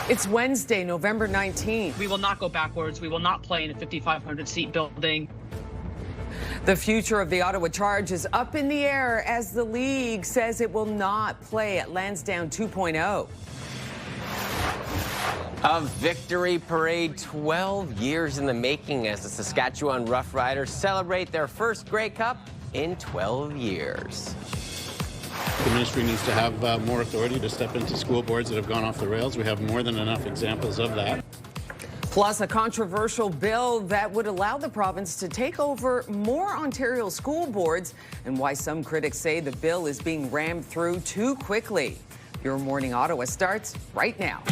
It's Wednesday, November 19th. We will not go backwards. We will not play in a 5,500-seat building. The future of the Ottawa Charge is up in the air as the league says it will not play at Lansdowne 2.0. A victory parade 12 years in the making as the Saskatchewan Roughriders celebrate their first Grey Cup in 12 years. The ministry needs to have more authority to step into school boards that have gone off the rails. We have more than enough examples of that. Plus, a controversial bill that would allow the province to take over more Ontario school boards, and why some critics say the bill is being rammed through too quickly. Your Morning Ottawa starts right now.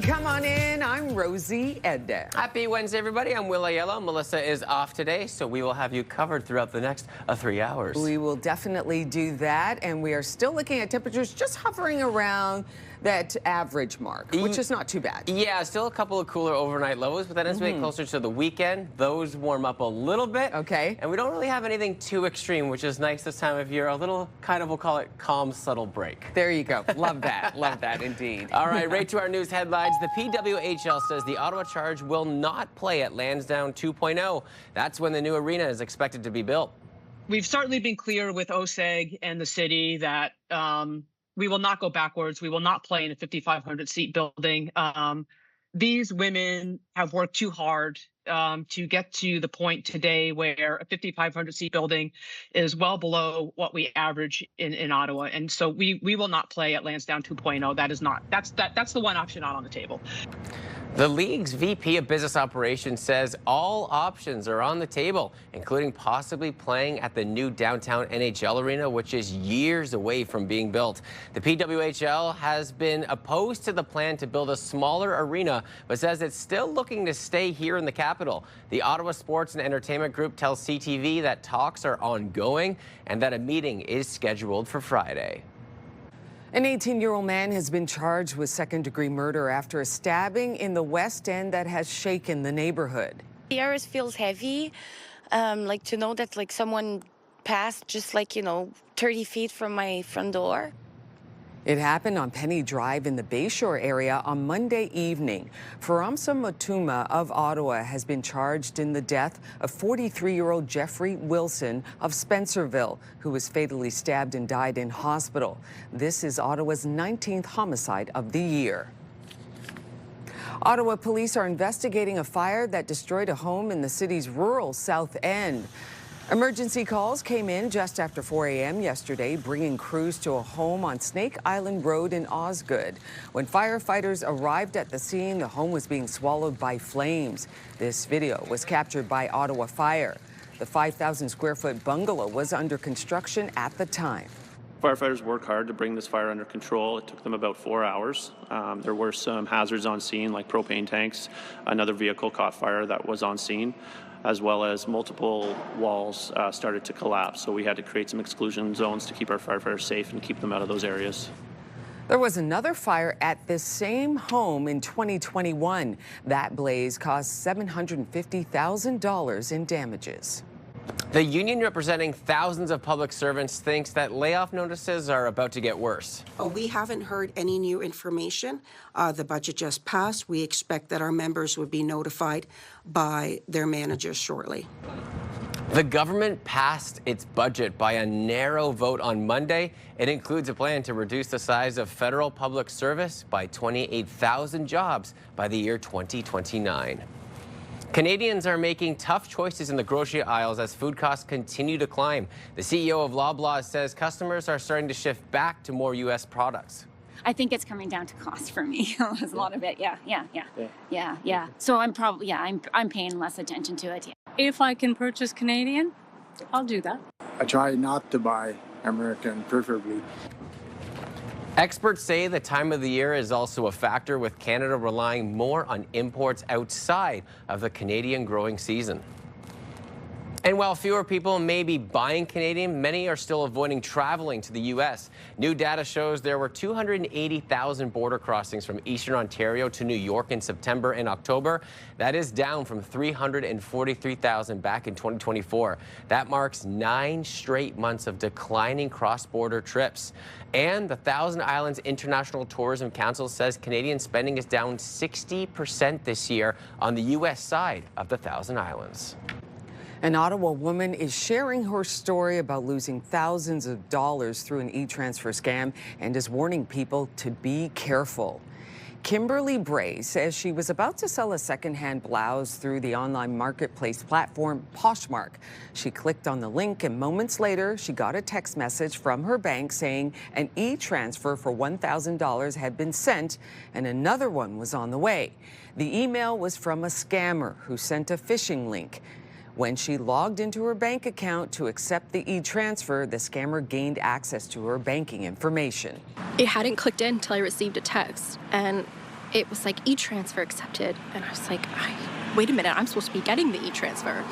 Come on in. I'm Rosie Edda. Happy Wednesday, everybody. I'm Will Aiello. Melissa is off today, so we will have you covered throughout the next 3 hours. We will definitely do that, and we are still looking at temperatures just hovering around that average mark, which is not too bad. Yeah, still a couple of cooler overnight lows, but then as we get closer to the weekend, those warm up a little bit. Okay. And we don't really have anything too extreme, which is nice this time of year. A little kind of, we'll call it calm, subtle break. There you go. Love that. Love that indeed. All right, right to our news headlines. The PWHL says the Ottawa Charge will not play at Lansdowne 2.0. That's when the new arena is expected to be built. We've certainly been clear with OSEG and the city that we will not go backwards. We will not play in a 5,500-seat building. These women have worked too hard to get to the point today where a 5,500-seat building is well below what we average in Ottawa. And so we will not play at Lansdowne 2.0. That's the one option not on the table. The league's VP of Business Operations says all options are on the table, including possibly playing at the new downtown NHL arena, which is years away from being built. The PWHL has been opposed to the plan to build a smaller arena, but says it's still looking to stay here in the capital. The Ottawa Sports and Entertainment Group tells CTV that talks are ongoing and that a meeting is scheduled for Friday. An 18-year-old man has been charged with second-degree murder after a stabbing in the West End that has shaken the neighborhood. The air feels heavy, like to know that someone passed just 30 feet from my front door. It happened on Penny Drive in the Bayshore area on Monday evening. Faramsa Mutuma of Ottawa has been charged in the death of 43-year-old Jeffrey Wilson of Spencerville, who was fatally stabbed and died in hospital. This is Ottawa's 19th homicide of the year. Ottawa police are investigating a fire that destroyed a home in the city's rural South End. Emergency calls came in just after 4 a.m. yesterday, bringing crews to a home on Snake Island Road in Osgood. When firefighters arrived at the scene, the home was being swallowed by flames. This video was captured by Ottawa Fire. The 5,000-square-foot bungalow was under construction at the time. Firefighters worked hard to bring this fire under control. It took them about 4 hours. There were some hazards on scene, like propane tanks. Another vehicle caught fire that was on scene, as well as multiple walls started to collapse. So we had to create some exclusion zones to keep our firefighters safe and keep them out of those areas. There was another fire at this same home in 2021. That blaze caused $750,000 in damages. The union representing thousands of public servants thinks that layoff notices are about to get worse. We haven't heard any new information. The budget just passed. We expect that our members would be notified by their managers shortly. The government passed its budget by a narrow vote on Monday. It includes a plan to reduce the size of federal public service by 28,000 jobs by the year 2029. Canadians are making tough choices in the grocery aisles as food costs continue to climb. The CEO of Loblaw says customers are starting to shift back to more U.S. products. I think it's coming down to cost for me. There's a lot of it. Yeah. So I'm probably, I'm paying less attention to it. Yeah. If I can purchase Canadian, I'll do that. I try not to buy American, preferably. Experts say the time of the year is also a factor, with Canada relying more on imports outside of the Canadian growing season. And while fewer people may be buying Canadian, many are still avoiding traveling to the U.S. New data shows there were 280,000 border crossings from Eastern Ontario to New York in September and October. That is down from 343,000 back in 2024. That marks 9 straight months of declining cross-border trips. And the Thousand Islands International Tourism Council says Canadian spending is down 60% this year on the U.S. side of the Thousand Islands. An Ottawa woman is sharing her story about losing thousands of dollars through an e-transfer scam and is warning people to be careful. Kimberly Bray says she was about to sell a secondhand blouse through the online marketplace platform Poshmark. She clicked on the link and moments later, she got a text message from her bank saying an e-transfer for $1,000 had been sent and another one was on the way. The email was from a scammer who sent a phishing link. When she logged into her bank account to accept the e-transfer, the scammer gained access to her banking information. It hadn't clicked in until I received a text, and it was like e-transfer accepted. And I was like, wait a minute, I'm supposed to be getting the e-transfer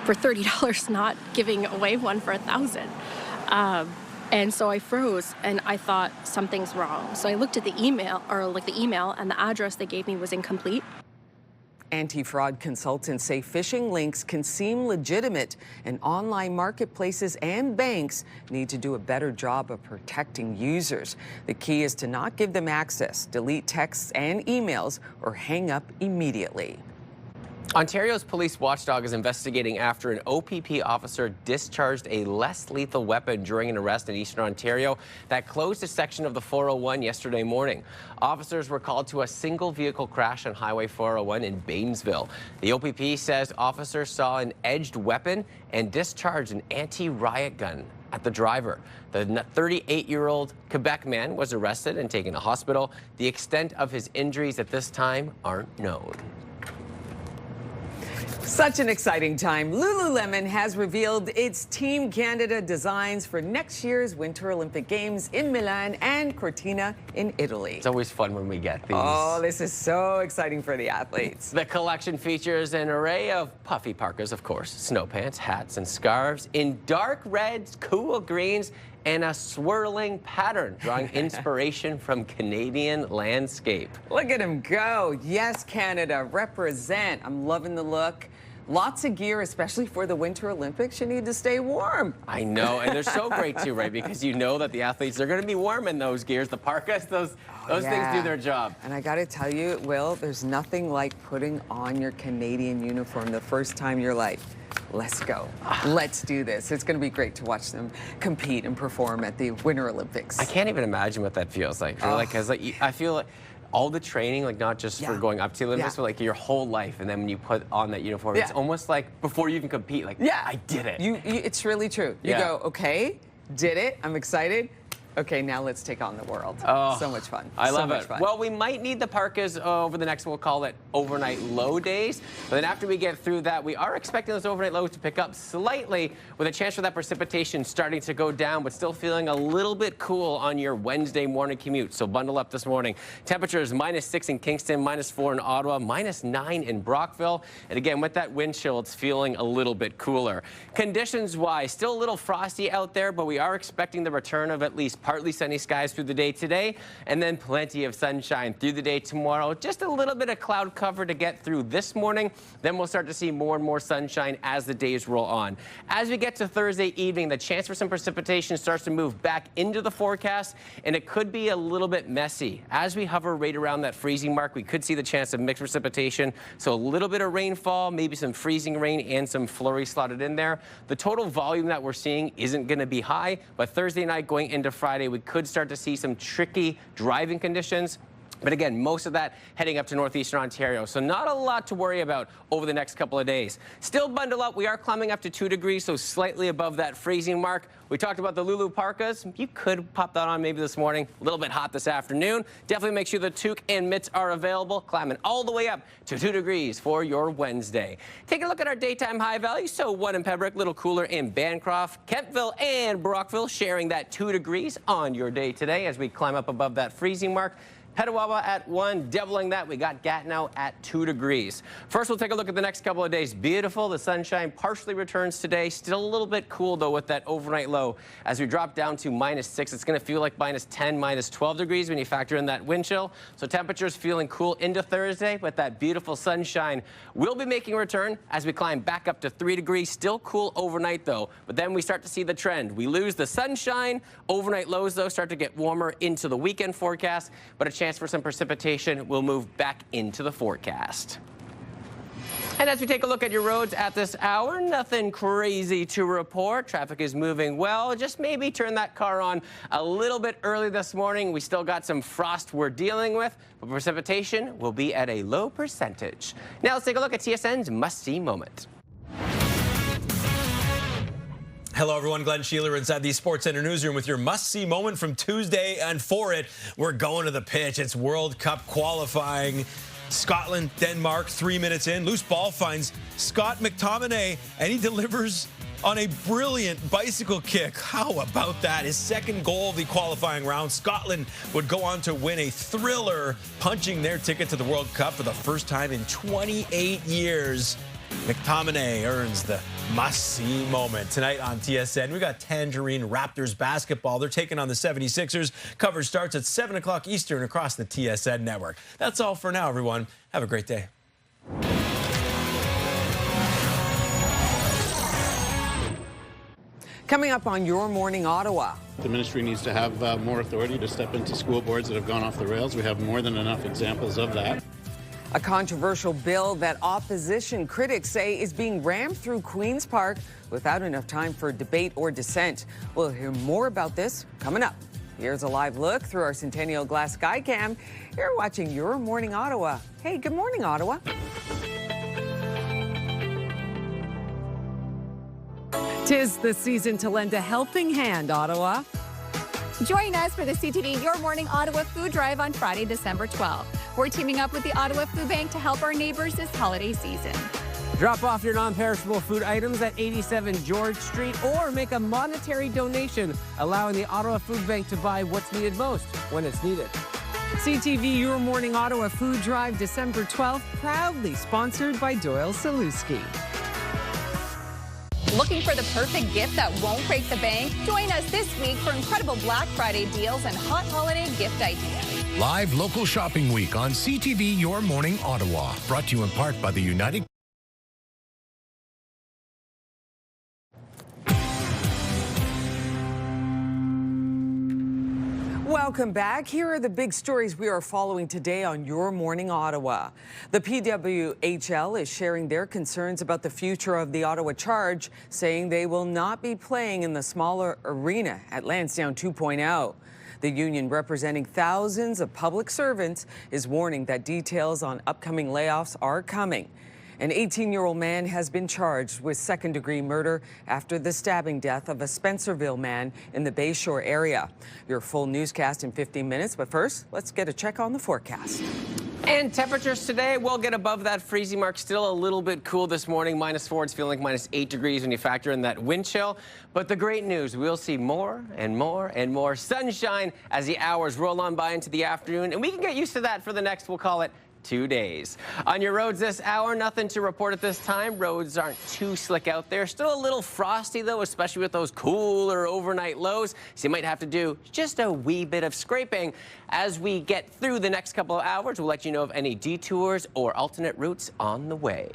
for $30, not giving away one for $1,000. And so I froze, and I thought something's wrong. So I looked at the email, and the address they gave me was incomplete. Anti-fraud consultants say phishing links can seem legitimate, and online marketplaces and banks need to do a better job of protecting users. The key is to not give them access, delete texts and emails, or hang up immediately. Ontario's police watchdog is investigating after an OPP officer discharged a less lethal weapon during an arrest in Eastern Ontario that closed a section of the 401 yesterday morning. Officers were called to a single vehicle crash on Highway 401 in Banesville. The OPP says officers saw an edged weapon and discharged an anti-riot gun at the driver. The 38-year-old Quebec man was arrested and taken to hospital. The extent of his injuries at this time aren't known. Such an exciting time. Lululemon has revealed its Team Canada designs for next year's Winter Olympic Games in Milan and Cortina in Italy. It's always fun when we get these. Oh, this is so exciting for the athletes. The collection features an array of puffy parkas, of course, snow pants, hats, and scarves in dark reds, cool greens, and a swirling pattern, drawing inspiration from Canadian landscape. Look at him go. Yes, Canada, represent. I'm loving the look. Lots of gear, especially for the Winter Olympics. You need to stay warm. I know, and they're so great too, right? Because you know that the athletes are going to be warm in those gears. The parkas, those things do their job. And I got to tell you, Will, there's nothing like putting on your Canadian uniform the first time you're like, let's go. Let's do this. It's going to be great to watch them compete and perform at the Winter Olympics. I can't even imagine what that feels like. Really, because I feel like all the training, like not just for going up to the Olympics, but like your whole life, and then when you put on that uniform, it's almost like before you even compete, like, I did it. It's really true. You go, okay, did it, I'm excited. Okay, now let's take on the world. Oh, so much fun. I love it. Fun. Well, we might need the parkas over the next, we'll call it overnight low days. But then after we get through that, we are expecting those overnight lows to pick up slightly with a chance for that precipitation starting to go down, but still feeling a little bit cool on your Wednesday morning commute. So bundle up this morning. Temperatures -6 in Kingston, -4 in Ottawa, -9 in Brockville. And again, with that wind chill, it's feeling a little bit cooler. Conditions-wise, still a little frosty out there, but we are expecting the return of at least partly sunny skies through the day today, and then plenty of sunshine through the day tomorrow. Just a little bit of cloud cover to get through this morning. Then we'll start to see more and more sunshine as the days roll on. As we get to Thursday evening, the chance for some precipitation starts to move back into the forecast, and it could be a little bit messy. As we hover right around that freezing mark, we could see the chance of mixed precipitation. So a little bit of rainfall, maybe some freezing rain and some flurries slotted in there. The total volume that we're seeing isn't going to be high, but Thursday night going into Friday, we could start to see some tricky driving conditions. But again, most of that heading up to northeastern Ontario. So not a lot to worry about over the next couple of days. Still bundle up. We are climbing up to 2 degrees, so slightly above that freezing mark. We talked about the Lulu parkas. You could pop that on maybe this morning. A little bit hot this afternoon. Definitely make sure the toque and mitts are available. Climbing all the way up to 2 degrees for your Wednesday. Take a look at our daytime high value. So 1 in Pembroke, a little cooler in Bancroft, Kentville, and Brockville sharing that 2 degrees on your day today as we climb up above that freezing mark. Ottawa at 1, doubling that. We got Gatineau at 2 degrees. First, we'll take a look at the next couple of days. Beautiful. The sunshine partially returns today. Still a little bit cool, though, with that overnight low. As we drop down to -6, it's going to feel like -10, -12 degrees when you factor in that wind chill. So temperatures feeling cool into Thursday, but that beautiful sunshine will be making a return as we climb back up to 3 degrees. Still cool overnight, though. But then we start to see the trend. We lose the sunshine. Overnight lows, though, start to get warmer into the weekend forecast, but a chance for some precipitation will move back into the forecast. And as we take a look at your roads at this hour, nothing crazy to report. Traffic is moving well. Just maybe turn that car on a little bit early this morning. We still got some frost we're dealing with, but precipitation will be at a low percentage. Now let's take a look at TSN's must-see moment. Hello, everyone. Glenn Sheeler inside the Sports Center newsroom with your must-see moment from Tuesday. And for it, we're going to the pitch. It's World Cup qualifying. Scotland, Denmark, 3 minutes in. Loose ball finds Scott McTominay, and he delivers on a brilliant bicycle kick. How about that? His second goal of the qualifying round. Scotland would go on to win a thriller, punching their ticket to the World Cup for the first time in 28 years. McTominay earns the must-see moment. Tonight on TSN, we got Tangerine Raptors basketball. They're taking on the 76ers. Coverage starts at 7 o'clock Eastern across the TSN network. That's all for now, everyone. Have a great day. Coming up on Your Morning Ottawa. The ministry needs to have more authority to step into school boards that have gone off the rails. We have more than enough examples of that. A controversial bill that opposition critics say is being rammed through Queen's Park without enough time for debate or dissent. We'll hear more about this coming up. Here's a live look through our Centennial Glass Skycam. You're watching Your Morning Ottawa. Hey, good morning, Ottawa. Tis the season to lend a helping hand, Ottawa. Join us for the CTV Your Morning Ottawa Food Drive on Friday, December 12th. We're teaming up with the Ottawa Food Bank to help our neighbors this holiday season. Drop off your non-perishable food items at 87 George Street or make a monetary donation, allowing the Ottawa Food Bank to buy what's needed most when it's needed. CTV Your Morning Ottawa Food Drive, December 12th, proudly sponsored by Doyle Saluski. Looking for the perfect gift that won't break the bank? Join us this week for incredible Black Friday deals and hot holiday gift ideas. Live local shopping week on CTV Your Morning Ottawa. Brought to you in part by the United. Welcome back. Here are the big stories we are following today on Your Morning Ottawa. The PWHL is sharing their concerns about the future of the Ottawa Charge, saying they will not be playing in the smaller arena at Lansdowne 2.0. The union, representing thousands of public servants, is warning that details on upcoming layoffs are coming. An 18-year-old man has been charged with second-degree murder after the stabbing death of a Spencerville man in the Bayshore area. Your full newscast in 15 minutes, but first, let's get a check on the forecast. And temperatures today will get above that freezing mark. Still a little bit cool this morning. -4, it's feeling like -8 degrees when you factor in that wind chill. But the great news, we'll see more and more and more sunshine as the hours roll on by into the afternoon. And we can get used to that for the next, we'll call it, 2 days. On your roads this hour, nothing to report at this time. Roads aren't too slick out there. Still a little frosty, though, especially with those cooler overnight lows. So you might have to do just a wee bit of scraping. As we get through the next couple of hours, we'll let you know of any detours or alternate routes on the way.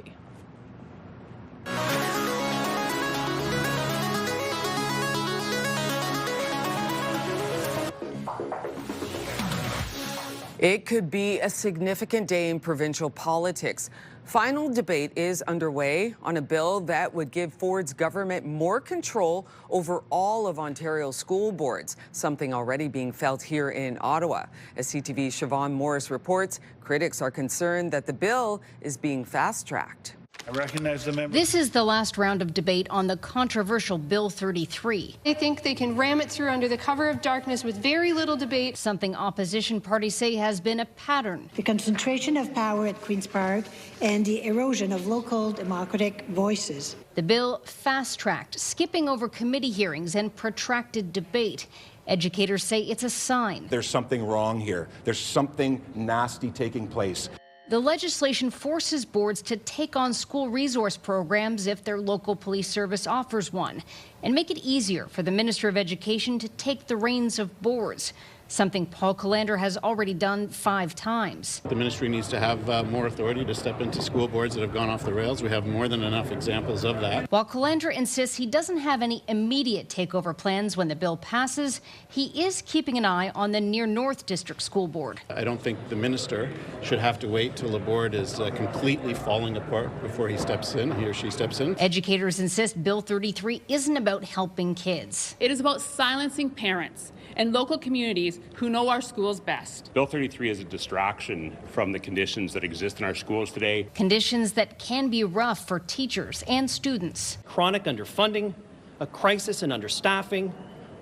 It could be a significant day in provincial politics. Final debate is underway on a bill that would give Ford's government more control over all of Ontario's school boards, something already being felt here in Ottawa. As CTV's Siobhan Morris reports, critics are concerned that the bill is being fast-tracked. I recognize the member. This is the last round of debate on the controversial Bill 33. They think they can ram it through under the cover of darkness with very little debate. Something opposition parties say has been a pattern. The concentration of power at Queen's Park and the erosion of local democratic voices. The bill fast-tracked, skipping over committee hearings and protracted debate. Educators say it's a sign. There's something wrong here. There's something nasty taking place. The legislation forces boards to take on school resource programs if their local police service offers one, and make it easier for the Minister of Education to take the reins of boards, something Paul Calandra has already done 5 times. The ministry needs to have more authority to step into school boards that have gone off the rails. We have more than enough examples of that. While Calandra insists he doesn't have any immediate takeover plans when the bill passes, he is keeping an eye on the Near North District School Board. I don't think the minister should have to wait till the board is completely falling apart before he or she steps in. Educators insist Bill 33 isn't about helping kids. It is about silencing parents and local communities who know our schools best. Bill 33 is a distraction from the conditions that exist in our schools today. Conditions that can be rough for teachers and students. Chronic underfunding, a crisis in understaffing,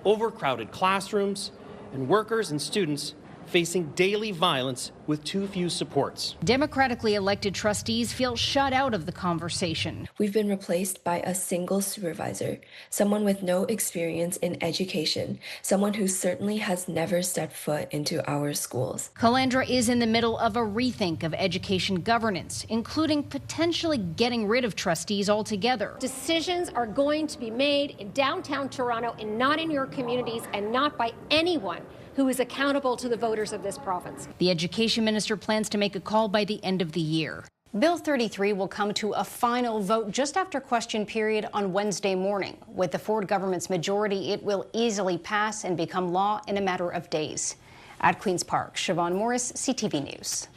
overcrowded classrooms, and workers and students facing daily violence with too few supports. Democratically elected trustees feel shut out of the conversation. We've been replaced by a single supervisor, someone with no experience in education, someone who certainly has never stepped foot into our schools. Calandra is in the middle of a rethink of education governance, including potentially getting rid of trustees altogether. Decisions are going to be made in downtown Toronto and not in your communities and not by anyone who is accountable to the voters of this province. The education minister plans to make a call by the end of the year. Bill 33 will come to a final vote just after question period on Wednesday morning. With the Ford government's majority, it will easily pass and become law in a matter of days. At Queen's Park, Siobhan Morris, CTV News.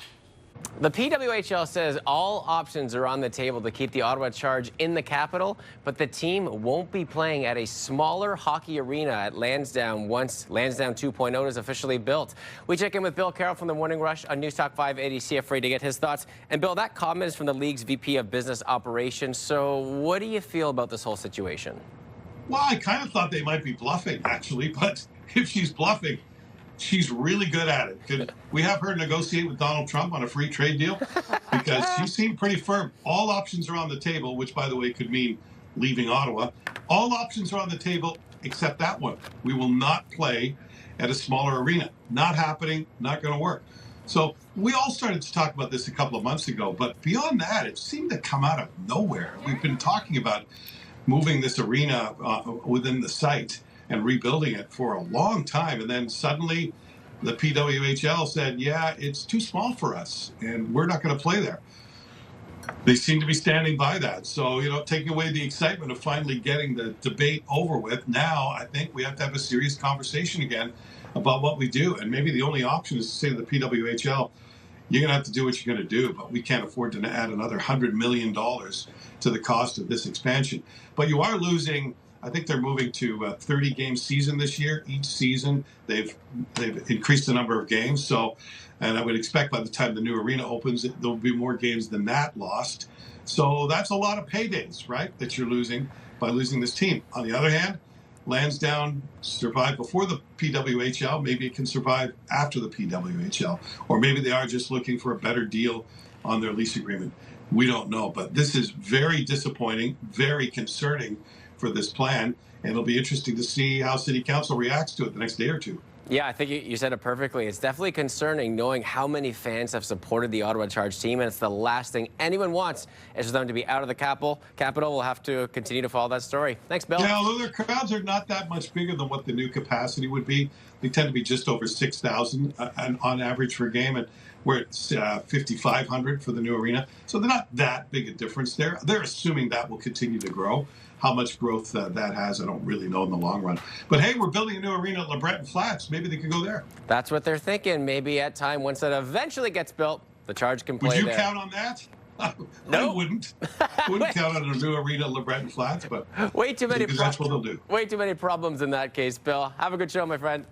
The PWHL says all options are on the table to keep the Ottawa Charge in the capital, but the team won't be playing at a smaller hockey arena at Lansdowne once Lansdowne 2.0 is officially built. We check in with Bill Carroll from the Morning Rush on News Talk 580 CFRA to get his thoughts. And Bill, that comment is from the league's VP of Business Operations. So what do you feel about this whole situation? Well, I kind of thought they might be bluffing, actually, but if she's bluffing, she's really good at it. Could we have her negotiate with Donald Trump on a free trade deal? Because she seemed pretty firm. All options are on the table, which, by the way, could mean leaving Ottawa. All options are on the table except that one. We will not play at a smaller arena. Not happening, not going to work. So we all started to talk about this a couple of months ago, but beyond that, it seemed to come out of nowhere. We've been talking about moving this arena within the site and rebuilding it for a long time. And then suddenly the PWHL said, yeah, it's too small for us and we're not going to play there. They seem to be standing by that. So, taking away the excitement of finally getting the debate over with, now I think we have to have a serious conversation again about what we do. And maybe the only option is to say to the PWHL, you're going to have to do what you're going to do, but we can't afford to add another $100 million to the cost of this expansion. But you are losing, I think they're moving to a 30-game season this year. Each season, they've increased the number of games. So, and I would expect by the time the new arena opens, there'll be more games than that lost. So that's a lot of paydays, right, that you're losing by losing this team. On the other hand, Lansdowne survived before the PWHL. Maybe it can survive after the PWHL. Or maybe they are just looking for a better deal on their lease agreement. We don't know. But this is very disappointing, very concerning for this plan, and it'll be interesting to see how City Council reacts to it the next day or two. Yeah, I think you said it perfectly. It's definitely concerning knowing how many fans have supported the Ottawa Charge team, and it's the last thing anyone wants is for them to be out of the capital. We'll have to continue to follow that story. Thanks, Bill. Yeah, although their crowds are not that much bigger than what the new capacity would be. They tend to be just over 6,000 on average for a game, and we're at 5,500 for the new arena. So they're not that big a difference there. They're assuming that will continue to grow. How much growth that has, I don't really know in the long run. But hey, we're building a new arena at LeBreton Flats. Maybe they could go there. That's what they're thinking. Maybe at time, once that eventually gets built, the Charge can play there. Would you count on that? No. I wouldn't. Wouldn't count on a new arena at LeBreton Flats, but way too many that's what they'll do. Way too many problems in that case, Bill. Have a good show, my friend.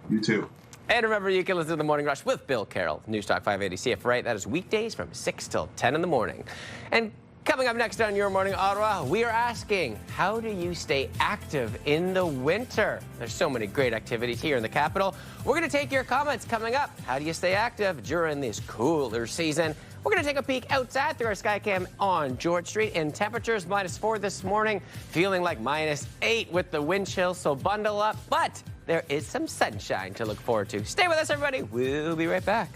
You too. And remember, you can listen to The Morning Rush with Bill Carroll, News Talk 580 CFRA. That is weekdays from 6 till 10 in the morning. And coming up next on Your Morning Ottawa, we are asking, how do you stay active in the winter? There's so many great activities here in the capital. We're going to take your comments coming up. How do you stay active during this cooler season? We're going to take a peek outside through our Skycam on George Street, and temperatures -4 this morning, feeling like -8 with the wind chill, so bundle up. But there is some sunshine to look forward to. Stay with us, everybody. We'll be right back.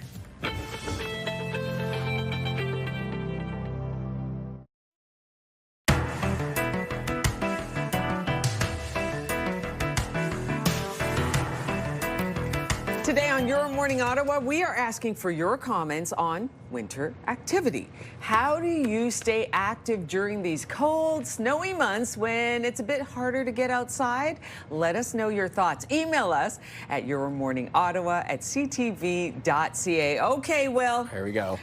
Today on Your Morning Ottawa, we are asking for your comments on winter activity. How do you stay active during these cold, snowy months when it's a bit harder to get outside? Let us know your thoughts. Email us at yourmorningottawa@ctv.ca. Okay, Will. Here we go.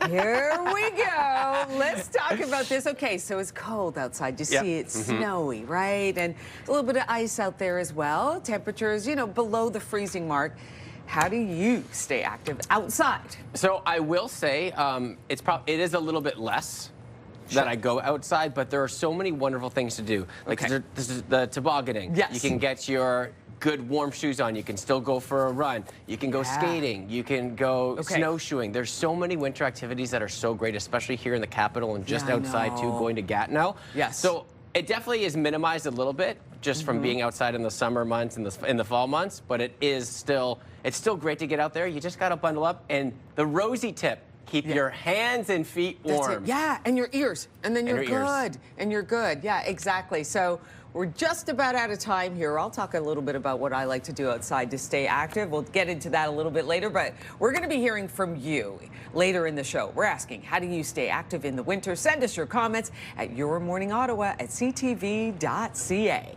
Here we go. Let's talk about this. Okay, so it's cold outside. You see it's snowy, right? And a little bit of ice out there as well. Temperatures, below the freezing mark. How do you stay active outside? So I will say it is a little bit less that I go outside, but there are so many wonderful things to do. Like this is the tobogganing. Yes. You can get your good warm shoes on. You can still go for a run. You can go skating. You can go snowshoeing. There's so many winter activities that are so great, especially here in the capital and just outside too, going to Gatineau. Yes. So it definitely is minimized a little bit just from being outside in the summer months and in the fall months, but it's still great to get out there. You just got to bundle up. And the rosy tip, keep your hands and feet warm. That's it. Yeah, and your ears. And then you're good. Ears. And you're good. Yeah, exactly. So we're just about out of time here. I'll talk a little bit about what I like to do outside to stay active. We'll get into that a little bit later, but we're going to be hearing from you later in the show. We're asking, how do you stay active in the winter? Send us your comments at yourmorningottawa@ctv.ca.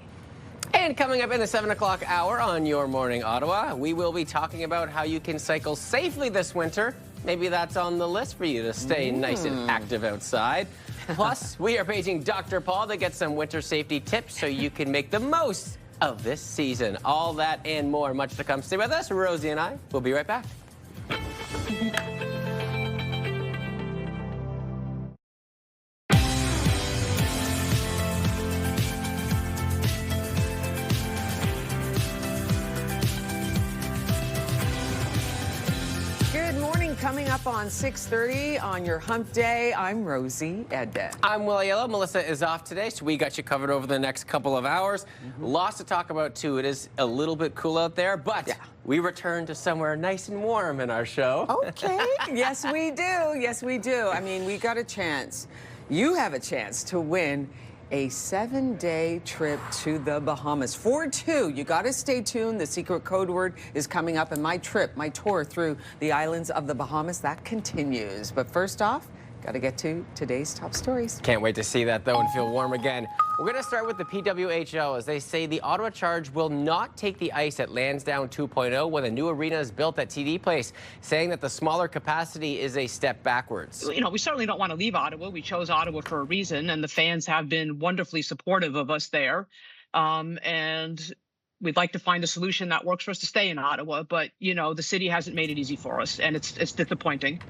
And coming up in the 7 o'clock hour on Your Morning Ottawa, we will be talking about how you can cycle safely this winter. Maybe that's on the list for you to stay nice and active outside. Plus, we are paging Dr. Paul to get some winter safety tips so you can make the most of this season. All that and more, much to come. Stay with us. Rosie and I will be right back. Coming up on 6:30 on your hump day, I'm Rosie Edda. I'm Will Yellow. Melissa is off today, so we got you covered over the next couple of hours. Lots to talk about, too. It is a little bit cool out there, but we return to somewhere nice and warm in our show. Okay. Yes, we do. Yes, we do. I mean, we got a chance. You have a chance to win a 7-day trip to the Bahamas for two. You got to stay tuned. The secret code word is coming up, and my tour through the islands of the Bahamas, that continues. But first off, got to get to today's top stories. Can't wait to see that, though, and feel warm again. We're going to start with the PWHL, as they say the Ottawa Charge will not take the ice at Lansdowne 2.0 when a new arena is built at TD Place, saying that the smaller capacity is a step backwards. We certainly don't want to leave Ottawa. We chose Ottawa for a reason, and the fans have been wonderfully supportive of us there. And we'd like to find a solution that works for us to stay in Ottawa, but, the city hasn't made it easy for us, and it's disappointing.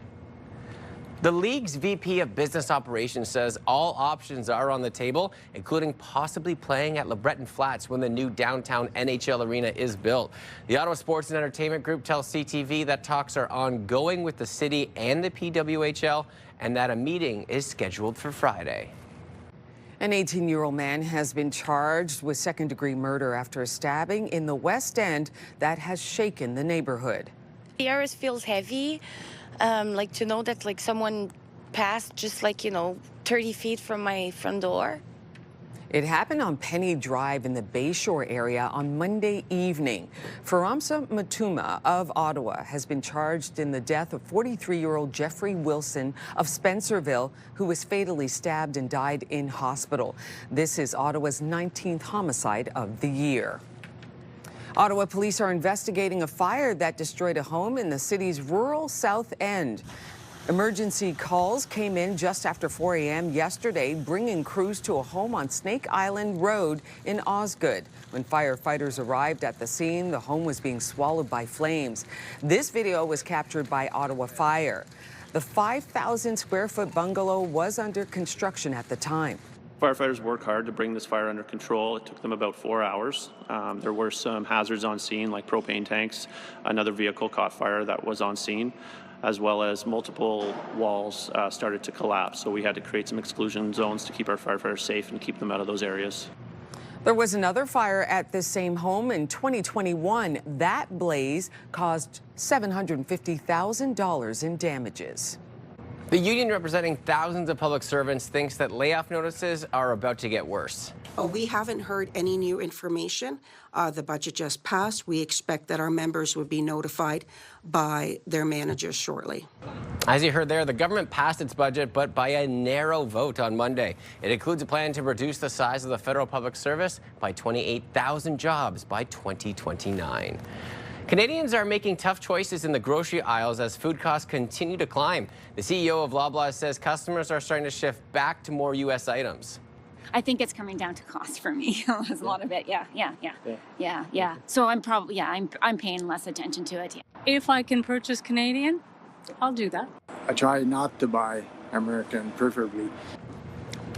The league's VP of Business Operations says all options are on the table, including possibly playing at LeBreton Flats when the new downtown NHL arena is built. The Ottawa Sports and Entertainment Group tells CTV that talks are ongoing with the city and the PWHL, and that a meeting is scheduled for Friday. An 18-year-old man has been charged with second-degree murder after a stabbing in the West End that has shaken the neighborhood. The air feels heavy. To know that someone passed just 30 feet from my front door. It happened on Penny Drive in the Bayshore area on Monday evening. Faramsa Matuma of Ottawa has been charged in the death of 43-year-old Jeffrey Wilson of Spencerville, who was fatally stabbed and died in hospital. This is Ottawa's 19th homicide of the year. Ottawa police are investigating a fire that destroyed a home in the city's rural South End. Emergency calls came in just after 4 a.m. yesterday, bringing crews to a home on Snake Island Road in Osgood. When firefighters arrived at the scene, the home was being swallowed by flames. This video was captured by Ottawa Fire. The 5,000-square-foot bungalow was under construction at the time. Firefighters worked hard to bring this fire under control. It took them about 4 hours. There were some hazards on scene, like propane tanks. Another vehicle caught fire that was on scene, as well as multiple walls started to collapse. So we had to create some exclusion zones to keep our firefighters safe and keep them out of those areas. There was another fire at this same home in 2021. That blaze caused $750,000 in damages. The union representing thousands of public servants thinks that layoff notices are about to get worse. We haven't heard any new information. The budget just passed. We expect that our members would be notified by their managers shortly. As you heard there, the government passed its budget, but by a narrow vote on Monday. It includes a plan to reduce the size of the federal public service by 28,000 jobs by 2029. Canadians are making tough choices in the grocery aisles as food costs continue to climb. The CEO of Loblaw says customers are starting to shift back to more U.S. items. I think it's coming down to cost for me. There's a lot of it. Yeah. So I'm probably, I'm paying less attention to it. If I can purchase Canadian, I'll do that. I try not to buy American, preferably.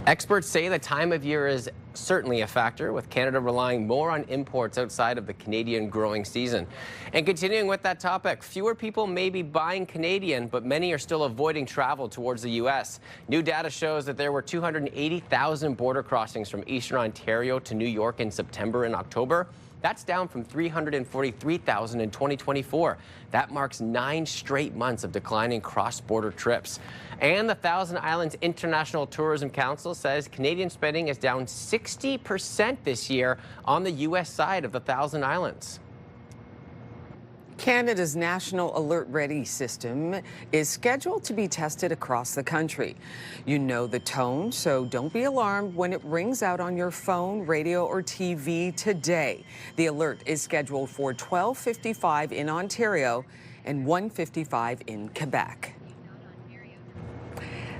Experts say the time of year is certainly a factor, with Canada relying more on imports outside of the Canadian growing season. And continuing with that topic, fewer people may be buying Canadian, but many are still avoiding travel towards the U.S. New data shows that there were 280,000 border crossings from Eastern Ontario to New York in September and October. That's down from 343,000 in 2024. That marks 9 straight months of declining cross-border trips. And the Thousand Islands International Tourism Council says Canadian spending is down 60% this year on the U.S. side of the Thousand Islands. Canada's National Alert Ready system is scheduled to be tested across the country. You know the tone, so don't be alarmed when it rings out on your phone, radio, or TV today. The alert is scheduled for 12:55 in Ontario and 1:55 in Quebec.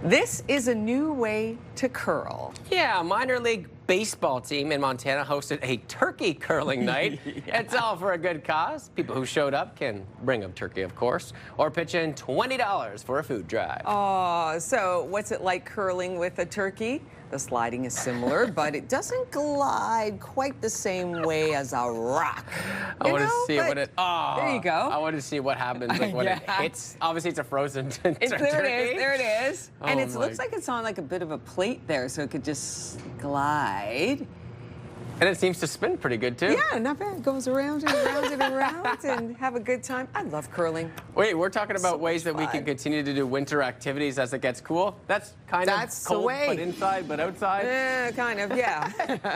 This is a new way to curl. Yeah, minor league baseball team in Montana hosted a turkey curling night. Yeah. It's all for a good cause. People who showed up can bring a turkey, of course, or pitch in $20 for a food drive. Oh, so what's it like curling with a turkey? The sliding is similar, but it doesn't glide quite the same way as a rock. I want to see what it. Oh, there you go. I want to see what happens like when it hits. Obviously, it's a frozen turkey. There it is. There it is. Oh, and it looks like it's on like a bit of a plate there, so it could just glide. And it seems to spin pretty good, too. Yeah, not bad. It goes around and around and around and have a good time. I love curling. Wait, we're talking about ways that we can continue to do winter activities as it gets cool? That's kind of cold, the way. But inside, but outside? Yeah, kind of, yeah.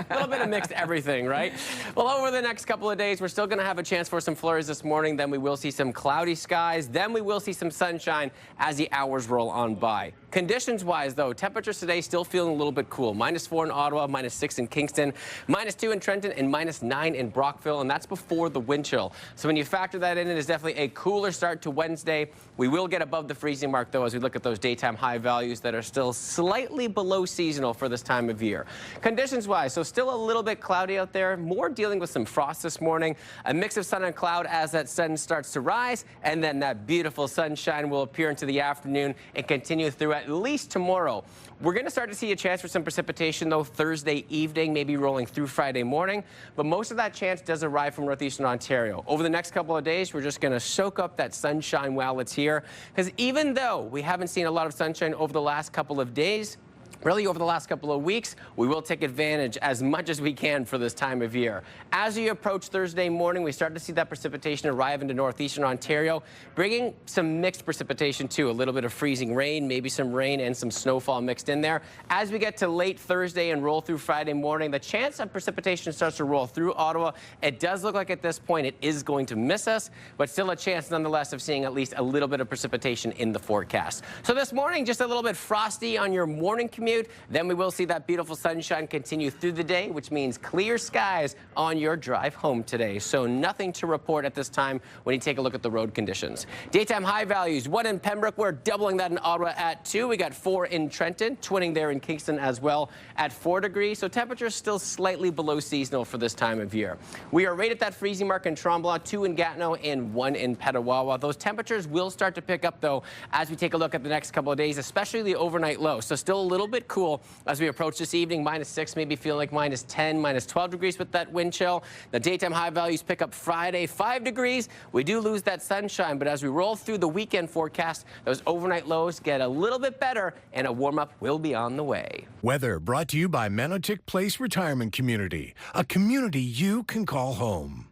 A little bit of mixed everything, right? Well, over the next couple of days, we're still going to have a chance for some flurries this morning. Then we will see some cloudy skies. Then we will see some sunshine as the hours roll on by. Conditions-wise, though, temperatures today still feeling a little bit cool. -4 in Ottawa, -6 in Kingston, -2 in Trenton, and -9 in Brockville, and that's before the wind chill. So when you factor that in, it is definitely a cooler start to Wednesday. We will get above the freezing mark, though, as we look at those daytime high values that are still slightly below seasonal for this time of year. Conditions-wise, so still a little bit cloudy out there, more dealing with some frost this morning, a mix of sun and cloud as that sun starts to rise, and then that beautiful sunshine will appear into the afternoon and continue through at least tomorrow. We're going to start to see a chance for some precipitation, though, Thursday evening, maybe rolling through Friday morning. But most of that chance does arrive from northeastern Ontario. Over the next couple of days, we're just going to soak up that sunshine while it's here. Because even though we haven't seen a lot of sunshine over the last couple of days, really, over the last couple of weeks, we will take advantage as much as we can for this time of year. As we approach Thursday morning, we start to see that precipitation arrive into northeastern Ontario, bringing some mixed precipitation too. A little bit of freezing rain, maybe some rain and some snowfall mixed in there. As we get to late Thursday and roll through Friday morning, the chance of precipitation starts to roll through Ottawa. It does look like at this point it is going to miss us, but still a chance nonetheless of seeing at least a little bit of precipitation in the forecast. So this morning, just a little bit frosty on your morning commute. Then we will see that beautiful sunshine continue through the day, which means clear skies on your drive home today. So nothing to report at this time when you take a look at the road conditions. Daytime high values, 1 in Pembroke. We're doubling that in Ottawa at 2. We got 4 in Trenton, twinning there in Kingston as well at 4 degrees. So temperatures still slightly below seasonal for this time of year. We are right at that freezing mark in Tremblant, 2 in Gatineau, and 1 in Petawawa. Those temperatures will start to pick up, though, as we take a look at the next couple of days, especially the overnight low. So still a little bit cool as we approach this evening. -6, maybe feeling like -10, -12 degrees with that wind chill. The daytime high values pick up Friday, 5 degrees. We do lose that sunshine, but as we roll through the weekend forecast, those overnight lows get a little bit better, and a warm-up will be on the way. Weather brought to you by Manotick Place Retirement Community, a community you can call home.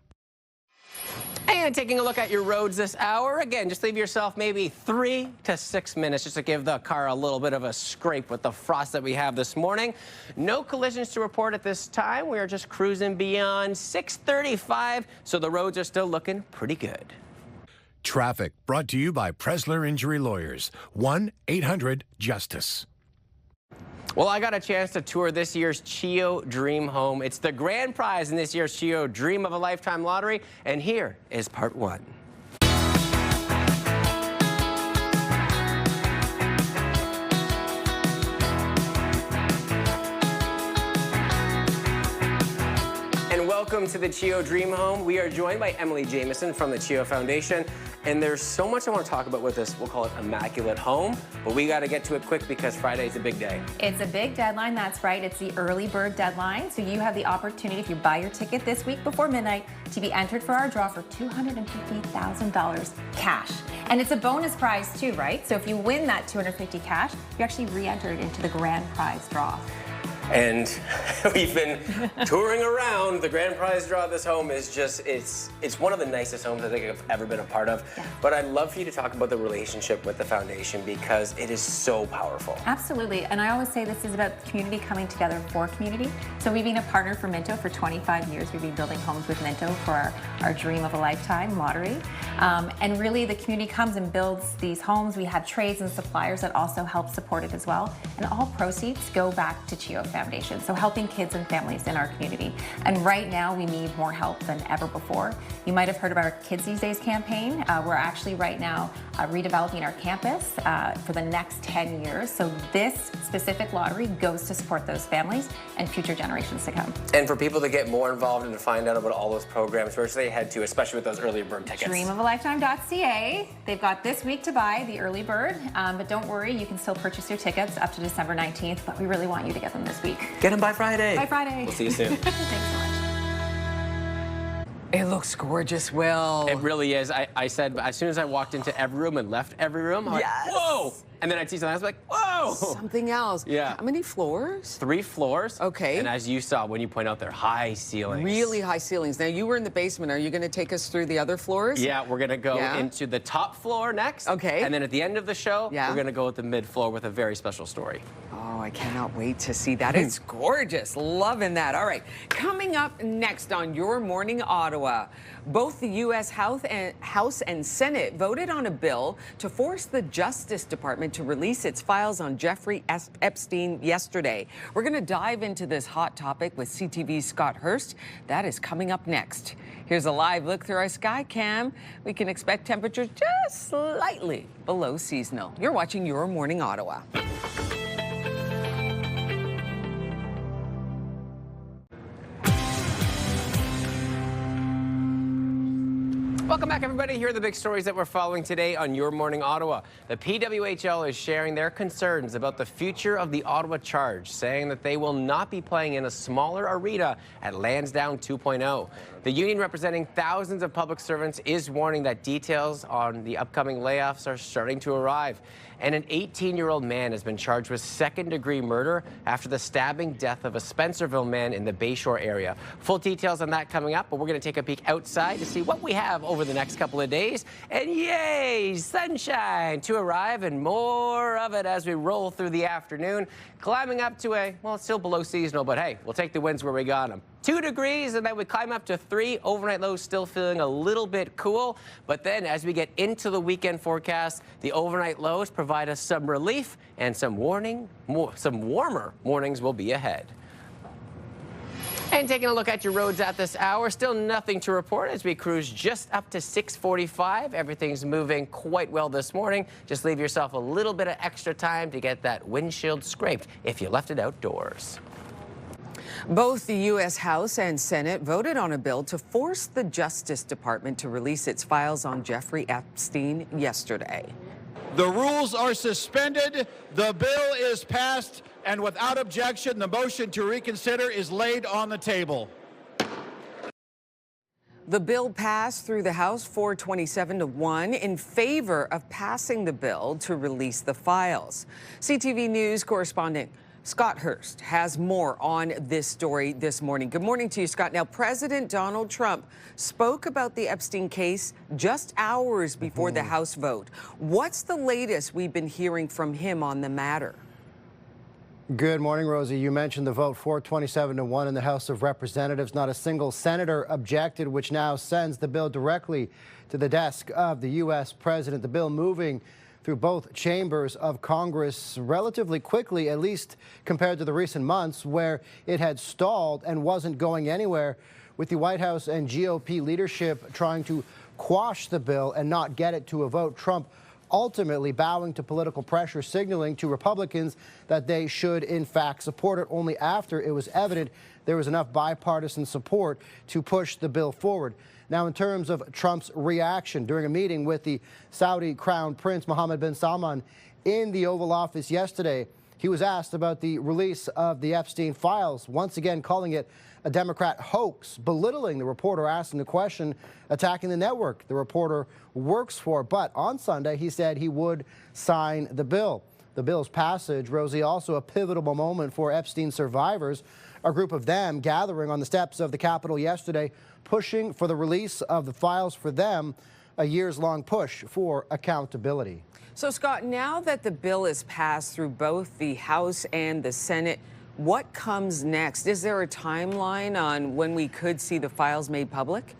And taking a look at your roads this hour, again, just leave yourself maybe 3 to 6 minutes just to give the car a little bit of a scrape with the frost that we have this morning. No collisions to report at this time. We are just cruising beyond 635, so the roads are still looking pretty good. Traffic brought to you by Presler Injury Lawyers, 1-800-JUSTICE. Well, I got a chance to tour this year's CHEO Dream Home. It's the grand prize in this year's CHEO Dream of a Lifetime lottery, and here is part 1. Welcome to the CHEO Dream Home. We are joined by Emily Jamieson from the CHEO Foundation, and there's so much I want to talk about with this, we'll call it immaculate home, but we got to get to it quick because Friday's a big day. It's a big deadline, that's right. It's the early bird deadline, so you have the opportunity, if you buy your ticket this week before midnight, to be entered for our draw for $250,000 cash. And it's a bonus prize too, right? So if you win that $250,000 cash, you actually re-entered into the grand prize draw. And we've been touring around. The grand prize draw of this home is just, it's one of the nicest homes I think I've ever been a part of. Yeah. But I'd love for you to talk about the relationship with the foundation because it is so powerful. Absolutely. And I always say this is about community coming together for community. So we've been a partner for Minto for 25 years. We've been building homes with Minto for our Dream of a Lifetime lottery. And really the community comes and builds these homes. We have trades and suppliers that also help support it as well. And all proceeds go back to CHEO Foundation, so helping kids and families in our community. And right now we need more help than ever before. You might have heard about our Kids These Days campaign. We're actually right now redeveloping our campus for the next 10 years. So this specific lottery goes to support those families and future generations to come. And for people to get more involved and to find out about all those programs, where should they head to, especially with those early bird tickets? Dreamofalifetime.ca. They've got this week to buy the early bird, but don't worry, you can still purchase your tickets up to December 19th, but we really want you to get them this week. Get them by Friday. By Friday. We'll see you soon. Thanks so much. It looks gorgeous, Will. It really is. I said, as soon as I walked into every room and left every room, I'm like, whoa! And then I'd see something else, like, whoa! Something else. Yeah. How many floors? 3 floors. Okay. And as you saw, when you point out, they're high ceilings. Really high ceilings. Now, you were in the basement. Are you going to take us through the other floors? Yeah, we're going to go into the top floor next. Okay. And then at the end of the show, we're going to go with the mid floor with a very special story. Oh, I cannot wait to see that. It's gorgeous. Loving that. All right. Coming up next on Your Morning Ottawa, both the U.S. House and Senate voted on a bill to force the Justice Department to release its files on Jeffrey Epstein yesterday. We're going to dive into this hot topic with CTV's Scott Hurst. That is coming up next. Here's a live look through our sky cam. We can expect temperatures just slightly below seasonal. You're watching Your Morning Ottawa. Welcome back, everybody. Here are the big stories that we're following today on Your Morning Ottawa. The PWHL is sharing their concerns about the future of the Ottawa Charge, saying that they will not be playing in a smaller arena at Lansdowne 2.0. The union representing thousands of public servants is warning that details on the upcoming layoffs are starting to arrive. And an 18-year-old man has been charged with second-degree murder after the stabbing death of a Spencerville man in the Bayshore area. Full details on that coming up, but we're going to take a peek outside to see what we have over the next couple of days. And yay, sunshine to arrive, and more of it as we roll through the afternoon, climbing up to well, it's still below seasonal, but hey, we'll take the winds where we got them. 2 degrees, and then we climb up to 3. Overnight lows still feeling a little bit cool. But then as we get into the weekend forecast, the overnight lows provide us some relief, and some warmer mornings will be ahead. And taking a look at your roads at this hour, still nothing to report as we cruise just up to 6:45. Everything's moving quite well this morning. Just leave yourself a little bit of extra time to get that windshield scraped if you left it outdoors. Both the U.S. House and Senate voted on a bill to force the Justice Department to release its files on Jeffrey Epstein yesterday. The rules are suspended. The bill is passed, and without objection, the motion to reconsider is laid on the table. The bill passed through the House 427 to 1 in favor of passing the bill to release the files. CTV News correspondent Scott Hurst has more on this story this morning. Good morning to you, Scott. Now, President Donald Trump spoke about the Epstein case just hours before the House vote. What's the latest we've been hearing from him on the matter? Good morning, Rosie. You mentioned the vote 427 to 1 in the House of Representatives. Not a single senator objected, which now sends the bill directly to the desk of the U.S. president. The bill moving through both chambers of Congress relatively quickly, at least compared to the recent months where it had stalled and wasn't going anywhere, with the White House and GOP leadership trying to quash the bill and not get it to a vote. Trump ultimately bowing to political pressure, signaling to Republicans that they should in fact support it only after it was evident there was enough bipartisan support to push the bill forward. Now, in terms of Trump's reaction during a meeting with the Saudi Crown Prince Mohammed bin Salman in the Oval Office yesterday, he was asked about the release of the Epstein files, once again calling it a Democrat hoax, belittling the reporter asking the question, attacking the network the reporter works for. But on Sunday, he said he would sign the bill. The bill's passage, Rosie, also a pivotal moment for Epstein survivors, a group of them gathering on the steps of the Capitol yesterday, pushing for the release of the files for them, a years-long push for accountability. So, Scott, now that the bill is passed through both the House and the Senate, what comes next? Is there a timeline on when we could see the files made public?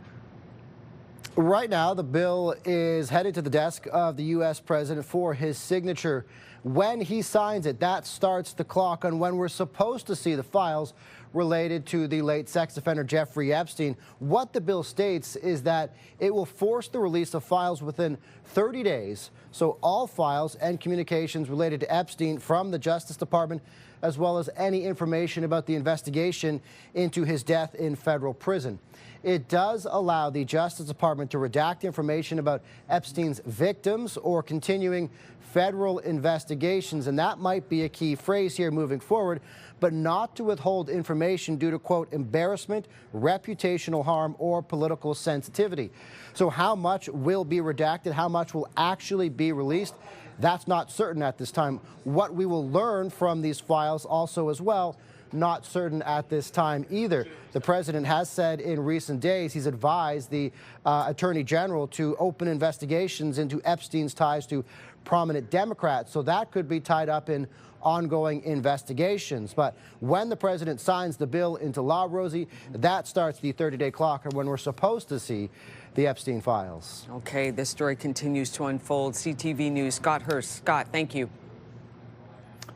Right now, the bill is headed to the desk of the U.S. president for his signature. When he signs it, that starts the clock on when we're supposed to see the files related to the late sex offender Jeffrey Epstein. What the bill states is that it will force the release of files within 30 days. So all files and communications related to Epstein from the Justice Department, as well as any information about the investigation into his death in federal prison. It does allow the Justice Department to redact information about Epstein's victims or continuing federal investigations, and that might be a key phrase here moving forward, but not to withhold information due to, quote, embarrassment, reputational harm, or political sensitivity. So how much will be redacted? How much will actually be released? That's not certain at this time. What we will learn from these files also as well, not certain at this time either. The president has said in recent days he's advised the Attorney General to open investigations into Epstein's ties to prominent Democrats. So that could be tied up in ongoing investigations. But when the president signs the bill into law, Rosie, that starts the 30-day clock and when we're supposed to see the Epstein files. Okay, this story continues to unfold. CTV News, Scott Hurst. Scott, thank you.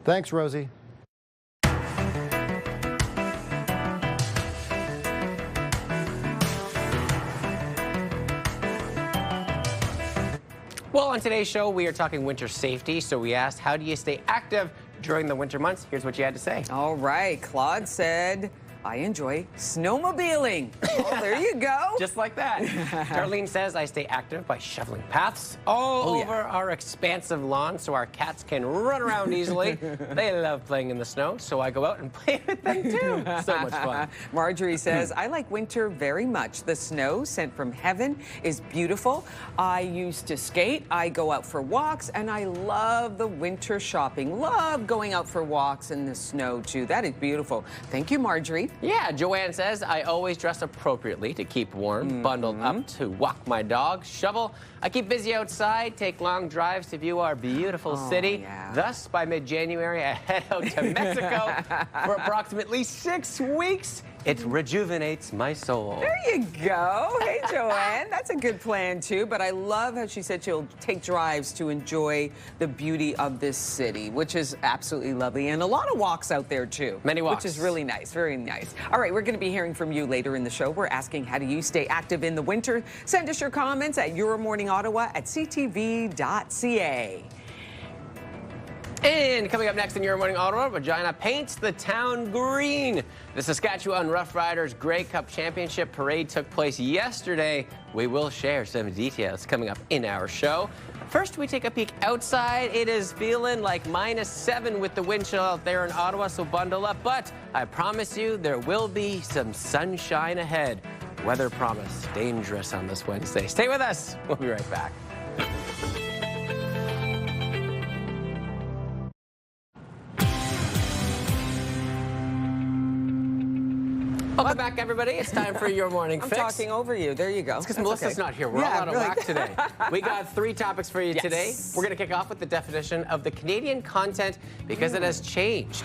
Thanks, Rosie. Well, on today's show, we are talking winter safety. So we asked, how do you stay active during the winter months? Here's what you had to say. All right. Claude said, I enjoy snowmobiling. Oh, there you go. Just like that. Darlene says, I stay active by shoveling paths all over our expansive lawn so our cats can run around easily. They love playing in the snow, so I go out and play with them too. So much fun. Marjorie says, I like winter very much. The snow sent from heaven is beautiful. I used to skate. I go out for walks, and I love the winter shopping. Love going out for walks in the snow too. That is beautiful. Thank you, Marjorie. Yeah, Joanne says, I always dress appropriately to keep warm, bundled up to walk my dog, shovel. I keep busy outside, take long drives to view our beautiful city. Thus, by mid-January, I head out to Mexico for approximately 6 weeks. It rejuvenates my soul. There you go. Hey, Joanne. That's a good plan, too. But I love how she said she'll take drives to enjoy the beauty of this city, which is absolutely lovely. And a lot of walks out there, too. Many walks. Which is really nice. Very nice. All right, we're going to be hearing from you later in the show. We're asking, how do you stay active in the winter? Send us your comments at yourmorningottawa@ctv.ca. And coming up next in Your Morning Ottawa, Regina paints the town green. The Saskatchewan Roughriders Grey Cup Championship Parade took place yesterday. We will share some details coming up in our show. First, we take a peek outside. It is feeling like -7 with the wind chill out there in Ottawa, so bundle up. But I promise you, there will be some sunshine ahead. Weather promise, dangerous on this Wednesday. Stay with us. We'll be right back. Welcome back, everybody. It's time for your morning fix. I'm talking over you. There you go. It's because Melissa's not here. We're all out of whack today. We got 3 topics for you today. We're going to kick off with the definition of the Canadian content because it has changed.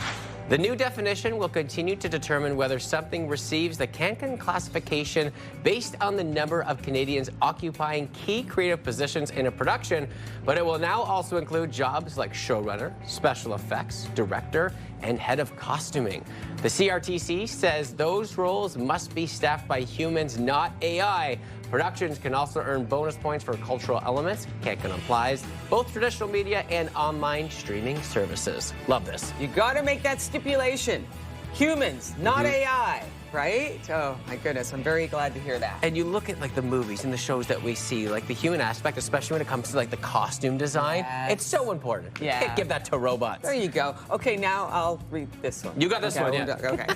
The new definition will continue to determine whether something receives the Cancan classification based on the number of Canadians occupying key creative positions in a production, but it will now also include jobs like showrunner, special effects, director, and head of costuming. The CRTC says those roles must be staffed by humans, not AI. Productions can also earn bonus points for cultural elements. Cancan applies both traditional media and online streaming services. Love this. You got to make that stipulation. Humans, not AI, right? Oh, my goodness. I'm very glad to hear that. And you look at like the movies and the shows that we see, like the human aspect, especially when it comes to like the costume design, it's so important. You can't give that to robots. There you go. Okay, now I'll read this one. You got this one, Okay.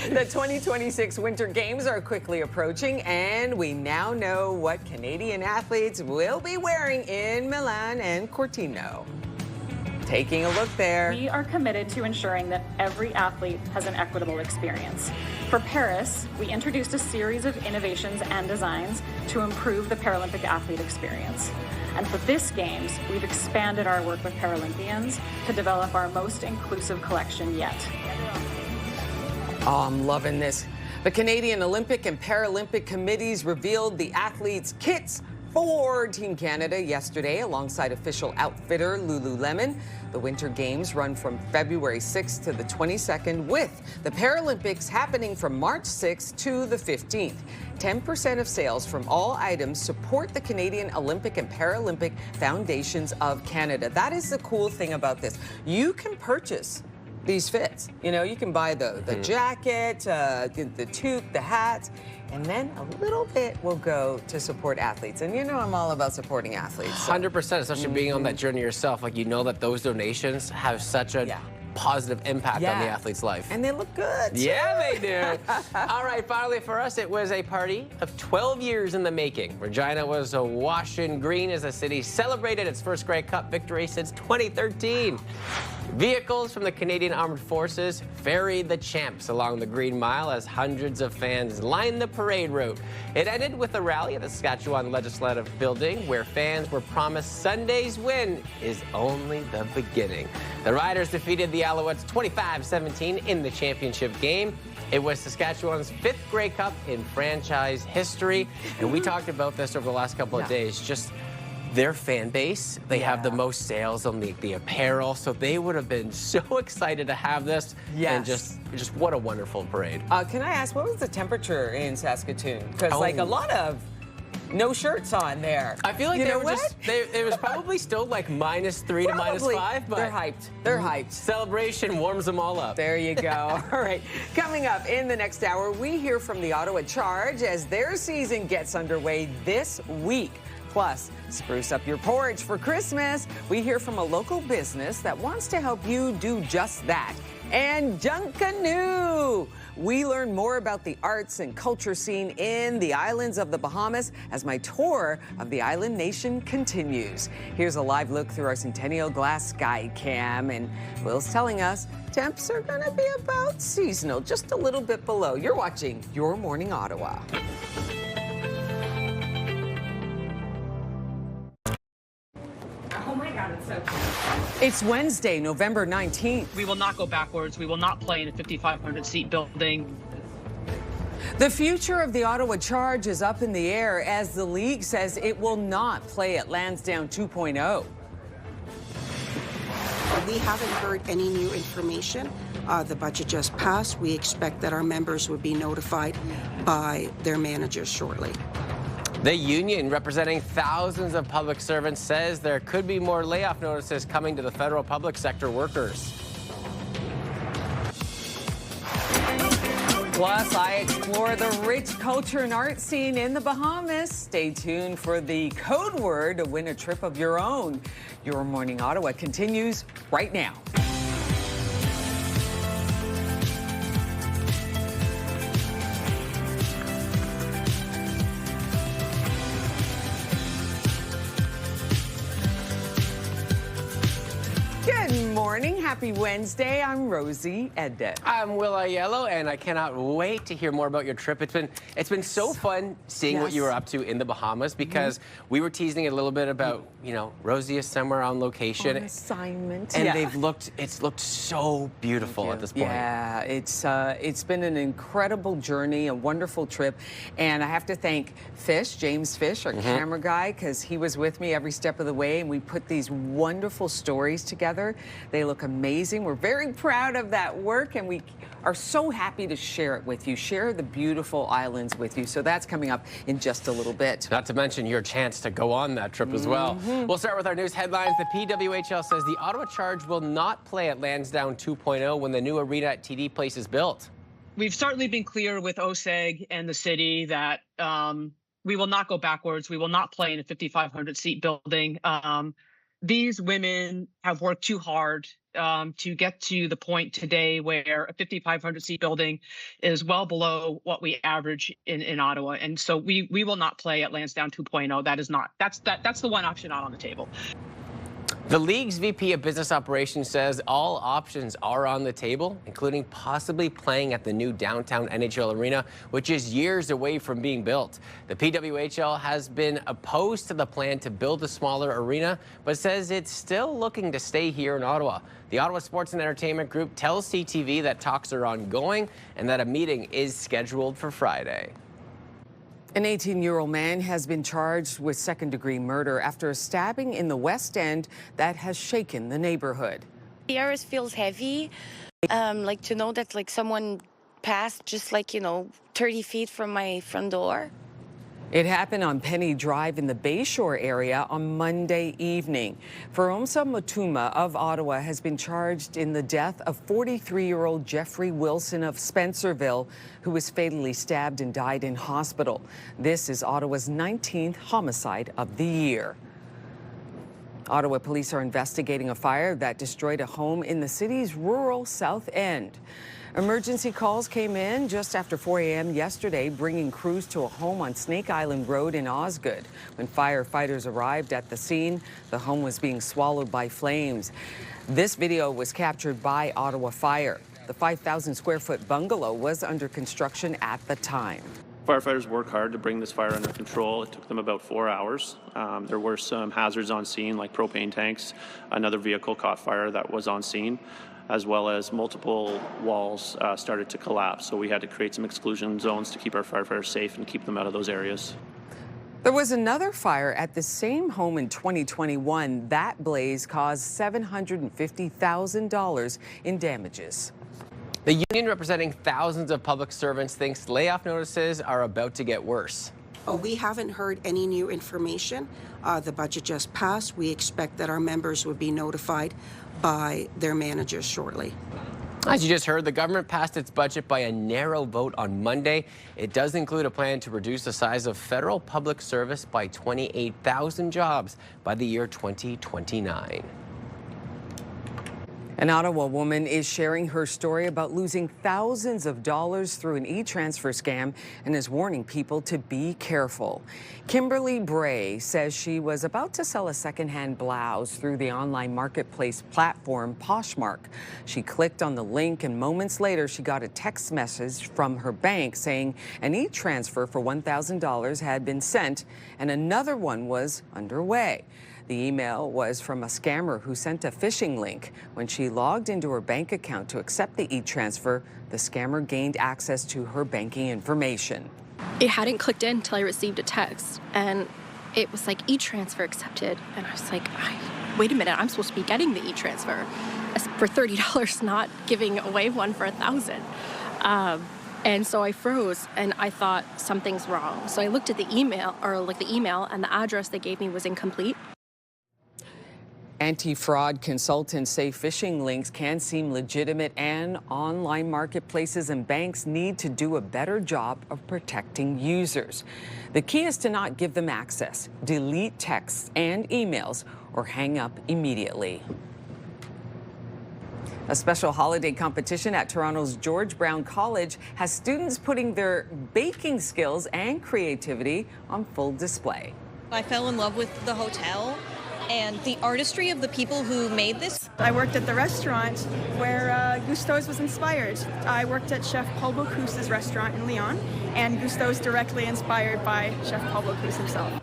The 2026 Winter Games are quickly approaching, and we now know what Canadian athletes will be wearing in Milan and Cortino. Taking a look there. We are committed to ensuring that every athlete has an equitable experience. For Paris, we introduced a series of innovations and designs to improve the Paralympic athlete experience. And for this Games, we've expanded our work with Paralympians to develop our most inclusive collection yet. Oh, I'm loving this. The Canadian Olympic and Paralympic committees revealed the athletes' kits for Team Canada yesterday alongside official outfitter Lululemon. The Winter Games run from February 6th to the 22nd, with the Paralympics happening from March 6th to the 15th. 10% of sales from all items support the Canadian Olympic and Paralympic Foundations of Canada. That is the cool thing about this. You can purchase these fits. You know, you can buy the jacket, the toque, the hat, and then a little bit will go to support athletes. And you know I'm all about supporting athletes. So. 100%, especially being on that journey yourself. Like, you know that those donations have such a positive impact on the athlete's life. And they look good, too. Yeah, they do. All right, finally for us, it was a party of 12 years in the making. Regina was awash in green as the city celebrated its first Grey Cup victory since 2013. Vehicles from the Canadian Armed Forces ferried the champs along the Green Mile as hundreds of fans lined the parade route. It ended with a rally at the Saskatchewan Legislative Building, where fans were promised Sunday's win is only the beginning. The Riders defeated the Alouettes 25-17 in the championship game. It was Saskatchewan's 5th Grey Cup in franchise history, and we talked about this over the last couple of days. Just their fan base, they have the most sales on the apparel, so they would have been so excited to have this. And just what a wonderful parade. Can I ask, what was the temperature in Saskatoon? Because like a lot of no shirts on there. I feel like they were just, it was probably still like -3 to -5, but they're hyped. They're hyped. Celebration warms them all up. There you go. All right. Coming up in the next hour, we hear from the Ottawa Charge as their season gets underway this week. Plus, spruce up your porch for Christmas. We hear from a local business that wants to help you do just that. And Junkanoo! We learn more about the arts and culture scene in the islands of the Bahamas as my tour of the island nation continues. Here's a live look through our Centennial Glass Sky Cam, and Will's telling us temps are going to be about seasonal, just a little bit below. You're watching Your Morning Ottawa. It's Wednesday, November 19th. We will not go backwards. We will not play in a 5,500-seat building. The future of the Ottawa Charge is up in the air as the league says it will not play at Lansdowne 2.0. We haven't heard any new information. The budget just passed. We expect that our members would be notified by their managers shortly. The union, representing thousands of public servants, says there could be more layoff notices coming to the federal public sector workers. Plus, I explore the rich culture and art scene in the Bahamas. Stay tuned for the code word to win a trip of your own. Your Morning Ottawa continues right now. Good morning. Happy Wednesday. I'm Rosie Eddet. I'm Will Aiello, and I cannot wait to hear more about your trip. It's been so fun seeing what you were up to in the Bahamas, because we were teasing a little bit about, you know, Rosie is somewhere on location. On assignment. And it's looked so beautiful at this point. Yeah, it's been an incredible journey, a wonderful trip. And I have to thank James Fish, our camera guy, because he was with me every step of the way, and we put these wonderful stories together. They look amazing. We're very proud of that work, and we are so happy to share it with you, share the beautiful islands with you. So that's coming up in just a little bit. Not to mention your chance to go on that trip as well. We'll start with our news headlines. The PWHL says the Ottawa Charge will not play at Lansdowne 2.0 when the new arena at TD Place is built. We've certainly been clear with OSEG and the city that we will not go backwards. We will not play in a 5,500 seat building. These women have worked too hard to get to the point today where a 5,500 seat building is well below what we average in Ottawa. And so we will not play at Lansdowne 2.0. That's the one option not on the table. The league's VP of Business Operations says all options are on the table, including possibly playing at the new downtown NHL arena, which is years away from being built. The PWHL has been opposed to the plan to build a smaller arena, but says it's still looking to stay here in Ottawa. The Ottawa Sports and Entertainment Group tells CTV that talks are ongoing and that a meeting is scheduled for Friday. An 18-year-old man has been charged with second-degree murder after a stabbing in the West End that has shaken the neighborhood. The air feels heavy, like to know that like someone passed just 30 feet from my front door. It happened on Penny Drive in the Bayshore area on Monday evening. Feromsa Mutuma of Ottawa has been charged in the death of 43-year-old Jeffrey Wilson of Spencerville, who was fatally stabbed and died in hospital. This is Ottawa's 19th homicide of the year. Ottawa police are investigating a fire that destroyed a home in the city's rural South End. Emergency calls came in just after 4 a.m. yesterday, bringing crews to a home on Snake Island Road in Osgood. When firefighters arrived at the scene, the home was being swallowed by flames. This video was captured by Ottawa Fire. The 5,000-square-foot bungalow was under construction at the time. Firefighters worked hard to bring this fire under control. It took them about 4 hours. There were some hazards on scene, like propane tanks. Another vehicle caught fire that was on scene, as well as multiple walls started to collapse. So we had to create some exclusion zones to keep our firefighters safe and keep them out of those areas. There was another fire at the same home in 2021. That blaze caused $750,000 in damages. The union representing thousands of public servants thinks layoff notices are about to get worse. We haven't heard any new information. The budget just passed. We expect that our members would be notified by their managers shortly. As you just heard, the government passed its budget by a narrow vote on Monday. It does include a plan to reduce the size of federal public service by 28,000 jobs by the year 2029. An Ottawa woman is sharing her story about losing thousands of dollars through an e-transfer scam and is warning people to be careful. Kimberly Bray says she was about to sell a secondhand blouse through the online marketplace platform Poshmark. She clicked on the link, and moments later she got a text message from her bank saying an e-transfer for $1,000 had been sent and another one was underway. The email was from a scammer who sent a phishing link. When she logged into her bank account to accept the e-transfer, the scammer gained access to her banking information. It hadn't clicked in until I received a text, and it was like e-transfer accepted. And I was like, wait a minute, I'm supposed to be getting the e-transfer for $30, not giving away one for $1,000. And so I froze, and I thought something's wrong. So I looked at the email, and the address they gave me was incomplete. Anti-fraud consultants say phishing links can seem legitimate, and online marketplaces and banks need to do a better job of protecting users. The key is to not give them access, delete texts and emails, or hang up immediately. A special holiday competition at Toronto's George Brown College has students putting their baking skills and creativity on full display. I fell in love with the hotel and the artistry of the people who made this. I worked at the restaurant where Gusteau's was inspired. I worked at Chef Paul Bocuse's restaurant in Lyon, and Gusteau's directly inspired by Chef Paul Bocuse himself.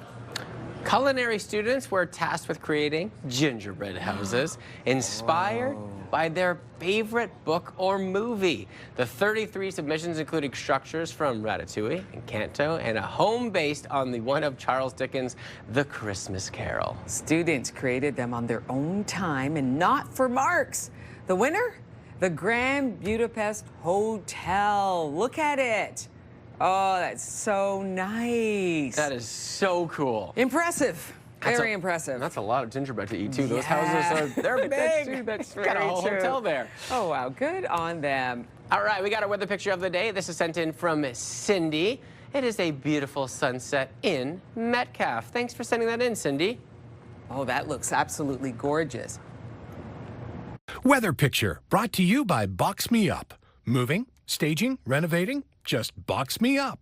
Culinary students were tasked with creating gingerbread houses inspired by their favorite book or movie. The 33 submissions included structures from Ratatouille and Canto and a home based on the one of Charles Dickens' The Christmas Carol. Students created them on their own time and not for marks. The winner? The Grand Budapest Hotel. Look at it. Oh, that's so nice. That is so cool. Impressive. Very impressive. That's a lot of gingerbread to eat, too. Those houses they're big. That's got a whole hotel there. Oh, wow. Good on them. All right, we got our weather picture of the day. This is sent in from Cindy. It is a beautiful sunset in Metcalfe. Thanks for sending that in, Cindy. Oh, that looks absolutely gorgeous. Weather picture brought to you by Box Me Up. Moving, staging, renovating, just box me up.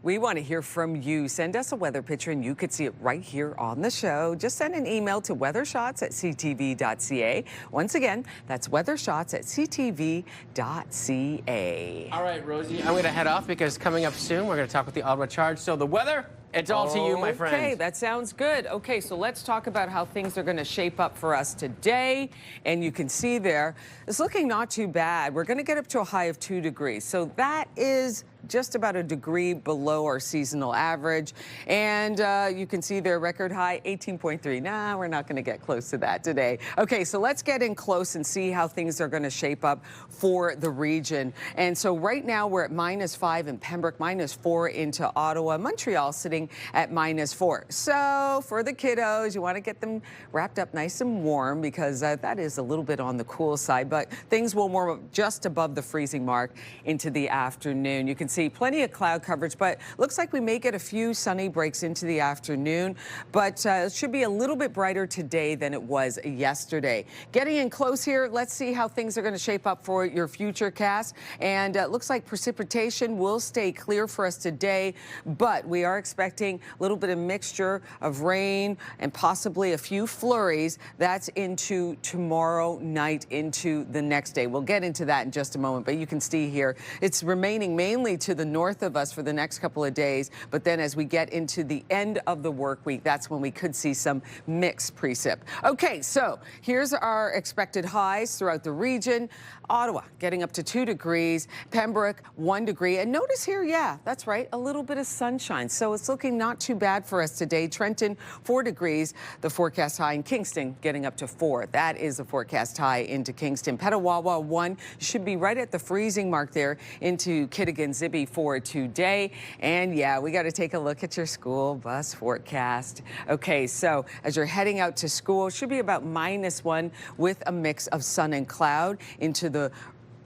We want to hear from you. Send us a weather picture and you could see it right here on the show. Just send an email to weathershots@ctv.ca. Once again, that's weathershots@ctv.ca. All right, Rosie, I'm going to head off because coming up soon, we're going to talk with the Ottawa Charge. So the weather, it's all to you, my friend. Okay, that sounds good. Okay, so let's talk about how things are going to shape up for us today. And you can see there, it's looking not too bad. We're going to get up to a high of 2 degrees. So that is just about a degree below our seasonal average. And you can see their record high, 18.3. Nah, we're not going to get close to that today. Okay, so let's get in close and see how things are going to shape up for the region. And so right now we're at -5 in Pembroke, -4 into Ottawa, Montreal sitting at -4. So for the kiddos, you want to get them wrapped up nice and warm because that is a little bit on the cool side, but things will warm up just above the freezing mark into the afternoon. You can see plenty of cloud coverage, but looks like we may get a few sunny breaks into the afternoon, but it should be a little bit brighter today than it was yesterday. Getting in close here, let's see how things are going to shape up for your future cast. And it looks like precipitation will stay clear for us today, but we are expecting a little bit of mixture of rain and possibly a few flurries. That's into tomorrow night into the next day. We'll get into that in just a moment, but you can see here it's remaining mainly to the north of us for the next couple of days, but then as we get into the end of the work week, that's when we could see some mixed precip. Okay, so here's our expected highs throughout the region. Ottawa getting up to 2 degrees, Pembroke 1 degree, and notice here, yeah, that's right, a little bit of sunshine, so it's looking not too bad for us today. Trenton 4 degrees, the forecast high in Kingston getting up to 4. That is the forecast high into Kingston. Petawawa 1 should be right at the freezing mark there into Kitigan Zibi for today. And yeah, we got to take a look at your school bus forecast. Okay, so as you're heading out to school, it should be about -1 with a mix of sun and cloud into the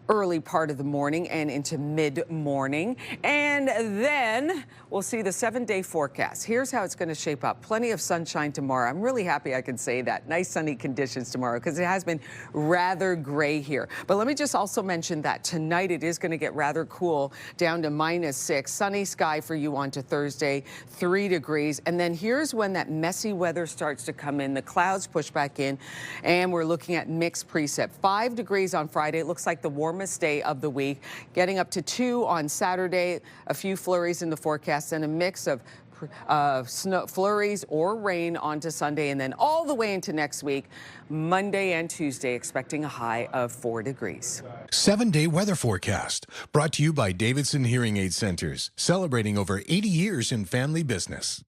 early part of the morning and into mid-morning. And then we'll see the 7-day forecast. Here's how it's going to shape up. Plenty of sunshine tomorrow. I'm really happy I can say that. Nice sunny conditions tomorrow because it has been rather gray here. But let me just also mention that tonight it is going to get rather cool down to -6. Sunny sky for you on to Thursday, 3 degrees. And then here's when that messy weather starts to come in. The clouds push back in and we're looking at mixed precip. 5 degrees on Friday. It looks like the warmest day of the week, getting up to 2 on Saturday, a few flurries in the forecast and a mix of snow flurries or rain onto Sunday, and then all the way into next week, Monday and Tuesday, expecting a high of 4 degrees. 7-day weather forecast brought to you by Davidson Hearing Aid Centers, celebrating over 80 years in family business.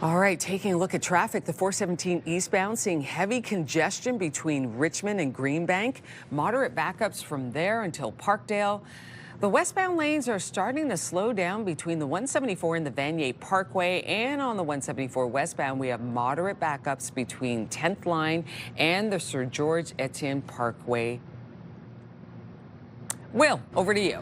All right, taking a look at traffic, the 417 eastbound seeing heavy congestion between Richmond and Greenbank. Moderate backups from there until Parkdale. The westbound lanes are starting to slow down between the 174 and the Vanier Parkway, and on the 174 westbound, we have moderate backups between 10th Line and the Sir George Etienne Parkway. Will, over to you.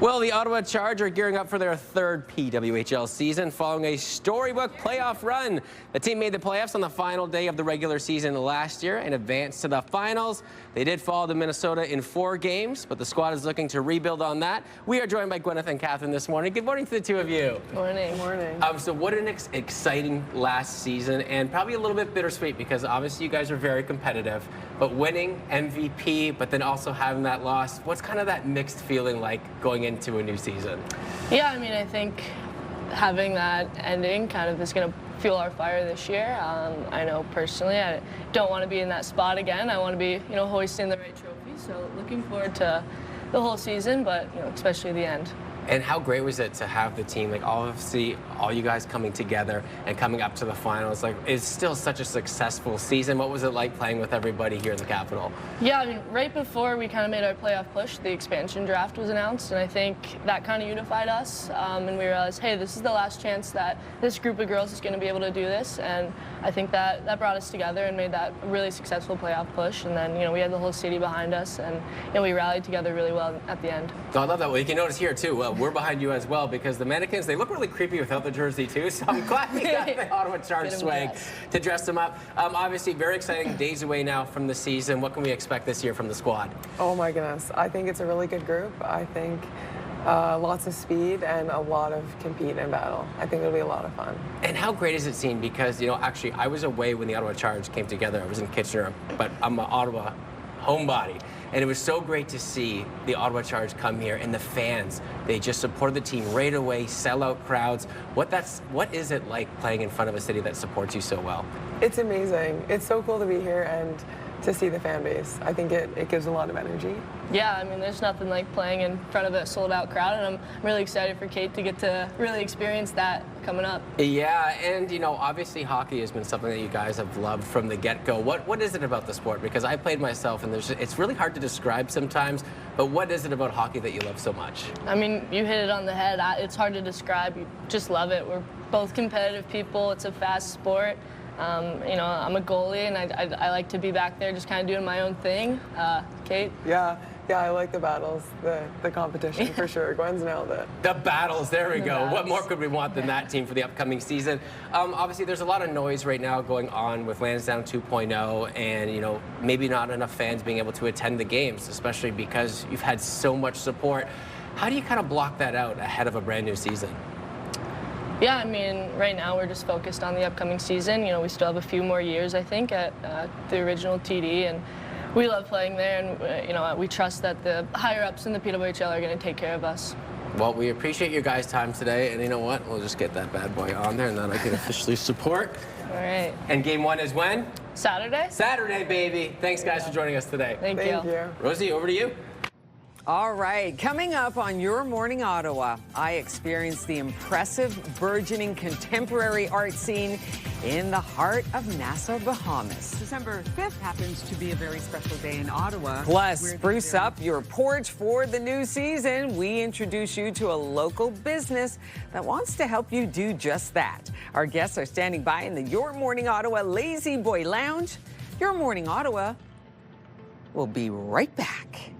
Well, the Ottawa Charge are gearing up for their third PWHL season following a storybook playoff run. The team made the playoffs on the final day of the regular season last year and advanced to the finals. They did fall to Minnesota in 4 games, but the squad is looking to rebuild on that. We are joined by Gwyneth and Catherine this morning. Good morning to the two of you. Morning. Morning. So what an exciting last season, and probably a little bit bittersweet because obviously you guys are very competitive, but winning MVP, but then also having that loss, what's kind of that mixed feeling like going into a new season? Yeah, I mean, I think having that ending kind of is going to fuel our fire this year. I know personally I don't want to be in that spot again. I want to be, hoisting the right trophy. So looking forward to the whole season, but, especially the end. And how great was it to have the team, like all you guys coming together and coming up to the finals? Like, it's still such a successful season. What was it like playing with everybody here in the Capitol? Yeah, I mean, right before we kind of made our playoff push, the expansion draft was announced, and I think that kind of unified us. And we realized, hey, this is the last chance that this group of girls is going to be able to do this. And I think that brought us together and made that a really successful playoff push. And then, we had the whole city behind us, and we rallied together really well at the end. Oh, I love that. Well, you can notice here too. We're behind you as well because the mannequins, they look really creepy without the jersey too. So I'm glad we got the Ottawa Charge swag to dress them up. Obviously, very exciting days away now from the season. What can we expect this year from the squad? Oh my goodness, I think it's a really good group. I think lots of speed and a lot of compete and battle. I think it'll be a lot of fun. And how great is it seeing? Because actually, I was away when the Ottawa Charge came together. I was in Kitchener, but I'm an Ottawa homebody. And it was so great to see the Ottawa Charge come here and the fans. They just supported the team right away, sellout crowds. What is it like playing in front of a city that supports you so well? It's amazing. It's so cool to be here and to see the fan base. I think it gives a lot of energy. Yeah, I mean, there's nothing like playing in front of a sold-out crowd, and I'm really excited for Kate to get to really experience that coming up. Yeah, and obviously hockey has been something that you guys have loved from the get-go. What is it about the sport? Because I played myself, and it's really hard to describe sometimes, but what is it about hockey that you love so much? I mean, you hit it on the head. It's hard to describe. You just love it. We're both competitive people. It's a fast sport. I'm a goalie, and I like to be back there just kind of doing my own thing. Kate? Yeah, I like the battles, the competition for sure. Gwen's nailed it. The battles, there we go. What more could we want than that team for the upcoming season? Obviously, there's a lot of noise right now going on with Lansdowne 2.0 and, maybe not enough fans being able to attend the games, especially because you've had so much support. How do you kind of block that out ahead of a brand new season? Yeah, I mean, right now we're just focused on the upcoming season. We still have a few more years, I think, at the original TD, and we love playing there, and, we trust that the higher-ups in the PWHL are going to take care of us. Well, we appreciate your guys' time today, and you know what? We'll just get that bad boy on there, and then I can officially support. All right. And game 1 is when? Saturday. Saturday, baby. Thanks, guys, for joining us today. Thank you. Rosie, over to you. All right, coming up on Your Morning Ottawa, I experienced the impressive, burgeoning contemporary art scene in the heart of Nassau, Bahamas. December 5th happens to be a very special day in Ottawa. Plus, spruce up your porch for the new season. We introduce you to a local business that wants to help you do just that. Our guests are standing by in the Your Morning Ottawa Lazy Boy Lounge. Your Morning Ottawa will be right back.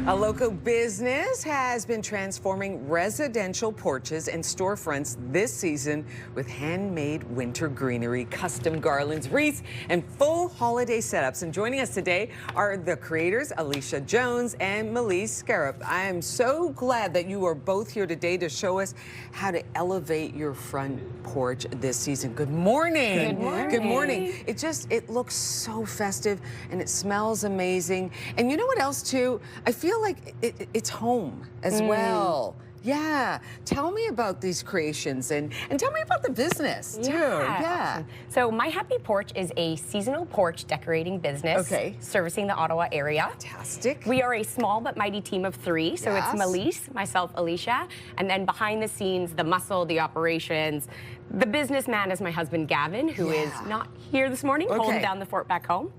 A local business has been transforming residential porches and storefronts this season with handmade winter greenery, custom garlands, wreaths, and full holiday setups. And joining us today are the creators, Alicia Jones and Melise Scarab. I am so glad that you are both here today to show us how to elevate your front porch this season. Good morning. Good morning. Good morning. It looks so festive and it smells amazing. And you know what else too? I feel like it's home as well. Yeah. Tell me about these creations and tell me about the business too. Yeah. Awesome. So My Happy Porch is a seasonal porch decorating business servicing the Ottawa area. Fantastic. We are a small but mighty team of 3. So it's Melise, myself, Alicia, and then behind the scenes, the muscle, the operations. The businessman is my husband, Gavin, who is not here this morning, holding down the fort back home.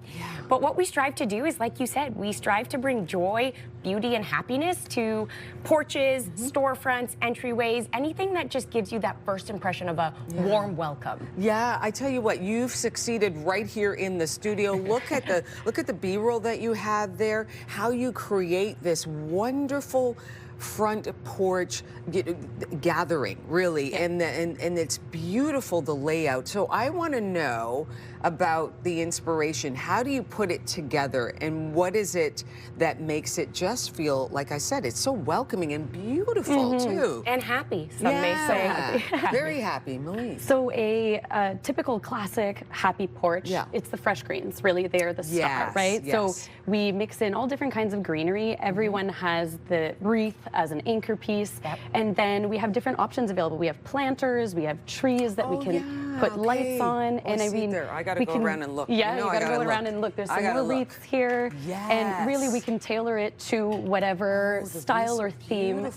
But what we strive to do is, like you said, we strive to bring joy, beauty, and happiness to porches, storefronts, entryways, anything that just gives you that first impression of a warm welcome. Yeah, I tell you what, you've succeeded right here in the studio. Look at the B-roll that you have there, how you create this wonderful front porch gathering, really, and it's beautiful, the layout. So I want to know about the inspiration. How do you put it together, and what is it that makes it just feel, like I said, it's so welcoming and beautiful too. And happy, some may say happy. Very happy, Melise. So a typical classic happy porch, it's the fresh greens, really, they're the star, right? So we mix in all different kinds of greenery. Everyone has the wreath as an anchor piece, and then we have different options available. We have planters, we have trees that we can put lights on, and I mean, I gotta go around and look. Yeah, you gotta go around and look. There's some more wreaths here, and really we can tailor it to whatever style or theme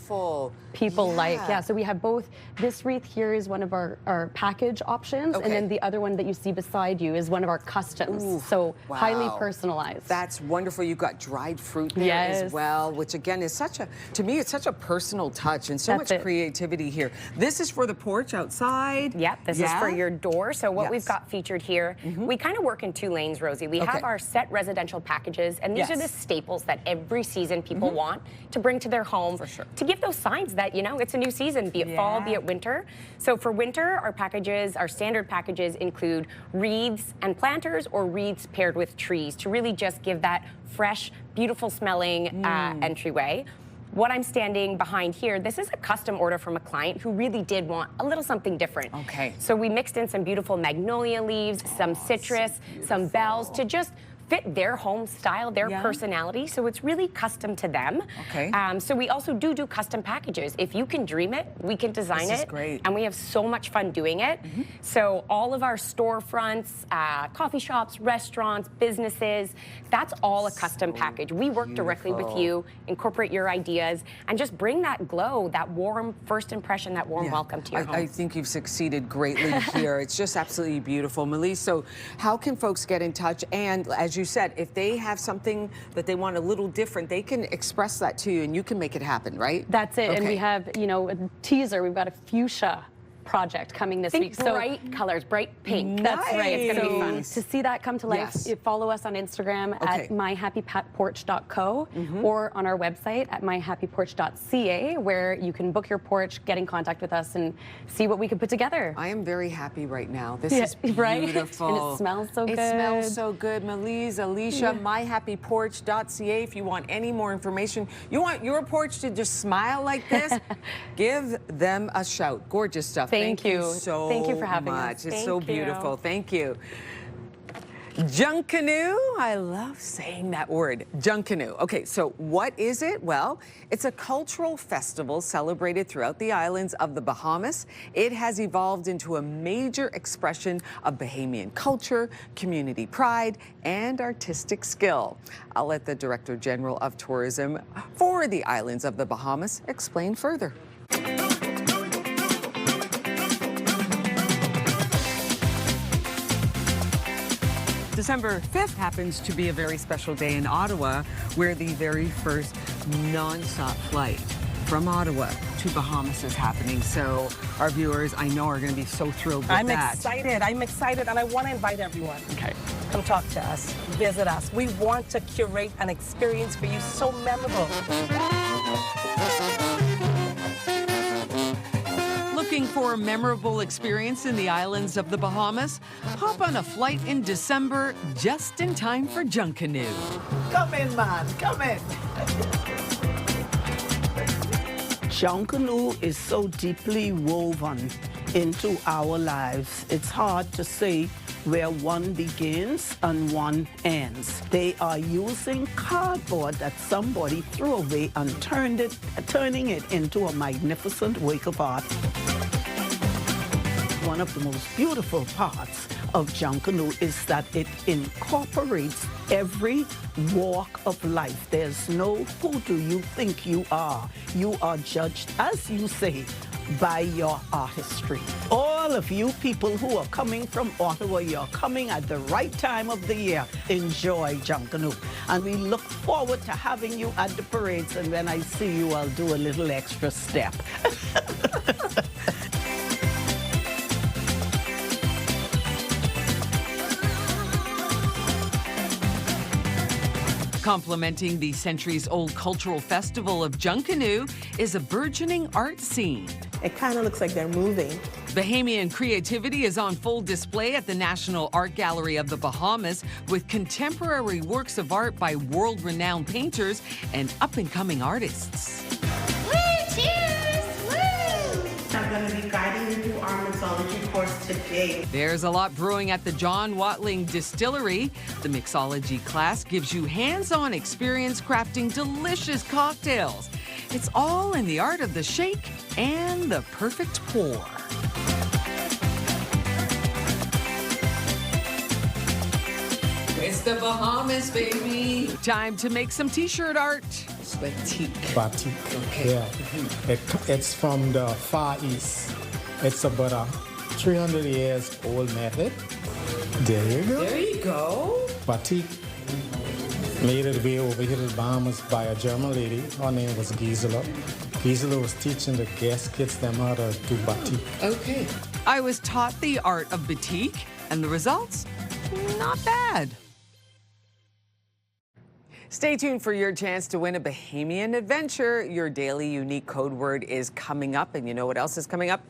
people like. Yeah, so we have both. This wreath here is one of our package options, and then the other one that you see beside you is one of our customs. So highly personalized. That's wonderful. You've got dried fruit there as well, which again is to me, it's such a personal touch and so much creativity here. This is for the porch outside. Yep, this is for your door. So what we've got featured here, we kind of work in 2 lanes, Rosie. We have our set residential packages, and these are the staples that every season people want to bring to their home to give those signs that, you know, it's a new season, be it fall, be it winter. So for winter, our packages, our standard packages include wreaths and planters, or wreaths paired with trees, to really just give that fresh, beautiful smelling entryway. What I'm standing behind here, this is a custom order from a client who really did want a little something different. Okay. So we mixed in some beautiful magnolia leaves, some citrus, some bells to just fit their home style, their personality. So it's really custom to them. Okay. So we also do custom packages. If you can dream it, we can design it. This is great. And we have so much fun doing it. So all of our storefronts, coffee shops, restaurants, businesses, that's all a custom package. We work directly with you, incorporate your ideas, and just bring that glow, that warm first impression, that warm welcome to your home. I think you've succeeded greatly here. It's just absolutely beautiful. Melise, so how can folks get in touch? And as you said, if they have something that they want a little different, they can express that to you and you can make it happen, right? That's it. And we have, you know, a teaser. We've got a fuchsia project coming this week. Bright colors, bright pink. That's right. It's going to be fun. To see that come to life, you follow us on Instagram at myhappyporch.co or on our website at myhappyporch.ca, where you can book your porch, get in contact with us, and see what we can put together. I am very happy right now. This is beautiful. Right? And it smells so good. It smells so good. Melise, Alicia, myhappyporch.ca. If you want any more information, you want your porch to just smile like this, give them a shout. Gorgeous stuff. Thank you so Thank you for having much. us. It's so beautiful. Thank you. Junkanoo, I love saying that word, Junkanoo. Okay, so what is it? Well, it's a cultural festival celebrated throughout the islands of the Bahamas. It has evolved into a major expression of Bahamian culture, community pride, and artistic skill. I'll let the Director General of Tourism for the islands of the Bahamas explain further. December 5th happens to be a very special day in Ottawa, where the very first non-stop flight from Ottawa to Bahamas is happening. So our viewers, I know, are going to be so thrilled with that. I'm excited, and I want to invite everyone. Okay. Come talk to us, visit us. We want to curate an experience for you so memorable. Looking for a memorable experience in the islands of the Bahamas? Hop on a flight in December just in time for Junkanoo. Come in, man, come in. Junkanoo is so deeply woven into our lives. It's hard to say where one begins and one ends. They are using cardboard that somebody threw away and turning it into a magnificent work of art. One of the most beautiful parts of Junkanoo is that it incorporates every walk of life. There's no who do you think you are. You are judged, as you say, by your artistry. All of you people who are coming from Ottawa, you're coming at the right time of the year. Enjoy Junkanoo. And we look forward to having you at the parades. And when I see you, I'll do a little extra step. Complementing the centuries-old cultural festival of Junkanoo is a burgeoning art scene. It kind of looks like they're moving. Bahamian creativity is on full display at the National Art Gallery of the Bahamas with contemporary works of art by world-renowned painters and up-and-coming artists. I'm going to be guiding you through our mixology course today. There's a lot brewing at the John Watling Distillery. The mixology class gives you hands-on experience crafting delicious cocktails. It's all in the art of the shake and the perfect pour. It's the Bahamas, baby. Time to make some t-shirt art. Batik. Batik. Okay. Yeah. It's from the Far East. It's about a 300 years old method. There you go. There you go. Batik made it way over here to the Bahamas by a German lady. Her name was Gisela. Gisela was teaching the guest kids them how to do batik. Okay. I was taught the art of batik, and the results, not bad. Stay tuned for your chance to win a Bahamian adventure. Your daily unique code word is coming up, and you know what else is coming up?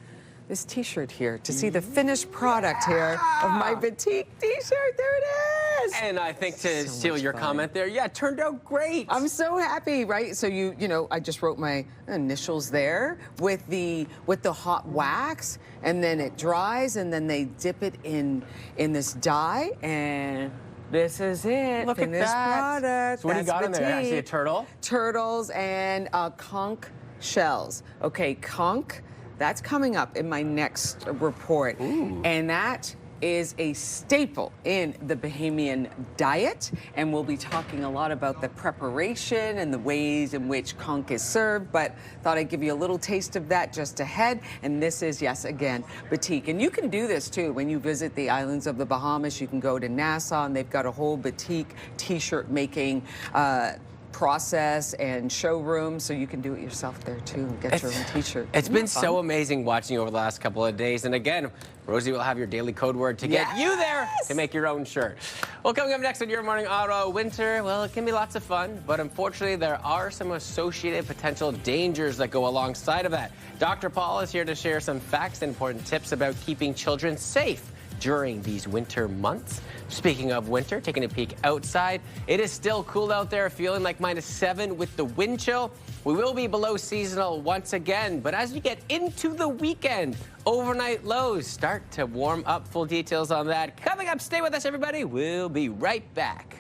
This t-shirt here, to see the finished product here of my batik t-shirt. There it is. And I think to steal your comment there, yeah, it turned out great. I'm so happy, right? So you know, I just wrote my initials there with the hot wax, and then it dries, and then they dip it in this dye, and this is it. Look at finished that. product. So what do you got in there? I see a batik. turtle. Turtles and conch shells. Okay, conch. That's coming up in my next report. Ooh. And that is a staple in the Bahamian diet. And we'll be talking a lot about the preparation and the ways in which conch is served. But thought I'd give you a little taste of that just ahead. And this is, yes, again, batik. And you can do this too when you visit the islands of the Bahamas. You can go to Nassau, and they've got a whole batik t-shirt making process and showroom, so you can do it yourself there too and get your own t-shirt. It's been so amazing watching you over the last couple of days. And again, Rosie will have your daily code word to get you there to make your own shirt. Well, coming up next on Your Morning Ottawa, winter, well, it can be lots of fun, but unfortunately there are some associated potential dangers that go alongside of that. Dr. Paul is here to share some facts and important tips about keeping children safe during these winter months. Speaking of winter, taking a peek outside, it is still cool out there, feeling like -7 with the wind chill. We will be below seasonal once again, but as we get into the weekend, overnight lows start to warm up. Full details on that coming up. Stay with us, everybody. We'll be right back.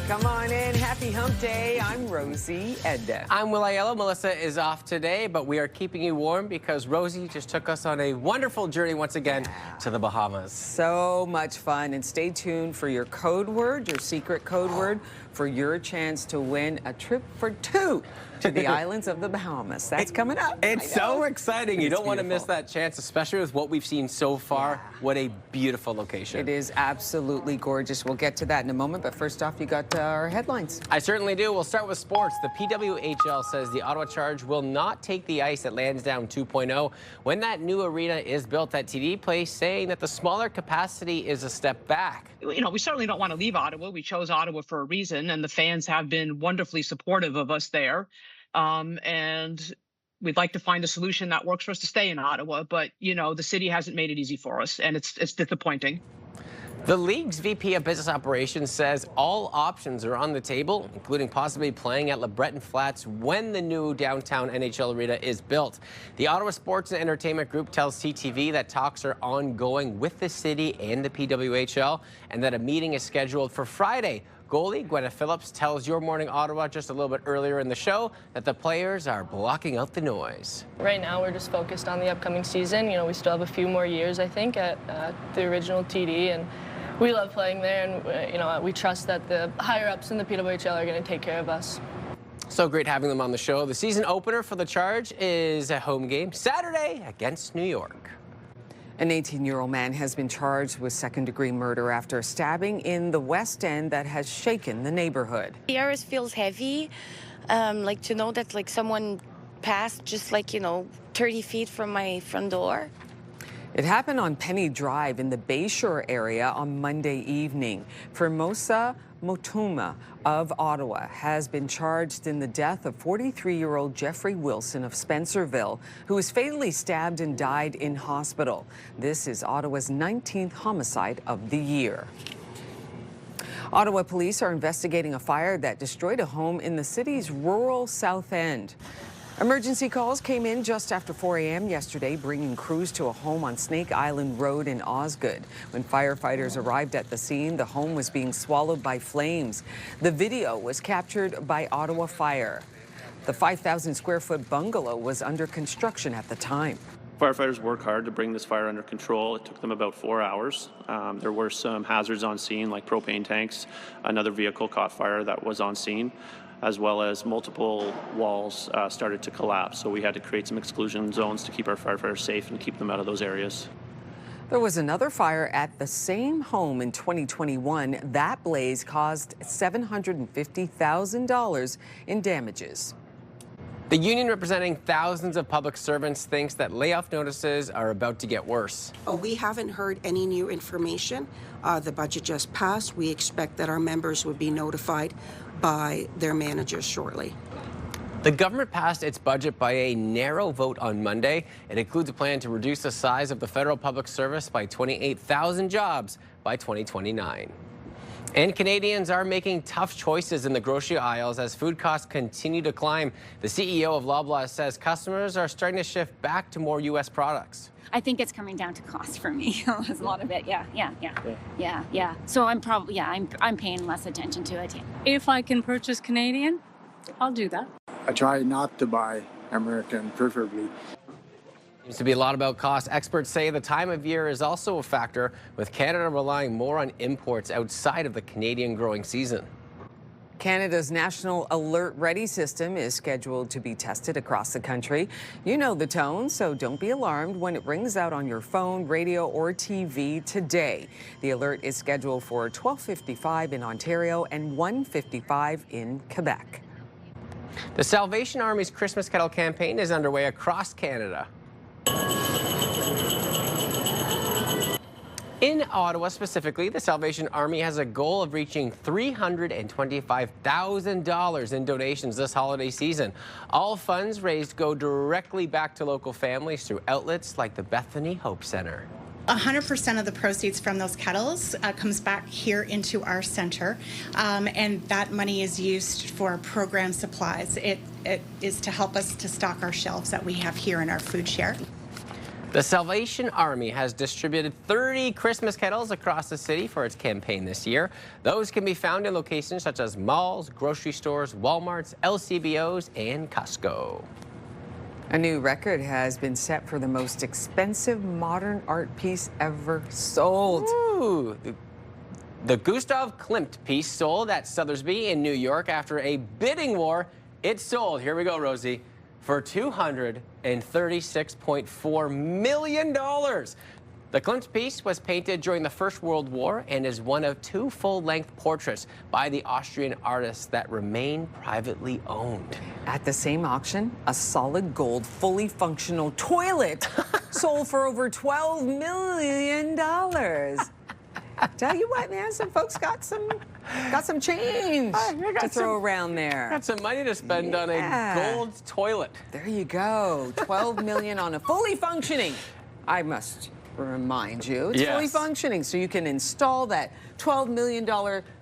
Come on in. Happy Hump Day. I'm Rosie Edda. I'm Will Aiello. Melissa is off today, but we are keeping you warm because Rosie just took us on a wonderful journey once again to the Bahamas. So much fun. And stay tuned for your code word, your secret code word, for your chance to win a trip for 2 to the islands of the Bahamas. That's coming up. It's so exciting. You It's don't want to miss beautiful. that chance, especially with what we've seen so far. What a beautiful location. It is absolutely gorgeous. We'll get to that in a moment, but first off, you got our headlines. I certainly do. We'll start with sports. The PWHL says the Ottawa Charge will not take the ice at Lansdowne 2.0 when that new arena is built at TD Place, saying that the smaller capacity is a step back. You know, we certainly don't want to leave Ottawa. We chose Ottawa for a reason, and the fans have been wonderfully supportive of us there. And we'd like to find a solution that works for us to stay in Ottawa, but the city hasn't made it easy for us, and it's disappointing. The league's VP of Business Operations says all options are on the table, including possibly playing at LeBreton Flats when the new downtown NHL arena is built. The Ottawa Sports and Entertainment Group tells CTV that talks are ongoing with the city and the PWHL, and that a meeting is scheduled for Friday. Goalie Gwyneth Phillips tells Your Morning Ottawa just a little bit earlier in the show that the players are blocking out the noise. Right now, we're just focused on the upcoming season. We still have a few more years, I think, at the original TD, and we love playing there, and we trust that the higher-ups in the PWHL are going to take care of us. So great having them on the show. The season opener for the Charge is a home game Saturday against New York. An 18-year-old man has been charged with second-degree murder after a stabbing in the West End that has shaken the neighborhood. The air feels heavy, to know that someone passed just 30 feet from my front door. It happened on Penny Drive in the Bayshore area on Monday evening. Formosa Motuma of Ottawa has been charged in the death of 43-year-old Jeffrey Wilson of Spencerville, who was fatally stabbed and died in hospital. This is Ottawa's 19th homicide of the year. Ottawa police are investigating a fire that destroyed a home in the city's rural South End. Emergency calls came in just after 4 a.m. yesterday, bringing crews to a home on Snake Island Road in Osgood. When firefighters arrived at the scene, the home was being swallowed by flames. The video was captured by Ottawa Fire. The 5,000-square-foot bungalow was under construction at the time. Firefighters worked hard to bring this fire under control. It took them about 4 hours. There were some hazards on scene, like propane tanks. Another vehicle caught fire that was on scene, as well as multiple walls started to collapse. So we had to create some exclusion zones to keep our firefighters safe and keep them out of those areas. There was another fire at the same home in 2021. That blaze caused $750,000 in damages. The union representing thousands of public servants thinks that layoff notices are about to get worse. We haven't heard any new information. The budget just passed. We expect that our members would be notified by their managers shortly. The government passed its budget by a narrow vote on Monday. It includes a plan to reduce the size of the federal public service by 28,000 jobs by 2029. And Canadians are making tough choices in the grocery aisles as food costs continue to climb. The CEO of Loblaw says customers are starting to shift back to more U.S. products. I think it's coming down to cost for me. A lot of it, yeah. So I'm probably, I'm paying less attention to it. If I can purchase Canadian, I'll do that. I try not to buy American, preferably. Seems to be a lot about cost. Experts say the time of year is also a factor, with Canada relying more on imports outside of the Canadian growing season. Canada's National Alert Ready system is scheduled to be tested across the country. You know the tone, so don't be alarmed when it rings out on your phone, radio, or TV today. The alert is scheduled for 12:55 in Ontario and 1:55 in Quebec. The Salvation Army's Christmas Kettle campaign is underway across Canada. In Ottawa specifically, the Salvation Army has a goal of reaching $325,000 in donations this holiday season. All funds raised go directly back to local families through outlets like the Bethany Hope Center. 100% of the proceeds from those kettles comes back here into our center, and that money is used for program supplies. It is to help us to stock our shelves that we have here in our food share. The Salvation Army has distributed 30 Christmas kettles across the city for its campaign this year. Those can be found in locations such as malls, grocery stores, Walmarts, LCBOs, and Costco. A new record has been set for the most expensive modern art piece ever sold. Ooh. The Gustav Klimt piece sold at Sotheby's in New York after a bidding war. It sold, here we go, Rosie, for $236.4 million. The Klimt piece was painted during the First World War and is one of 2 full-length portraits by the Austrian artist that remain privately owned. At the same auction, a solid gold, fully functional toilet sold for over $12 million. Tell you what, man, some folks got some Got some change to throw around there. Got some money to spend on a gold toilet. There you go. $12 million on a fully functioning. I must remind you, it's fully functioning, so you can install that $12 million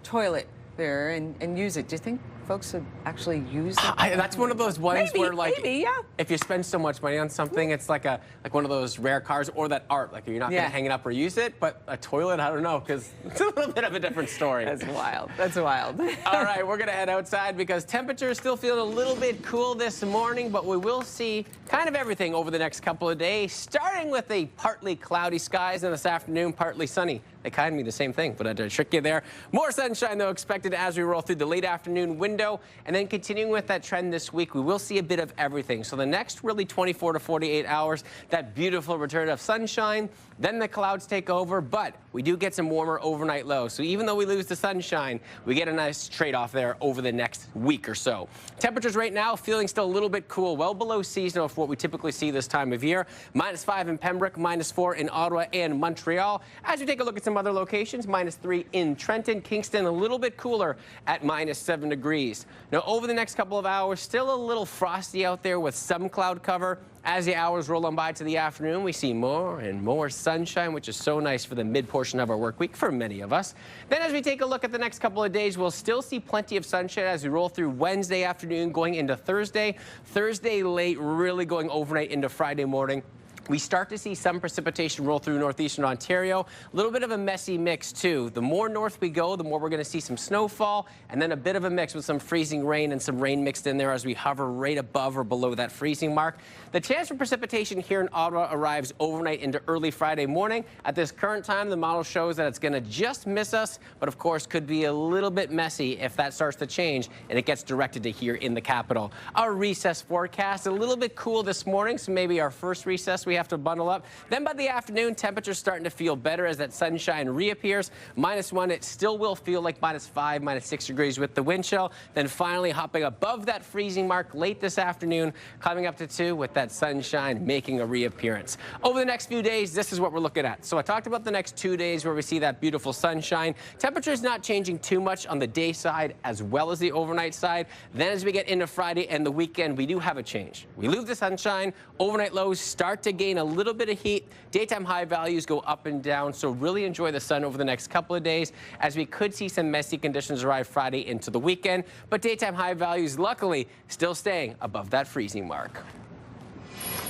toilet there and use it. Do you think folks would actually use it? That's one of those ones where, like, maybe, if you spend so much money on something, it's like one of those rare cars, or that art. Like, you're not going to hang it up or use it, but a toilet, I don't know, because it's a little bit of a different story. That's wild. That's wild. All right, we're going to head outside because temperatures still feel a little bit cool this morning, but we will see kind of everything over the next couple of days, starting with the partly cloudy skies, and this afternoon, partly sunny. They kind of mean the same thing, but I did trick you there. More sunshine, though, expected as we roll through the late afternoon window. And then continuing with that trend this week, we will see a bit of everything. So the next really 24 to 48 hours, that beautiful return of sunshine. Then the clouds take over, but we do get some warmer overnight lows. So even though we lose the sunshine, we get a nice trade-off there over the next week or so. Temperatures right now feeling still a little bit cool, well below seasonal for what we typically see this time of year. -5 in Pembroke, -4 in Ottawa and Montreal. As we take a look at some other locations, -3 in Trenton, Kingston, a little bit cooler at -7 degrees. Now, over the next couple of hours, still a little frosty out there with some cloud cover. As the hours roll on by to the afternoon, we see more and more sunshine, which is so nice for the mid-portion of our work week for many of us. Then as we take a look at the next couple of days, we'll still see plenty of sunshine as we roll through Wednesday afternoon, going into Thursday. Thursday late, really going overnight into Friday morning. We start to see some precipitation roll through northeastern Ontario. A little bit of a messy mix, too. The more north we go, the more we're going to see some snowfall, and then a bit of a mix with some freezing rain and some rain mixed in there as we hover right above or below that freezing mark. The chance for precipitation here in Ottawa arrives overnight into early Friday morning. At this current time, the model shows that it's going to just miss us, but of course could be a little bit messy if that starts to change and it gets directed to here in the capital. Our recess forecast, a little bit cool this morning, so maybe our first recess we have to bundle up. Then by the afternoon, temperatures starting to feel better as that sunshine reappears. -1, it still will feel like -5, -6 degrees with the wind chill. Then finally hopping above that freezing mark late this afternoon, climbing up to 2 with that sunshine making a reappearance. Over the next few days, this is what we're looking at. So I talked about the next 2 days where we see that beautiful sunshine. Temperatures not changing too much on the day side as well as the overnight side. Then as we get into Friday and the weekend, we do have a change. We lose the sunshine. Overnight lows start to gain a little bit of heat. Daytime high values go up and down, so really enjoy the sun over the next couple of days as we could see some messy conditions arrive Friday into the weekend. But daytime high values, luckily, still staying above that freezing mark.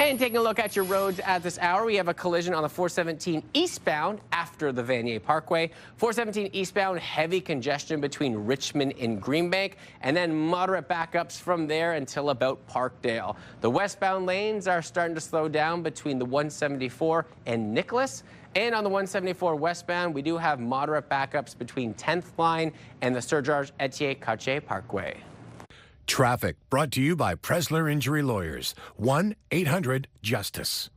And taking a look at your roads at this hour, we have a collision on the 417 eastbound after the Vanier Parkway. 417 eastbound, heavy congestion between Richmond and Greenbank, and then moderate backups from there until about Parkdale. The westbound lanes are starting to slow down between the 174 and Nicholas. And on the 174 westbound, we do have moderate backups between 10th line and the Sir George Etier-Cartier Parkway. Traffic brought to you by Presler Injury Lawyers. 1-800-JUSTICE.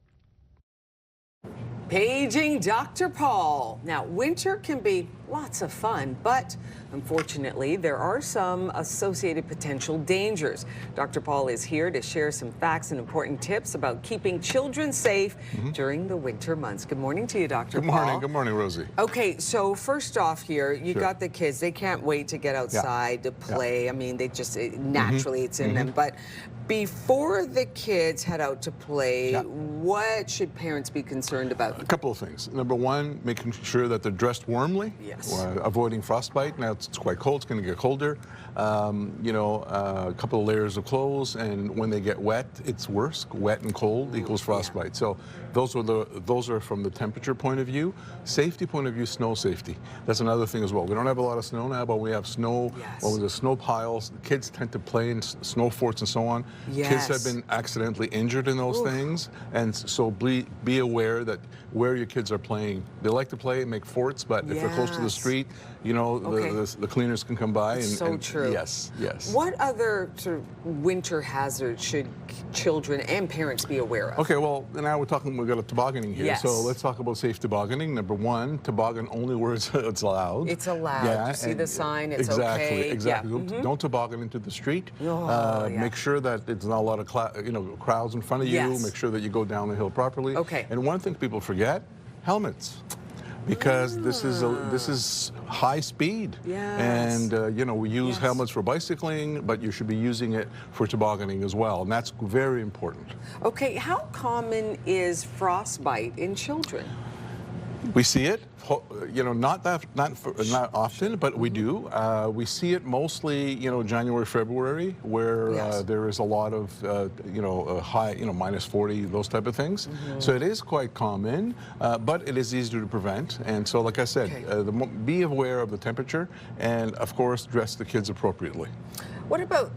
Paging Dr. Paul. Now, winter can be lots of fun, but unfortunately, there are some associated potential dangers. Dr. Paul is here to share some facts and important tips about keeping children safe during the winter months. Good morning to you, Dr. Good Paul. morning. Good morning, Rosie. Okay, so first off here, you got the kids. They can't wait to get outside to play. I mean, they just, naturally it's in them. But before the kids head out to play, what should parents be concerned about? A couple of things. Number one, making sure that they're dressed warmly. Avoiding frostbite. Now it's quite cold. It's going to get colder. A couple of layers of clothes, and when they get wet, it's worse. Wet and cold equals frostbite. So those are from the temperature point of view. Safety point of view, snow safety. That's another thing as well. We don't have a lot of snow now, but we have snow. Well, the snow piles. Kids tend to play in snow forts and so on. Kids have been accidentally injured in those things, and so be aware that where your kids are playing. They like to play, make forts, but if they're close to the street, the cleaners can come by. So true. Yes. What other sort of winter hazards should children and parents be aware of? Okay, well, now we've got a tobogganing here. So let's talk about safe tobogganing. Number one, toboggan only where it's allowed. It's allowed. You see the sign, it's okay. Exactly. Don't toboggan into the street. Make sure that it's not a lot of crowds in front of you. Make sure that you go down the hill properly. And one thing people forget, helmets. because this is high speed. Yes. And you know, we use helmets for bicycling, but you should be using it for tobogganing as well, and that's very important. Okay, how common is frostbite in children? We see it, you know, not often, but we do. We see it mostly, you know, January, February, where there is a lot of, you know, high, you know, -40, those type of things. So it is quite common, but it is easier to prevent. And so, like I said, be aware of the temperature, and of course, dress the kids appropriately. What about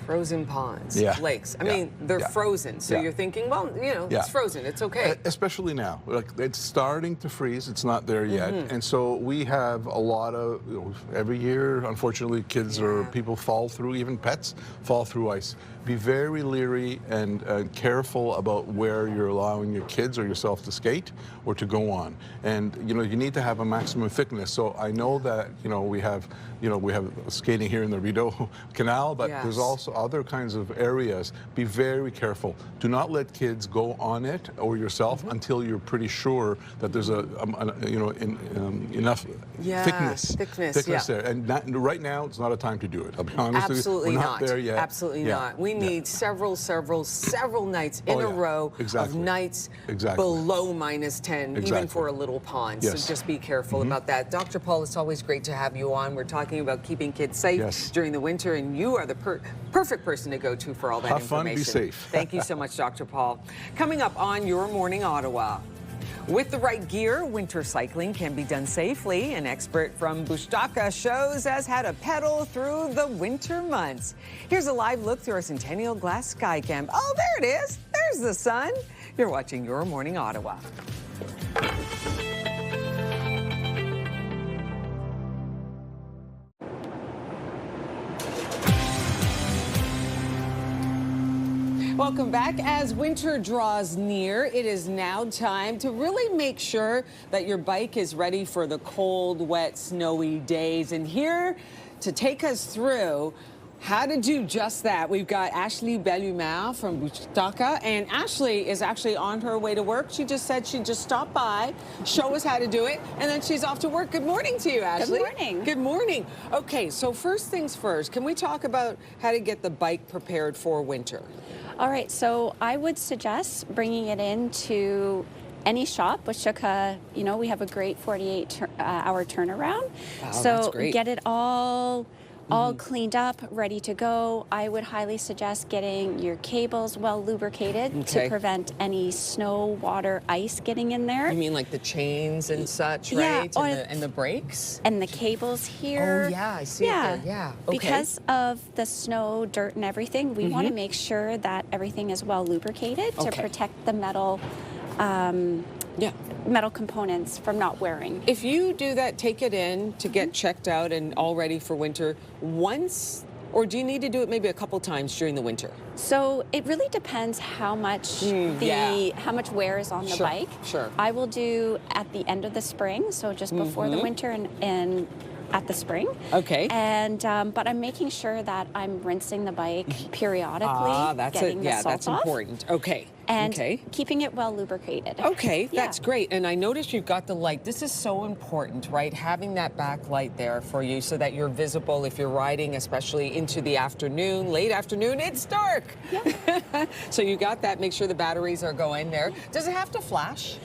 frozen ponds, lakes? I mean, they're frozen, so you're thinking, well, you know, it's frozen, it's okay. Especially now, like it's starting to freeze. It's not there yet, and so we have a lot of, you know, every year, unfortunately, kids or people fall through, even pets fall through ice. Be very leery and careful about where you're allowing your kids or yourself to skate or to go on. And you know, you need to have a maximum thickness. So I know that, you know, we have skating here in the Rideau Canal, but there's also other kinds of areas. Be very careful. Do not let kids go on it or yourself until you're pretty sure that there's you know, enough thickness there. And right now, it's not a time to do it. I'll be honest with you. We're not there yet. Absolutely not. We need several nights in a row of nights below -10, even for a little pond. So just be careful about that. Dr. Paul, it's always great to have you on. We're talking about keeping kids safe during the winter, and you are the perfect person to go to for all that information. Have fun, be safe. Thank you so much, Dr. Paul. Coming up on Your Morning Ottawa. With the right gear, winter cycling can be done safely. An expert from Bushtaka shows us how to pedal through the winter months. Here's a live look through our Centennial Glass Sky Cam. Oh, there it is. There's the sun. You're watching Your Morning Ottawa. Welcome back. As winter draws near, it is now time to really make sure that your bike is ready for the cold, wet, snowy days. And here to take us through how to do just that, we've got Ashley Bellumar from Bushtaka, and Ashley is actually on her way to work. She just said she'd just stop by, show us how to do it, and then she's off to work. Good morning to you, Ashley. Good morning. Good morning. Okay, so first things first, can we talk about how to get the bike prepared for winter? All right, so I would suggest bringing it into any shop. Bushtaka, you know, we have a great 48-hour turnaround. Wow, so that's great. Get it all cleaned up, ready to go. I would highly suggest getting your cables well lubricated to prevent any snow, water, ice getting in there. You mean like the chains and such, right? And the brakes? And the cables here. Oh, yeah, I see it there. Yeah. Okay. Because of the snow, dirt, and everything, we want to make sure that everything is well lubricated to protect the metal metal components from not wearing. If you do that, take it in to get checked out and all ready for winter once, or do you need to do it maybe a couple times during the winter? So it really depends how much how much wear is on the bike. Sure. I will do at the end of the spring, so just before the winter and at the spring. Okay. And but I'm making sure that I'm rinsing the bike periodically. That's important. Okay. And keeping it well lubricated. Okay, that's great. And I noticed you've got the light. This is so important, right? Having that backlight there for you so that you're visible if you're riding, especially into the afternoon, late afternoon, it's dark. Yeah. So you got that. Make sure the batteries are going there. Does it have to flash?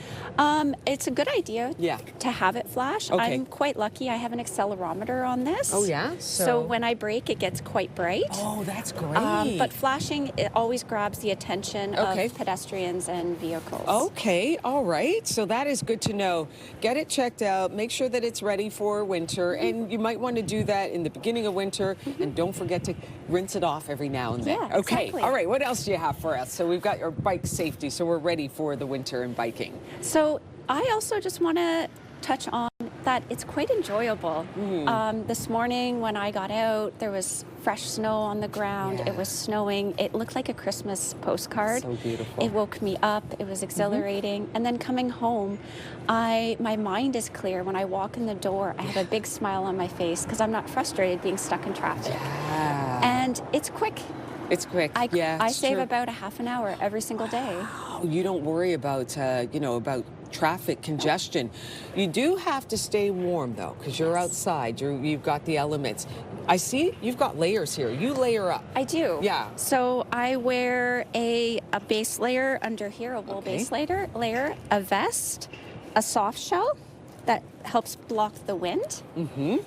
It's a good idea to have it flash. Okay. I'm quite lucky. I have an accelerometer on this. Oh, yeah? So when I brake, it gets quite bright. Oh, that's great. But flashing, it always grabs the attention of pedestrians and vehicles. Okay, all right. So that is good to know. Get it checked out. Make sure that it's ready for winter. And you might want to do that in the beginning of winter. And don't forget to rinse it off every now and then. Yeah, okay, exactly. All right. What else do you have for us? So we've got your bike safety. So we're ready for the winter and biking. So I also just want to touch on that it's quite enjoyable. This morning when I got out, there was fresh snow on the ground. It was snowing. It looked like a Christmas postcard. So beautiful. It woke me up. It was exhilarating. And then coming home, my mind is clear. When I walk in the door, I have a big smile on my face because I'm not frustrated being stuck in traffic. And it's quick. It's quick. I save about a half an hour every single day. You don't worry about, about traffic congestion. You do have to stay warm, though, because you're outside. You've got the elements. I see you've got layers here. You layer up. I do. Yeah. So I wear a base layer under here, a wool base layer, a vest, a soft shell that helps block the wind.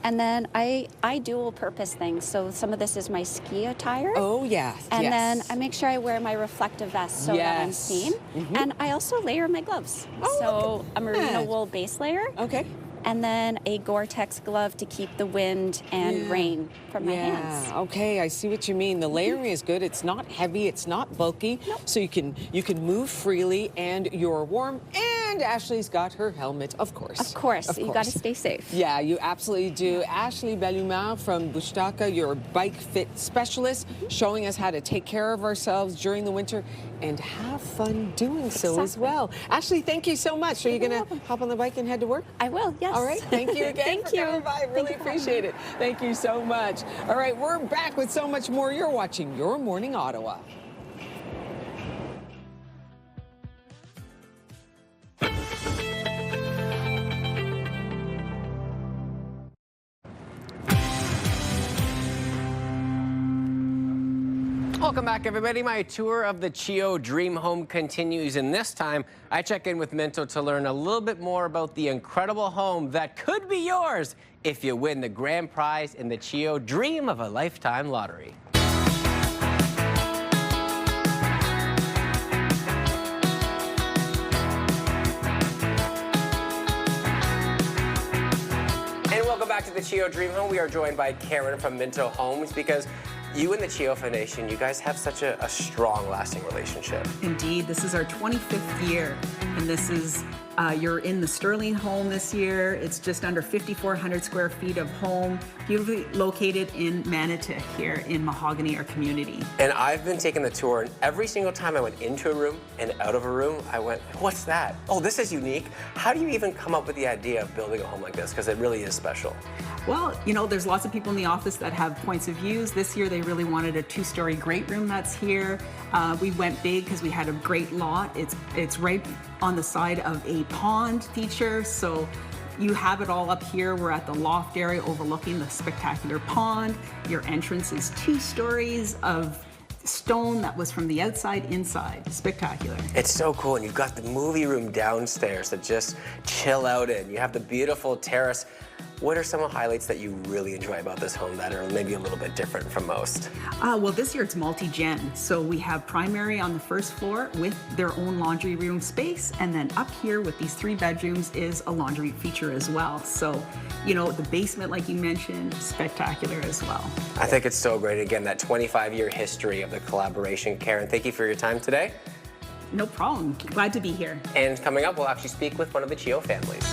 And then I dual purpose things. So some of this is my ski attire. Oh, yeah. And then I make sure I wear my reflective vest so that I'm seen. And I also layer my gloves. So a merino wool base layer. Okay. And then a Gore-Tex glove to keep the wind and rain from my hands. Okay, I see what you mean. The layering is good. It's not heavy. It's not bulky. So you can move freely, and you're warm. And Ashley's got her helmet, of course. Of course. You got to stay safe. Yeah, you absolutely do. Ashley Bellumar from Bushtaka, your bike fit specialist, showing us how to take care of ourselves during the winter and have fun doing so as well. Ashley, thank you so much. Are you going to hop on the bike and head to work? I will, yes. All right, thank you again for coming by. Really appreciate it. Thank you so much. All right, we're back with so much more. You're watching Your Morning Ottawa. Welcome back, everybody. My tour of the Chio Dream Home continues, and this time I check in with Minto to learn a little bit more about the incredible home that could be yours if you win the grand prize in the Chio Dream of a Lifetime lottery. And welcome back to the Chio Dream Home. We are joined by Karen from Minto Homes because you and the Chio Foundation, you guys have such a strong, lasting relationship. Indeed, this is our 25th year, and this is, you're in the Sterling home this year. It's just under 5,400 square feet of home, beautifully located in Manitouk here in Mahogany, our community. And I've been taking the tour, and every single time I went into a room and out of a room, I went, what's that? Oh, this is unique. How do you even come up with the idea of building a home like this? Because it really is special. Well, you know, there's lots of people in the office that have points of views. This year, they really wanted a 2-story great room that's here. We went big because we had a great lot. It's right on the side of a pond feature, so you have it all up here. We're at the loft area overlooking the spectacular pond. Your entrance is 2 stories of stone that was from the outside inside. Spectacular. It's so cool, and you've got the movie room downstairs to just chill out in. You have the beautiful terrace. What are some of the highlights that you really enjoy about this home that are maybe a little bit different from most? Well, this year it's multi-gen. So we have primary on the first floor with their own laundry room space, and then up here with these 3 bedrooms is a laundry feature as well. So, you know, the basement, like you mentioned, spectacular as well. I think it's so great. Again, that 25-year history of the collaboration. Karen, thank you for your time today. No problem. Glad to be here. And coming up, we'll actually speak with one of the Chio families.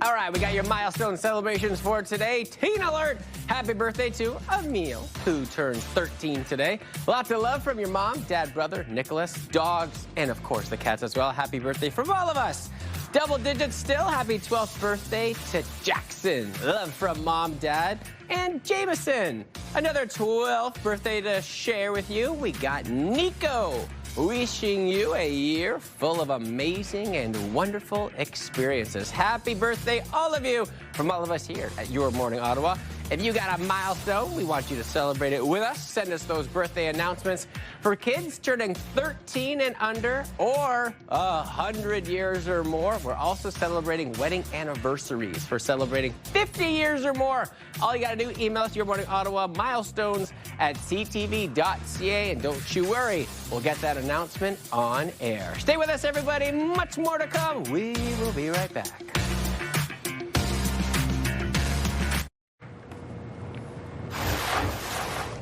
All right, we got your milestone celebrations for today. Teen alert! Happy birthday to Emil, who turns 13 today. Lots of love from your mom, dad, brother, Nicholas, dogs, and of course the cats as well. Happy birthday from all of us. Double digits still. Happy 12th birthday to Jackson. Love from mom, dad, and Jameson. Another 12th birthday to share with you. We got Nico. Wishing you a year full of amazing and wonderful experiences. Happy birthday, all of you, from all of us here at Your Morning Ottawa. If you got a milestone, we want you to celebrate it with us. Send us those birthday announcements. For kids turning 13 and under or 100 years or more, we're also celebrating wedding anniversaries for celebrating 50 years or more. All you got to do, email us Your Morning Ottawa milestones at ctv.ca, and don't you worry, we'll get that announcement on air. Stay with us, everybody. Much more to come. We will be right back.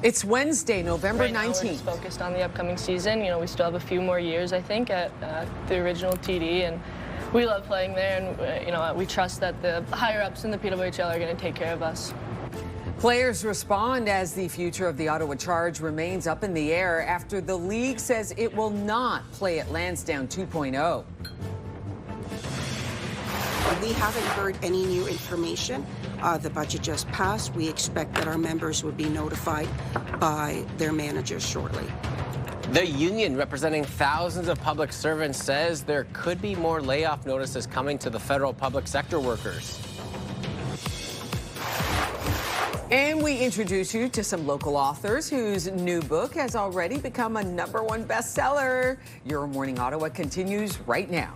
It's Wednesday, November 19th. We're just focused on the upcoming season. You know, we still have a few more years, I think, at the original TD, and we love playing there, and you know, we trust that the higher-ups in the PWHL are going to take care of us. Players respond as the future of the Ottawa Charge remains up in the air after the league says it will not play at Lansdowne 2.0. We haven't heard any new information The budget just passed. We expect that our members would be notified by their managers shortly. The union representing thousands of public servants says there could be more layoff notices coming to the federal public sector workers. And we introduce you to some local authors whose new book has already become a #1 bestseller. Your Morning Ottawa continues right now.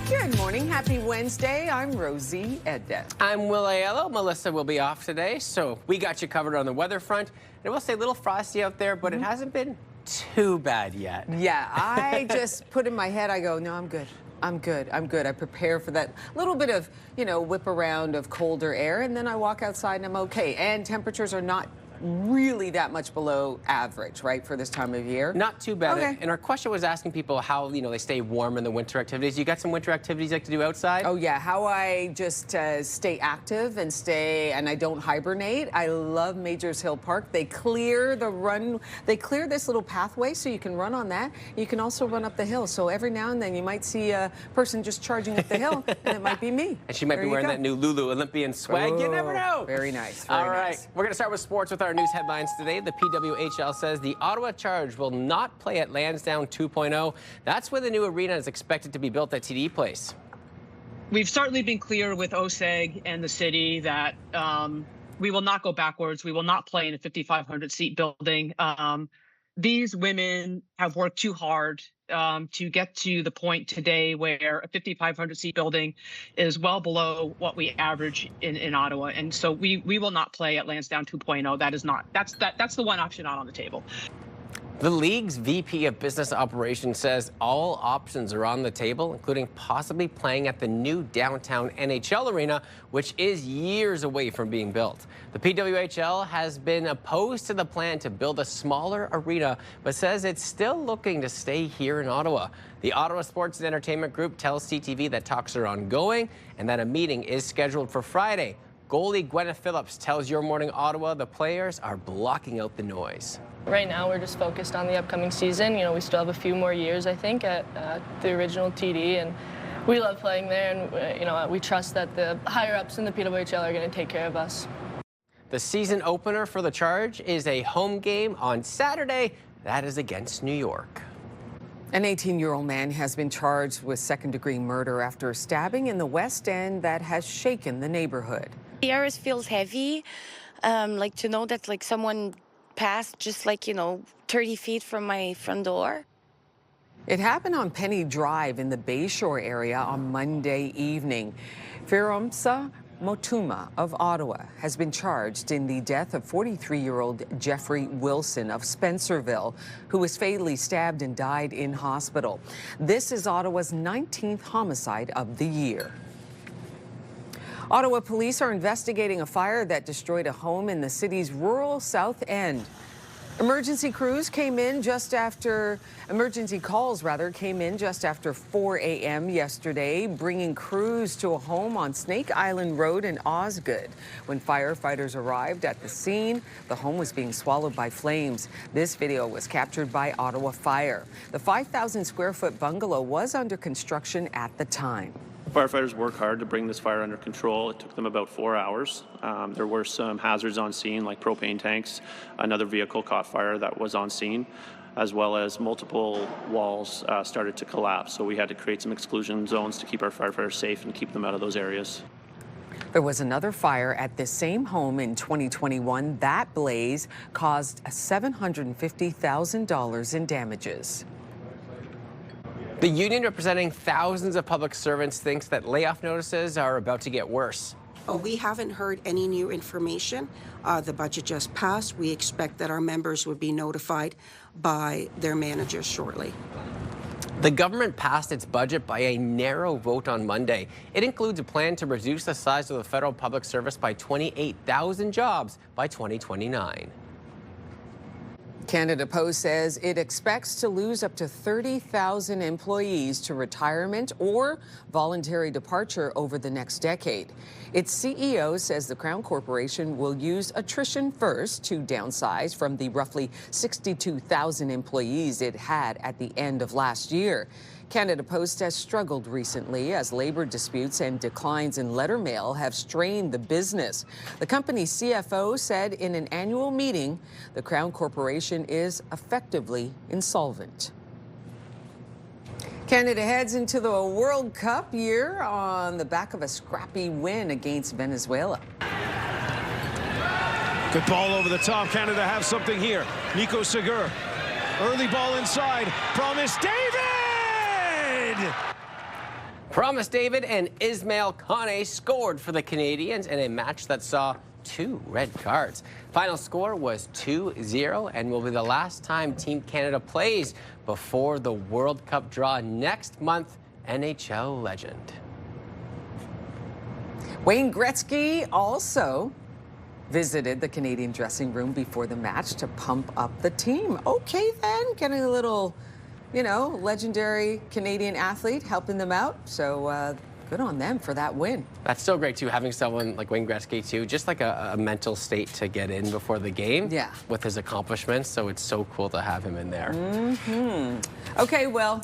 Good morning. Happy Wednesday. I'm Rosie Edda. I'm Will Aiello. Melissa will be off today, so we got you covered on the weather front. And I will say a little frosty out there, but it hasn't been too bad yet. Yeah, I just put in my head, I go, no, I'm good. I'm good. I'm good. I prepare for that little bit of, whip around of colder air, and then I walk outside and I'm okay. And temperatures are not really that much below average, right, for this time of year? Not too bad. Okay. And our question was asking people how, they stay warm in the winter activities. You got some winter activities you like to do outside? Oh, yeah. How I just stay active and I don't hibernate. I love Majors Hill Park. They clear this little pathway so you can run on that. You can also run up the hill. So every now and then you might see a person just charging up the hill, and it might be me. And she might be wearing that new Lulu Olympian swag. You never know. Very nice. All right. We're going to start with sports with our news headlines today. The PWHL says the Ottawa Charge will not play at Lansdowne 2.0. That's where the new arena is expected to be built at TD Place. We've certainly been clear with OSEG and the city that we will not go backwards. We will not play in a 5,500 seat building. These women have worked too hard to get to the point today where a 5,500 seat building is well below what we average in Ottawa. And so we will not play at Lansdowne 2.0. That's the one option not on the table. The league's VP of Business Operations says all options are on the table, including possibly playing at the new downtown NHL arena, which is years away from being built. The PWHL has been opposed to the plan to build a smaller arena, but says it's still looking to stay here in Ottawa. The Ottawa Sports and Entertainment Group tells CTV that talks are ongoing and that a meeting is scheduled for Friday. Goalie Gwyneth Phillips tells Your Morning Ottawa the players are blocking out the noise. Right now, we're just focused on the upcoming season. We still have a few more years, I think, at the original TD, and we love playing there, and we trust that the higher-ups in the PWHL are going to take care of us. The season opener for the Charge is a home game on Saturday. That is against New York. An 18-year-old man has been charged with second-degree murder after a stabbing in the West End that has shaken the neighborhood. The air feels heavy, to know that someone passed just 30 feet from my front door. It happened on Penny Drive in the Bayshore area on Monday evening. Firomsa Motuma of Ottawa has been charged in the death of 43-year-old Jeffrey Wilson of Spencerville, who was fatally stabbed and died in hospital. This is Ottawa's 19th homicide of the year. Ottawa police are investigating a fire that destroyed a home in the city's rural South End. Emergency calls came in just after 4 a.m. yesterday, bringing crews to a home on Snake Island Road in Osgood. When firefighters arrived at the scene, the home was being swallowed by flames. This video was captured by Ottawa Fire. The 5,000-square-foot bungalow was under construction at the time. Firefighters worked hard to bring this fire under control. It took them about 4 hours. There were some hazards on scene, like propane tanks. Another vehicle caught fire that was on scene, as well as multiple walls started to collapse. So we had to create some exclusion zones to keep our firefighters safe and keep them out of those areas. There was another fire at this same home in 2021. That blaze caused $750,000 in damages. The union representing thousands of public servants thinks that layoff notices are about to get worse. We haven't heard any new information. The budget just passed. We expect that our members would be notified by their managers shortly. The government passed its budget by a narrow vote on Monday. It includes a plan to reduce the size of the federal public service by 28,000 jobs by 2029. Canada Post says it expects to lose up to 30,000 employees to retirement or voluntary departure over the next decade. Its CEO says the Crown Corporation will use attrition first to downsize from the roughly 62,000 employees it had at the end of last year. Canada Post has struggled recently as labor disputes and declines in letter mail have strained the business. The company's CFO said in an annual meeting the Crown Corporation is effectively insolvent. Canada heads into the World Cup year on the back of a scrappy win against Venezuela. Good ball over the top. Canada have something here. Nico Segur. Early ball inside. Promise David! Promise David and Ismail Kane scored for the Canadians in a match that saw 2 red cards. Final score was 2-0 and will be the last time Team Canada plays before the World Cup draw next month. NHL legend Wayne Gretzky also visited the Canadian dressing room before the match to pump up the team. Okay then, getting a little, you know, legendary Canadian athlete helping them out. So good on them for that win. That's so great too, having someone like Wayne Gretzky too, just like a mental state to get in before the game. Yeah. With his accomplishments, so it's so cool to have him in there. Okay, well,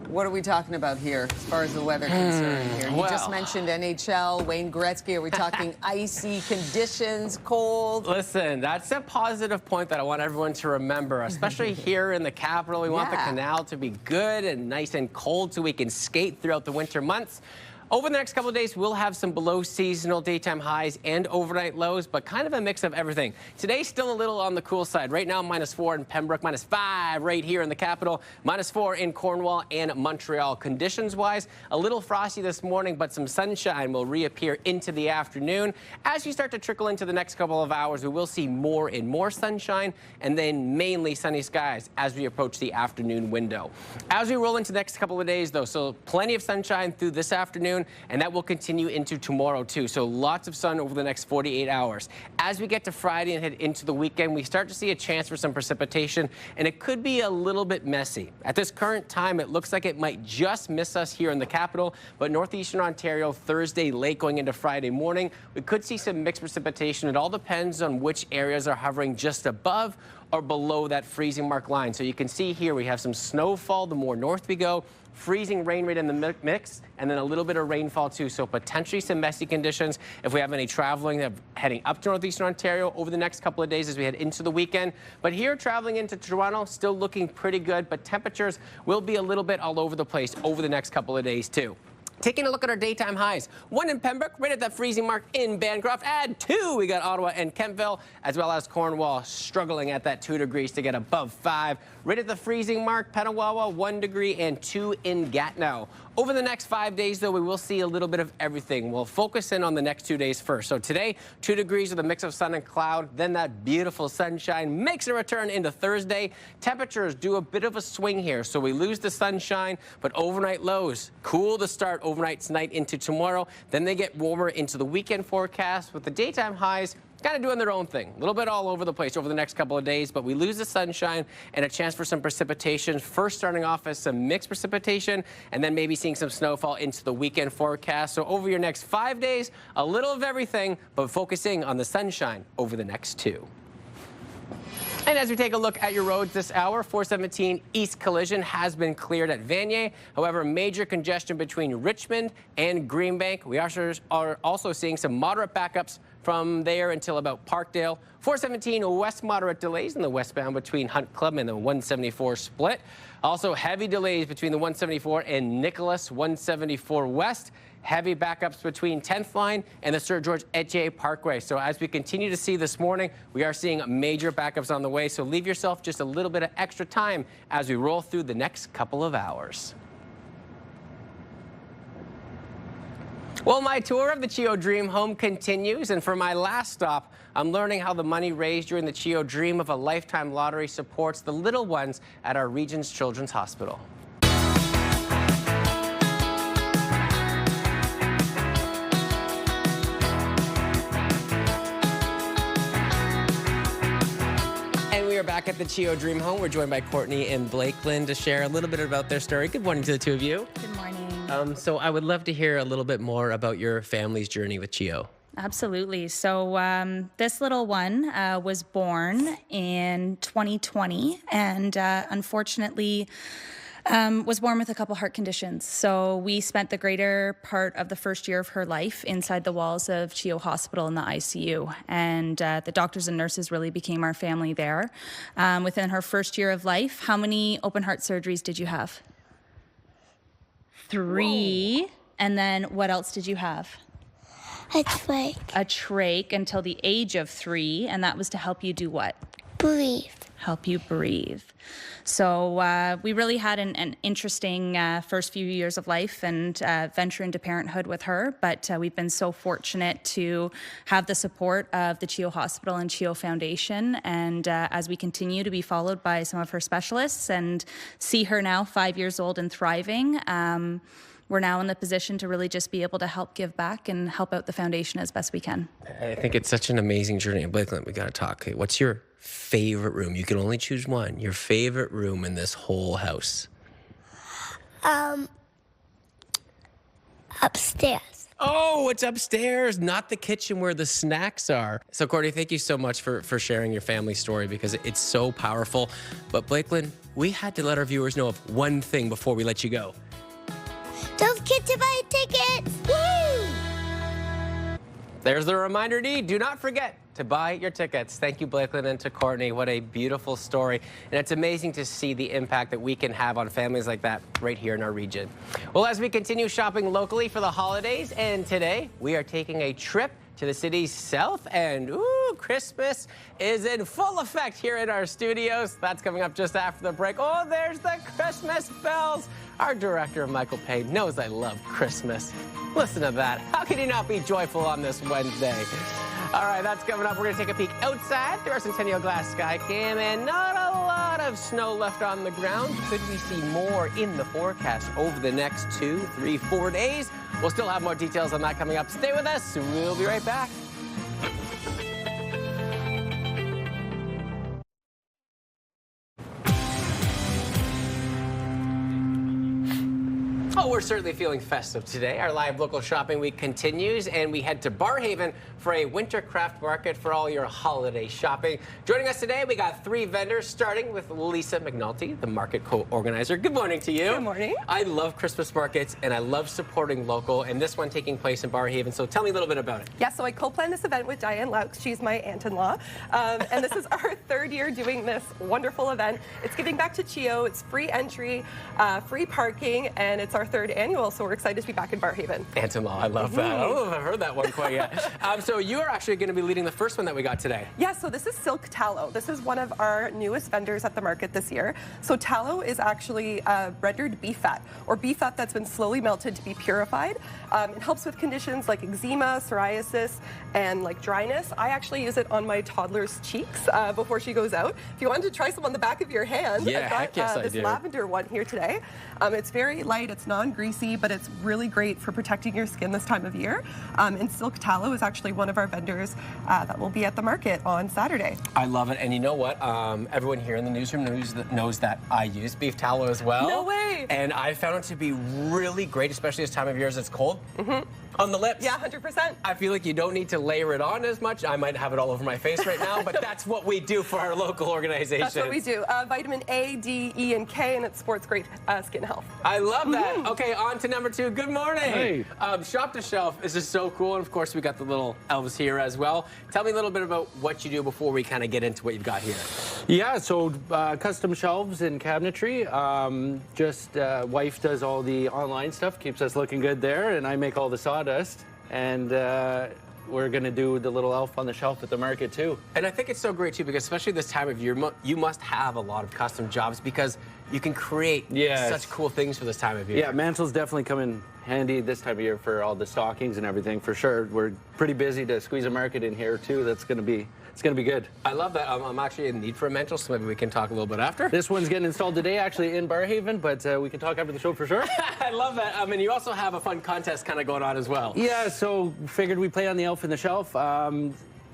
what are we talking about here as far as the weather concerned here? You just mentioned NHL, Wayne Gretzky. Are we talking icy conditions, cold? Listen, that's a positive point that I want everyone to remember, especially here in the capital. We want the canal to be good and nice and cold so we can skate throughout the winter months. Over the next couple of days, we'll have some below seasonal daytime highs and overnight lows, but kind of a mix of everything. Today's still a little on the cool side. Right now, -4 in Pembroke, -5 right here in the capital, -4 in Cornwall and Montreal. Conditions-wise, a little frosty this morning, but some sunshine will reappear into the afternoon. As you start to trickle into the next couple of hours, we will see more and more sunshine, and then mainly sunny skies as we approach the afternoon window. As we roll into the next couple of days, though, so plenty of sunshine through this afternoon, and that will continue into tomorrow too. So lots of sun over the next 48 hours. As we get to Friday and head into the weekend, we start to see a chance for some precipitation, and it could be a little bit messy. At this current time, it looks like it might just miss us here in the capital, but northeastern Ontario Thursday late going into Friday morning, we could see some mixed precipitation. It all depends on which areas are hovering just above or below that freezing mark line. So you can see here we have some snowfall the more north we go, freezing rain rate in the mix, and then a little bit of rainfall too. So potentially some messy conditions if we have any traveling heading up to northeastern Ontario over the next couple of days as we head into the weekend. But here traveling into Toronto, still looking pretty good, but temperatures will be a little bit all over the place over the next couple of days too. Taking a look at our daytime highs. 1 in Pembroke, right at that freezing mark in Bancroft. Add 2, we got Ottawa and Kentville, as well as Cornwall struggling at that 2 degrees to get above 5. Right at the freezing mark, Petawawa, 1 degree, and 2 in Gatineau. Over the next 5 days, though, we will see a little bit of everything. We'll focus in on the next 2 days first. So today, 2 degrees with a mix of sun and cloud. Then that beautiful sunshine makes a return into Thursday. Temperatures do a bit of a swing here, so we lose the sunshine, but overnight lows cool to start overnight tonight into tomorrow. Then they get warmer into the weekend forecast with the daytime highs kind of doing their own thing. A little bit all over the place over the next couple of days, but we lose the sunshine and a chance for some precipitation. First starting off as some mixed precipitation and then maybe seeing some snowfall into the weekend forecast. So over your next 5 days, a little of everything, but focusing on the sunshine over the next 2. And as we take a look at your roads this hour, 417 East Collision has been cleared at Vanier. However, major congestion between Richmond and Greenbank. We are also seeing some moderate backups from there until about Parkdale. 417 west moderate delays in the westbound between Hunt Club and the 174 split. Also heavy delays between the 174 and Nicholas 174 west. Heavy backups between 10th line and the Sir George Etier Parkway. So as we continue to see this morning, we are seeing major backups on the way. So leave yourself just a little bit of extra time as we roll through the next couple of hours. Well, my tour of the Chio Dream Home continues, and for my last stop, I'm learning how the money raised during the Chio Dream of a Lifetime Lottery supports the little ones at our region's Children's Hospital. And we are back back at the Chio Dream Home. We're joined by Courtney and Blakelyn to share a little bit about their story. Good morning to the two of you. Good morning. So I would love to hear a little bit more about your family's journey with Chio. Absolutely. So this little one was born in 2020 and unfortunately was born with a couple heart conditions. So we spent the greater part of the first year of her life inside the walls of Chio Hospital in the ICU. And the doctors and nurses really became our family there. Within her first year of life, how many open heart surgeries did you have? 3. Whoa. And then what else did you have? A trach. A trach until the age of 3. And that was to help you do what? Breathe. Help you breathe. So we really had an interesting first few years of life and venture into parenthood with her. But we've been so fortunate to have the support of the Chio Hospital and Chio Foundation. And as we continue to be followed by some of her specialists and see her now 5 years old and thriving, we're now in the position to really just be able to help give back and help out the foundation as best we can. I think it's such an amazing journey. Blakelyn, we got to talk. Okay, what's your favorite room? You can only choose one. Your favorite room in this whole house? Upstairs. Oh, it's upstairs, not the kitchen where the snacks are. So, Courtney, thank you so much for sharing your family story because it's so powerful. But, Blakelyn, we had to let our viewers know of one thing before we let you go. Don't forget to buy tickets. Woo! There's the reminder, do not forget to buy your tickets. Thank you, Blakelyn, and to Courtney. What a beautiful story. And it's amazing to see the impact that we can have on families like that right here in our region. Well, as we continue shopping locally for the holidays, and today we are taking a trip to the city's south end. Ooh, Christmas is in full effect here in our studios. That's coming up just after the break. Oh, there's the Christmas bells. Our director, Michael Payne, knows I love Christmas. Listen to that. How can you not be joyful on this Wednesday? All right, that's coming up. We're going to take a peek outside through our Centennial Glass sky cam, and not a lot of snow left on the ground. Could we see more in the forecast over the next 2, 3, 4 days? We'll still have more details on that coming up. Stay with us. We'll be right back. Oh, we're certainly feeling festive today. Our live local shopping week continues, and we head to Barrhaven for a winter craft market for all your holiday shopping. Joining us today, we got 3 vendors, starting with Lisa McNulty, the market co-organizer. Good morning to you. Good morning. I love Christmas markets, and I love supporting local, and this one taking place in Barrhaven. So tell me a little bit about it. Yeah, so I co-planned this event with Diane Laux. She's my aunt-in-law, and this is our 3rd year doing this wonderful event. It's giving back to Chio. It's free entry, free parking, and it's our 3rd annual, so we're excited to be back in Barrhaven. Aunt-in-law, I love that. I don't know if I've heard that one quite yet. So you are actually going to be leading the first one that we got today. Yeah, so this is Silk Tallow. This is one of our newest vendors at the market this year. So tallow is actually rendered beef fat, or beef fat that's been slowly melted to be purified. It helps with conditions like eczema, psoriasis, and like dryness. I actually use it on my toddler's cheeks before she goes out. If you wanted to try some on the back of your hand, yeah, I've got heck yes, this lavender one here today. It's very light, it's non-greasy, but it's really great for protecting your skin this time of year. And Silk Tallow is actually one of our vendors that will be at the market on Saturday. I love it. And you know what? Everyone here in the newsroom knows that I use beef tallow as well. No way! And I found it to be really great, especially this time of year as it's cold. On the lips. Yeah, 100%. I feel like you don't need to layer it on as much. I might have it all over my face right now, but that's what we do for our local organization. That's what we do. Vitamin A, D, E, and K, and it supports great skin health. I love that. Okay, on to number 2. Good morning. Hey. Shop to Shelf is just so cool. And of course, we got the little elves here as well. Tell me a little bit about what you do before we kind of get into what you've got here. Yeah, so custom shelves and cabinetry. Wife does all the online stuff, keeps us looking good there, and I make all the sawdust. And we're going to do the little elf on the shelf at the market too. And I think it's so great too, because especially this time of year, you must have a lot of custom jobs because you can create such cool things for this time of year. Yeah, mantles definitely come in handy this time of year for all the stockings and everything, for sure. We're pretty busy to squeeze a market in here too. It's going to be good. I love that. I'm actually in need for a mantle, so maybe we can talk a little bit after. This one's getting installed today, actually, in Barrhaven, but we can talk after the show for sure. I love that. I mean, you also have a fun contest kind of going on as well. Yeah, so figured we play on the elf in the shelf.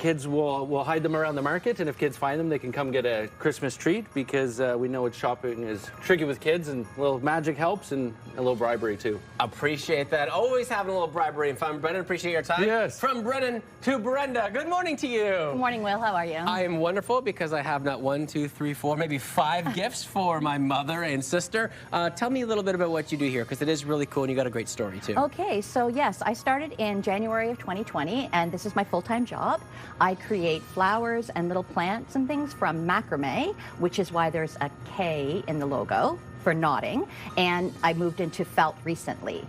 kids will hide them around the market, and if kids find them, they can come get a Christmas treat, because we know shopping is tricky with kids, and a little magic helps, and a little bribery too. Appreciate that. Always having a little bribery and fun. Brennan, appreciate your time. Yes. From Brennan to Brenda, good morning to you. Good morning, Will. How are you? I am wonderful because I have not 1, 2, 3, 4, maybe 5 gifts for my mother and sister. Tell me a little bit about what you do here, because it is really cool and you got a great story too. Okay, so yes, I started in January of 2020, and this is my full-time job. I create flowers and little plants and things from macrame, which is why there's a K in the logo for knotting, and I moved into felt recently.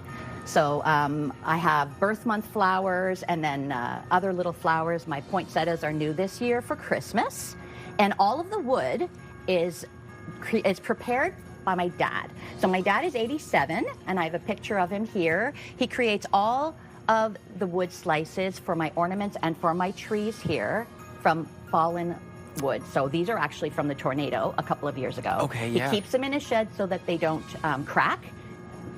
So I have birth month flowers and then other little flowers. My poinsettias are new this year for Christmas, and all of the wood is prepared by my dad. So my dad is 87, and I have a picture of him here. He creates all of the wood slices for my ornaments and for my trees here from fallen wood. So these are actually from the tornado a couple of years ago. Okay, yeah. He keeps them in his shed so that they don't crack,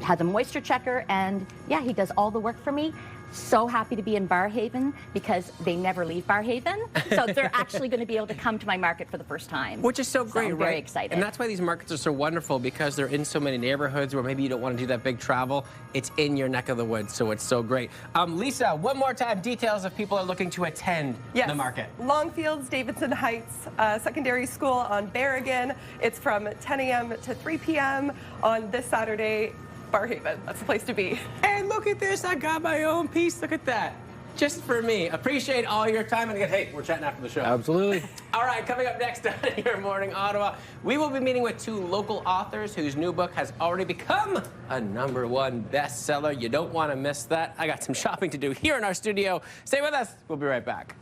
has a moisture checker, and yeah, he does all the work for me. So happy to be in Barrhaven because they never leave Barrhaven. So they're actually going to be able to come to my market for the first time. Which is so great, I'm right? very excited. And that's why these markets are so wonderful, because they're in so many neighborhoods where maybe you don't want to do that big travel. It's in your neck of the woods, so it's so great. Lisa, one more time, details if people are looking to attend the market. Longfields, Davidson Heights Secondary School on Berrigan. It's from 10 a.m. to 3 p.m. on this Saturday. Barrhaven, that's the place to be. And look at this, I got my own piece. Look at that. Just for me. Appreciate all your time. And again, hey, we're chatting after the show. Absolutely. All right, coming up next on Your Morning Ottawa, we will be meeting with 2 local authors whose new book has already become a #1 bestseller. You don't want to miss that. I got some shopping to do here in our studio. Stay with us. We'll be right back.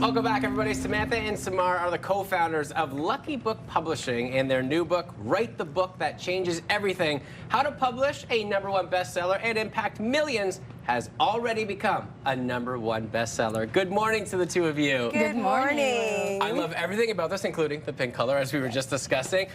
Welcome back, everybody. Samantha and Samar are the co-founders of Lucky Book Publishing, and their new book, Write the Book That Changes Everything, How to Publish a #1 Bestseller and Impact Millions, has already become a #1 bestseller. Good morning to the 2 of you. Good morning. I love everything about this, including the pink color, as we were just discussing.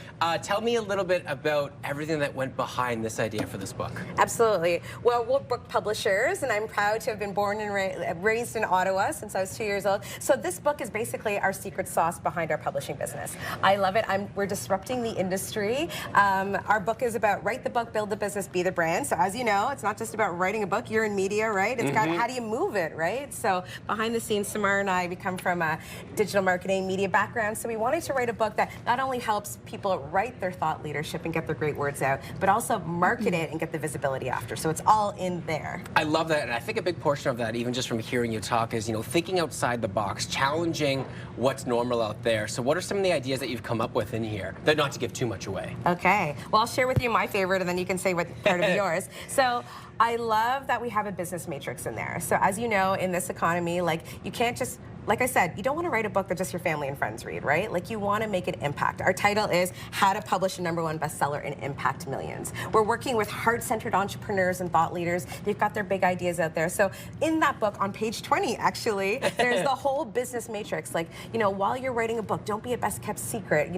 Tell me a little bit about everything that went behind this idea for this book. Absolutely. Well, we're book publishers, and I'm proud to have been born and raised in Ottawa since I was 2 years old. So this book is basically our secret sauce behind our publishing business. I love it. We're disrupting the industry. Our book is about write the book, build the business, be the brand. So as you know, it's not just about writing a book. You're in media, right? It's got how do you move it, right? So behind the scenes, Samar and I, we come from a digital marketing media background. So we wanted to write a book that not only helps people write their thought leadership and get their great words out, but also market it and get the visibility after. So it's all in there. I love that, and I think a big portion of that, even just from hearing you talk, is, thinking outside the box, challenging what's normal out there. So what are some of the ideas that you've come up with in here, that not to give too much away? Okay. Well, I'll share with you my favorite, and then you can say what part of yours. So I love that we have a business matrix in there. So as you know, in this economy, you can't just, like I said, you don't want to write a book that just your family and friends read, right? You want to make an impact. Our title is How to Publish a #1 Bestseller and Impact Millions. We're working with heart-centered entrepreneurs and thought leaders. They've got their big ideas out there. So in that book, on page 20, actually, there's the whole business matrix. While you're writing a book, don't be a best-kept secret.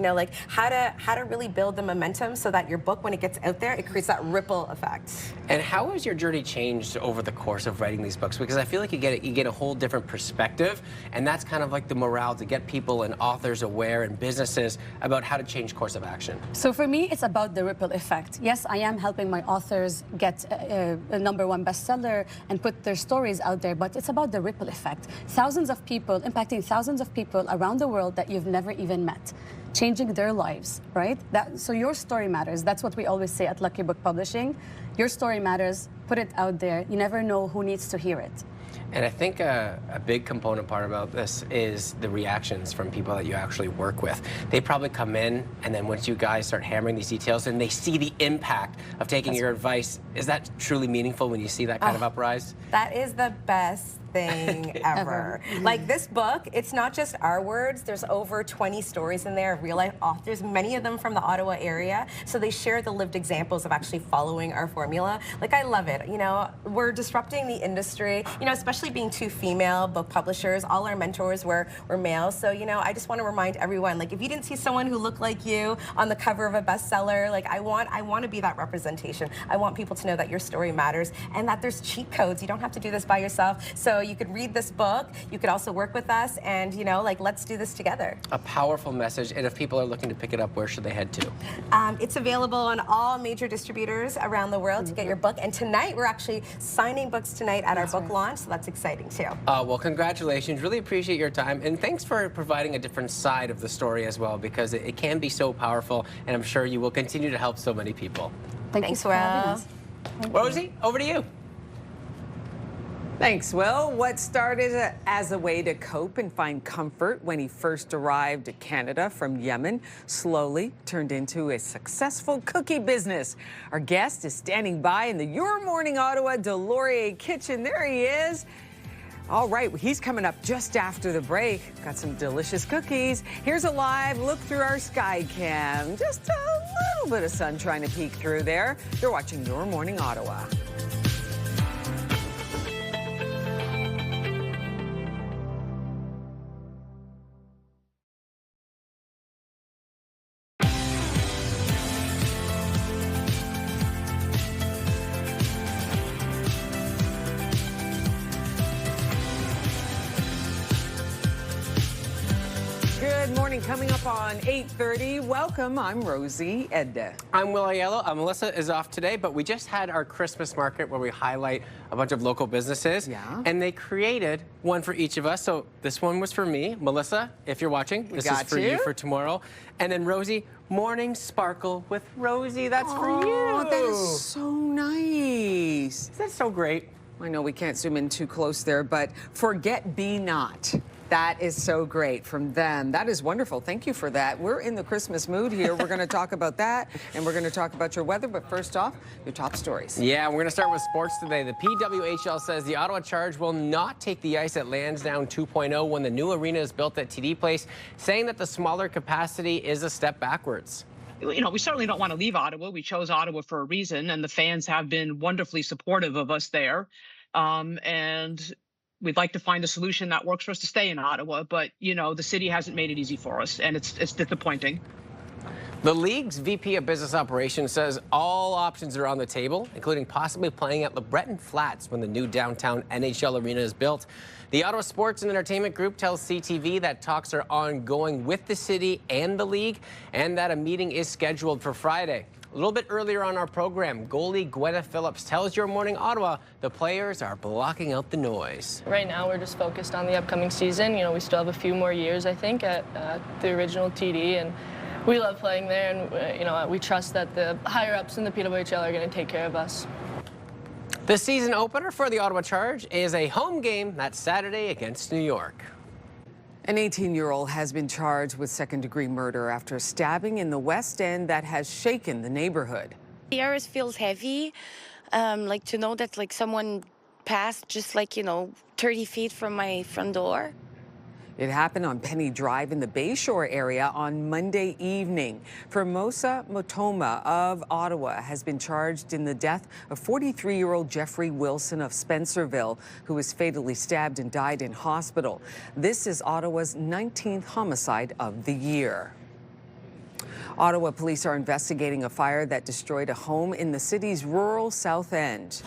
How to really build the momentum so that your book, when it gets out there, it creates that ripple effect. And how has your journey changed over the course of writing these books? Because I feel like you get a whole different perspective, and that's kind of like the morale to get people and authors aware and businesses about how to change course of action. So for me, it's about the ripple effect. Yes, I am helping my authors get a #1 bestseller and put their stories out there, but it's about the ripple effect. Thousands of people, impacting thousands of people around the world that you've never even met, changing their lives, right? So your story matters. That's what we always say at Lucky Book Publishing. Your story matters. Put it out there. You never know who needs to hear it. And I think a big component part about this is the reactions from people that you actually work with. They probably come in, and then once you guys start hammering these details and they see the impact of taking your advice, is that truly meaningful when you see that kind of uprise? That is the best thing ever. This book, it's not just our words. There's over 20 stories in there of real life authors, many of them from the Ottawa area. So they share the lived examples of actually following our formula. I love it. We're disrupting the industry. especially being two female book publishers, all our mentors were male. So, I just want to remind everyone, like, if you didn't see someone who looked like you on the cover of a bestseller, like, I want to be that representation. I want people to know that your story matters and that there's cheat codes. You don't have to do this by yourself. So you could read this book. You could also work with us, and, let's do this together. A powerful message. And if people are looking to pick it up, where should they head to? It's available on all major distributors around the world to get your book. And tonight, we're actually signing books tonight at our book launch, so that's exciting too. Well, congratulations. Really appreciate your time. And thanks for providing a different side of the story as well, because it can be so powerful. And I'm sure you will continue to help so many people. Thanks, Will. Rosie, over to you. Thanks, Will. What started as a way to cope and find comfort when he first arrived to Canada from Yemen slowly turned into a successful cookie business. Our guest is standing by in the Your Morning Ottawa Delorier kitchen. There he is. All right, he's coming up just after the break. Got some delicious cookies. Here's a live look through our sky cam. Just a little bit of sun trying to peek through there. You're watching Your Morning Ottawa. Good morning. Coming up on 8:30. Welcome. I'm Rosie Edda. I'm Will Aiello. Melissa is off today, but we just had our Christmas market where we highlight a bunch of local businesses. Yeah. And they created one for each of us. So this one was for me. Melissa, if you're watching, this is for you for tomorrow. And then Rosie, Morning Sparkle with Rosie. That's for you. That is so nice. Is that so great? I know we can't zoom in too close there, but Forget Be Not. That is so great from them. That is wonderful. Thank you for that. We're in the Christmas mood here. We're going to talk about that, and we're going to talk about your weather. But first off, your top stories. Yeah, we're going to start with sports today. The PWHL says the Ottawa Charge will not take the ice at Lansdowne 2.0 when the new arena is built at TD Place, saying that the smaller capacity is a step backwards. We certainly don't want to leave Ottawa. We chose Ottawa for a reason, and the fans have been wonderfully supportive of us there. And we'd like to find a solution that works for us to stay in Ottawa, but, the city hasn't made it easy for us, and it's disappointing. The league's VP of Business Operations says all options are on the table, including possibly playing at LeBreton Flats when the new downtown NHL arena is built. The Ottawa Sports and Entertainment Group tells CTV that talks are ongoing with the city and the league, and that a meeting is scheduled for Friday. A little bit earlier on our program, goalie Gwyneth Phillips tells Your Morning Ottawa the players are blocking out the noise. Right now, we're just focused on the upcoming season. We still have a few more years, I think, at the original TD, and we love playing there, and we trust that the higher-ups in the PWHL are going to take care of us. The season opener for the Ottawa Charge is a home game that Saturday against New York. An 18-year-old has been charged with second-degree murder after a stabbing in the West End that has shaken the neighborhood. The air feels heavy, to know that someone passed just 30 feet from my front door. It happened on Penny Drive in the Bayshore area on Monday evening. Formosa Motoma of Ottawa has been charged in the death of 43-year-old Jeffrey Wilson of Spencerville, who was fatally stabbed and died in hospital. This is Ottawa's 19th homicide of the year. Ottawa police are investigating a fire that destroyed a home in the city's rural South End.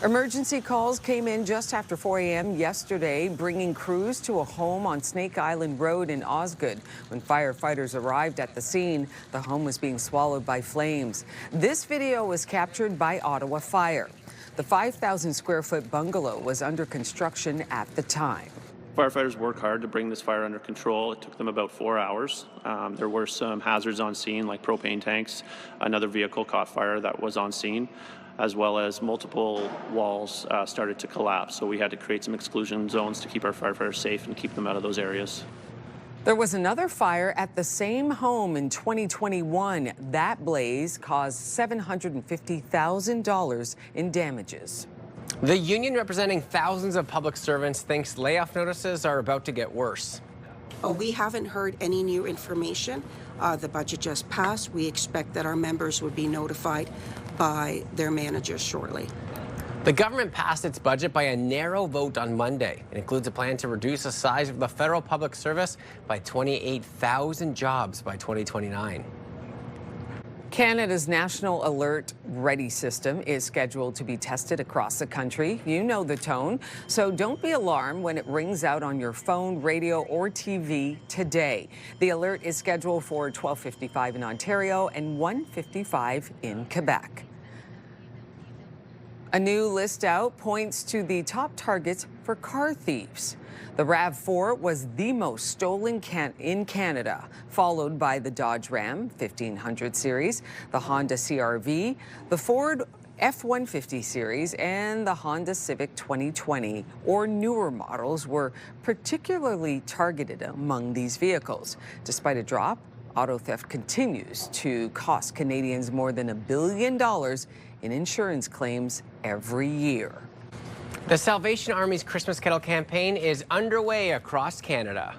Emergency calls came in just after 4 a.m. yesterday, bringing crews to a home on Snake Island Road in Osgood. When firefighters arrived at the scene, the home was being swallowed by flames. This video was captured by Ottawa Fire. The 5,000-square-foot bungalow was under construction at the time. Firefighters worked hard to bring this fire under control. It took them about 4 hours. There were some hazards on scene, like propane tanks. Another vehicle caught fire that was on scene, as well as multiple walls started to collapse. So we had to create some exclusion zones to keep our firefighters safe and keep them out of those areas. There was another fire at the same home in 2021. That blaze caused $750,000 in damages. The union representing thousands of public servants thinks layoff notices are about to get worse. We haven't heard any new information. The budget just passed. We expect that our members would be notified by their managers shortly. The government passed its budget by a narrow vote on Monday. It includes a plan to reduce the size of the federal public service by 28,000 jobs by 2029. Canada's National Alert Ready system is scheduled to be tested across the country. You know the tone, so don't be alarmed when it rings out on your phone, radio, or TV today. The alert is scheduled for 12:55 in Ontario and 1:55 in Quebec. A new list out points to the top targets for car thieves. The RAV4 was the most stolen in Canada, followed by the Dodge Ram 1500 series, the Honda CR-V, the Ford F-150 series, and the Honda Civic 2020 or newer models were particularly targeted among these vehicles. Despite a drop, auto theft continues to cost Canadians more than $1 billion in insurance claims every year. The Salvation Army's Christmas Kettle campaign is underway across Canada.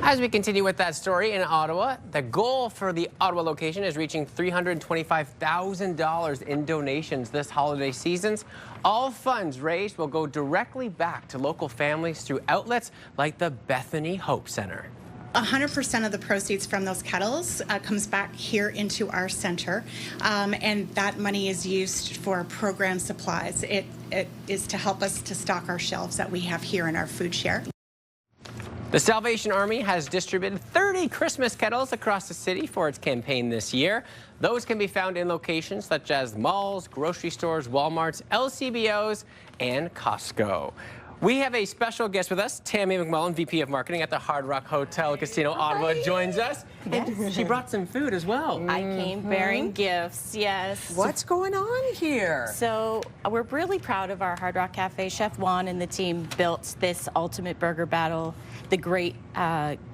As we continue with that story in Ottawa, the goal for the Ottawa location is reaching $325,000 in donations this holiday season. All funds raised will go directly back to local families through outlets like the Bethany Hope Center. 100% of the proceeds from those kettles comes back here into our center, and that money is used for program supplies. It is to help us to stock our shelves that we have here in our food share. The Salvation Army has distributed 30 Christmas kettles across the city for its campaign this year. Those can be found in locations such as malls, grocery stores, Walmarts, LCBOs, and Costco. We have a special guest with us. Tammy McMullen, VP of Marketing at the Hard Rock Hotel Casino Ottawa, joins us. And she brought some food as well. I came bearing gifts, yes. What's going on here? So we're really proud of our Hard Rock Cafe. Chef Juan and the team built this ultimate burger battle, the great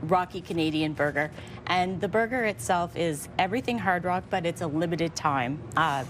Rocky Canadian burger. And the burger itself is everything Hard Rock, but it's a limited time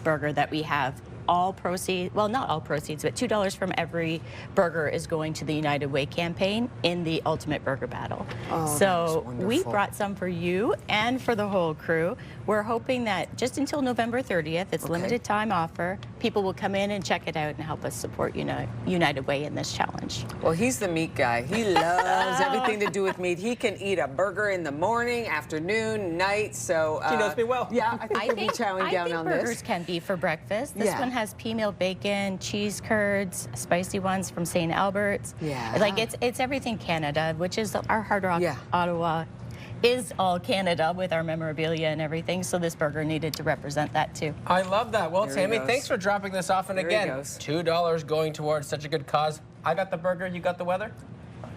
burger that we have. All proceeds, well, not all proceeds, but $2 from every burger is going to the United Way campaign in the Ultimate Burger Battle. Oh, so we brought some for you and for the whole crew. We're hoping that just until November 30th, it's a limited time offer, people will come in and check it out and help us support United Way in this challenge. Well, he's the meat guy. He loves everything to do with meat. He can eat a burger in the morning, afternoon, night. So she knows me well. Yeah, I think he'll be chowing down on this. Burgers can be for breakfast. This one has pea meal bacon, cheese curds, spicy ones from St. Albert's. Yeah. Like it's everything Canada, which is our Hard Rock Ottawa is all Canada with our memorabilia and everything. So this burger needed to represent that too. I love that. Well, Tammy, thanks for dropping this off. And again, $2 going towards such a good cause. I got the burger, you got the weather?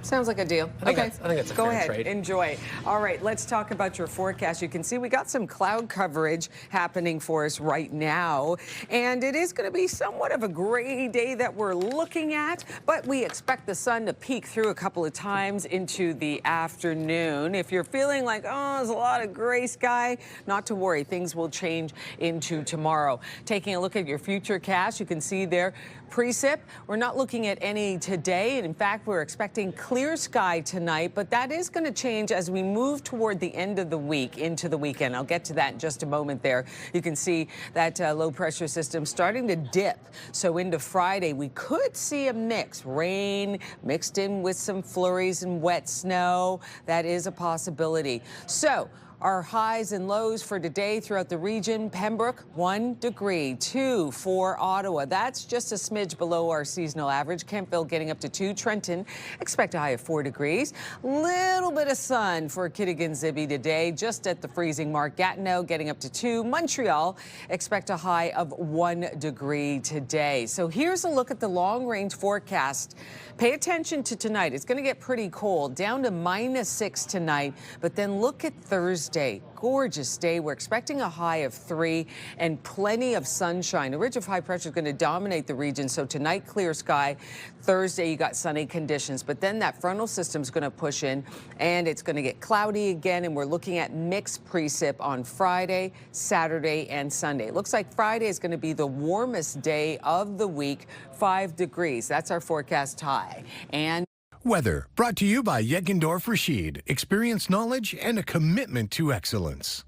Sounds like a deal. I think it's a Go fair ahead, trade. enjoy. All right, let's talk about your forecast. You can see we got some cloud coverage happening for us right now, and it is going to be somewhat of a gray day that we're looking at, but we expect the sun to peek through a couple of times into the afternoon. If you're feeling like, oh, there's a lot of gray sky, not to worry, things will change into tomorrow. Taking a look at your futurecast, you can see there precip. We're not looking at any today, and in fact, we're expecting clear sky tonight, but that is going to change as we move toward the end of the week into the weekend. I'll get to that in just a moment there. You can see that low pressure system starting to dip. So into Friday, we could see a mix, rain mixed in with some flurries and wet snow. That is a possibility. So our highs and lows for today throughout the region: Pembroke, 1 degree, 2 for Ottawa. That's just a smidge below our seasonal average. Kemptville getting up to 2. Trenton, expect a high of 4 degrees. Little bit of sun for Kittigan-Zibi today, just at the freezing mark. Gatineau getting up to 2. Montreal, expect a high of 1 degree today. So here's a look at the long-range forecast. Pay attention to tonight. It's going to get pretty cold, down to -6 tonight, but then look at Thursday. Gorgeous day. We're expecting a high of 3 and plenty of sunshine. A ridge of high pressure is going to dominate the region. So tonight, clear sky. Thursday, you got sunny conditions, but then that frontal system is going to push in and it's going to get cloudy again. And we're looking at mixed precip on Friday, Saturday, and Sunday. It looks like Friday is going to be the warmest day of the week, 5 degrees. That's our forecast high. And Weather, brought to you by Yeggendorf Rashid. Experience, knowledge, and a commitment to excellence.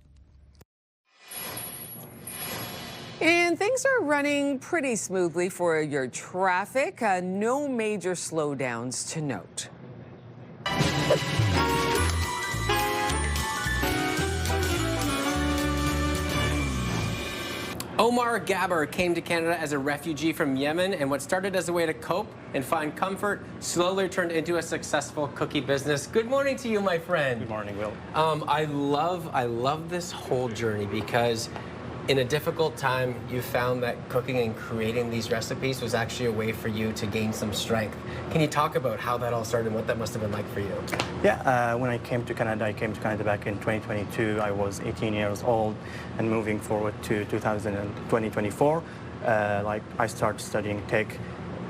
And things are running pretty smoothly for your traffic. No major slowdowns to note. Omar Gabber came to Canada as a refugee from Yemen, and what started as a way to cope and find comfort slowly turned into a successful cookie business. Good morning to you, my friend. Good morning, Will. I love this whole journey because in a difficult time, you found that cooking and creating these recipes was actually a way for you to gain some strength. Can you talk about how that all started and what that must have been like for you? Yeah, when I came to Canada back in 2022. I was 18 years old, and moving forward to 2024, like I started studying tech.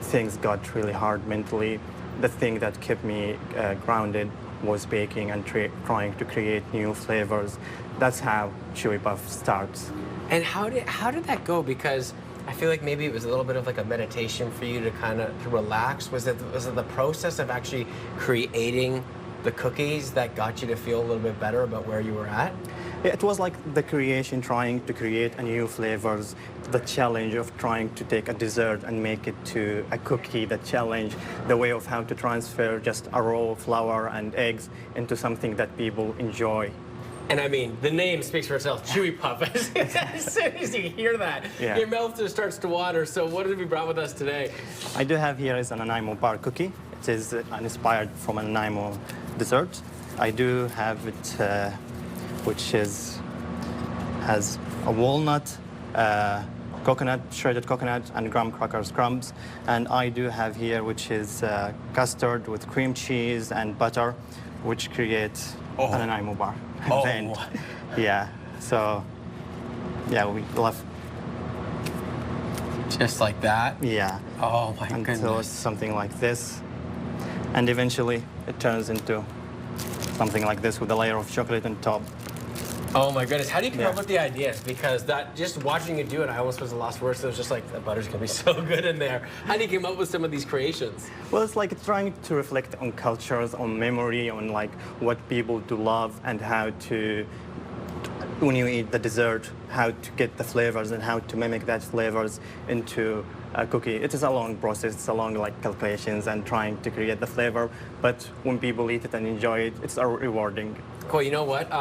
Things got really hard mentally. The thing that kept me grounded was baking and trying to create new flavors. That's how Chewy Puff starts. And how did that go? Because I feel like maybe it was a little bit of like a meditation for you to kind of relax. Was it the process of actually creating the cookies that got you to feel a little bit better about where you were at? Yeah, it was like the creation, trying to create a new flavors, the challenge of trying to take a dessert and make it to a cookie, the challenge, the way of how to transfer just a raw flour and eggs into something that people enjoy. And I mean, the name speaks for itself, Chewy Puff. As soon as you hear that, your mouth just starts to water. So what have you brought with us today? I do have here is an Nanaimo bar cookie. It is inspired from a Nanaimo dessert. I do have it, which has a walnut, coconut, shredded coconut, and graham crackers crumbs. And I do have here, which is custard with cream cheese and butter, which creates a Nanaimo bar. And, yeah, so, yeah, we love. Just like that? Yeah. Oh my goodness. Until it's something like this. And eventually it turns into something like this with a layer of chocolate on top. Oh my goodness, how do you come up with the ideas? Because that, just watching you do it, I almost was lost for words. It was just like, the butter's gonna be so good in there. How do you come up with some of these creations? Well, it's like trying to reflect on cultures, on memory, on like what people do love, and how to, when you eat the dessert, how to get the flavors and how to mimic that flavors into a cookie. It is a long process, it's a long like calculations and trying to create the flavor, but when people eat it and enjoy it, it's rewarding. Cool, you know what?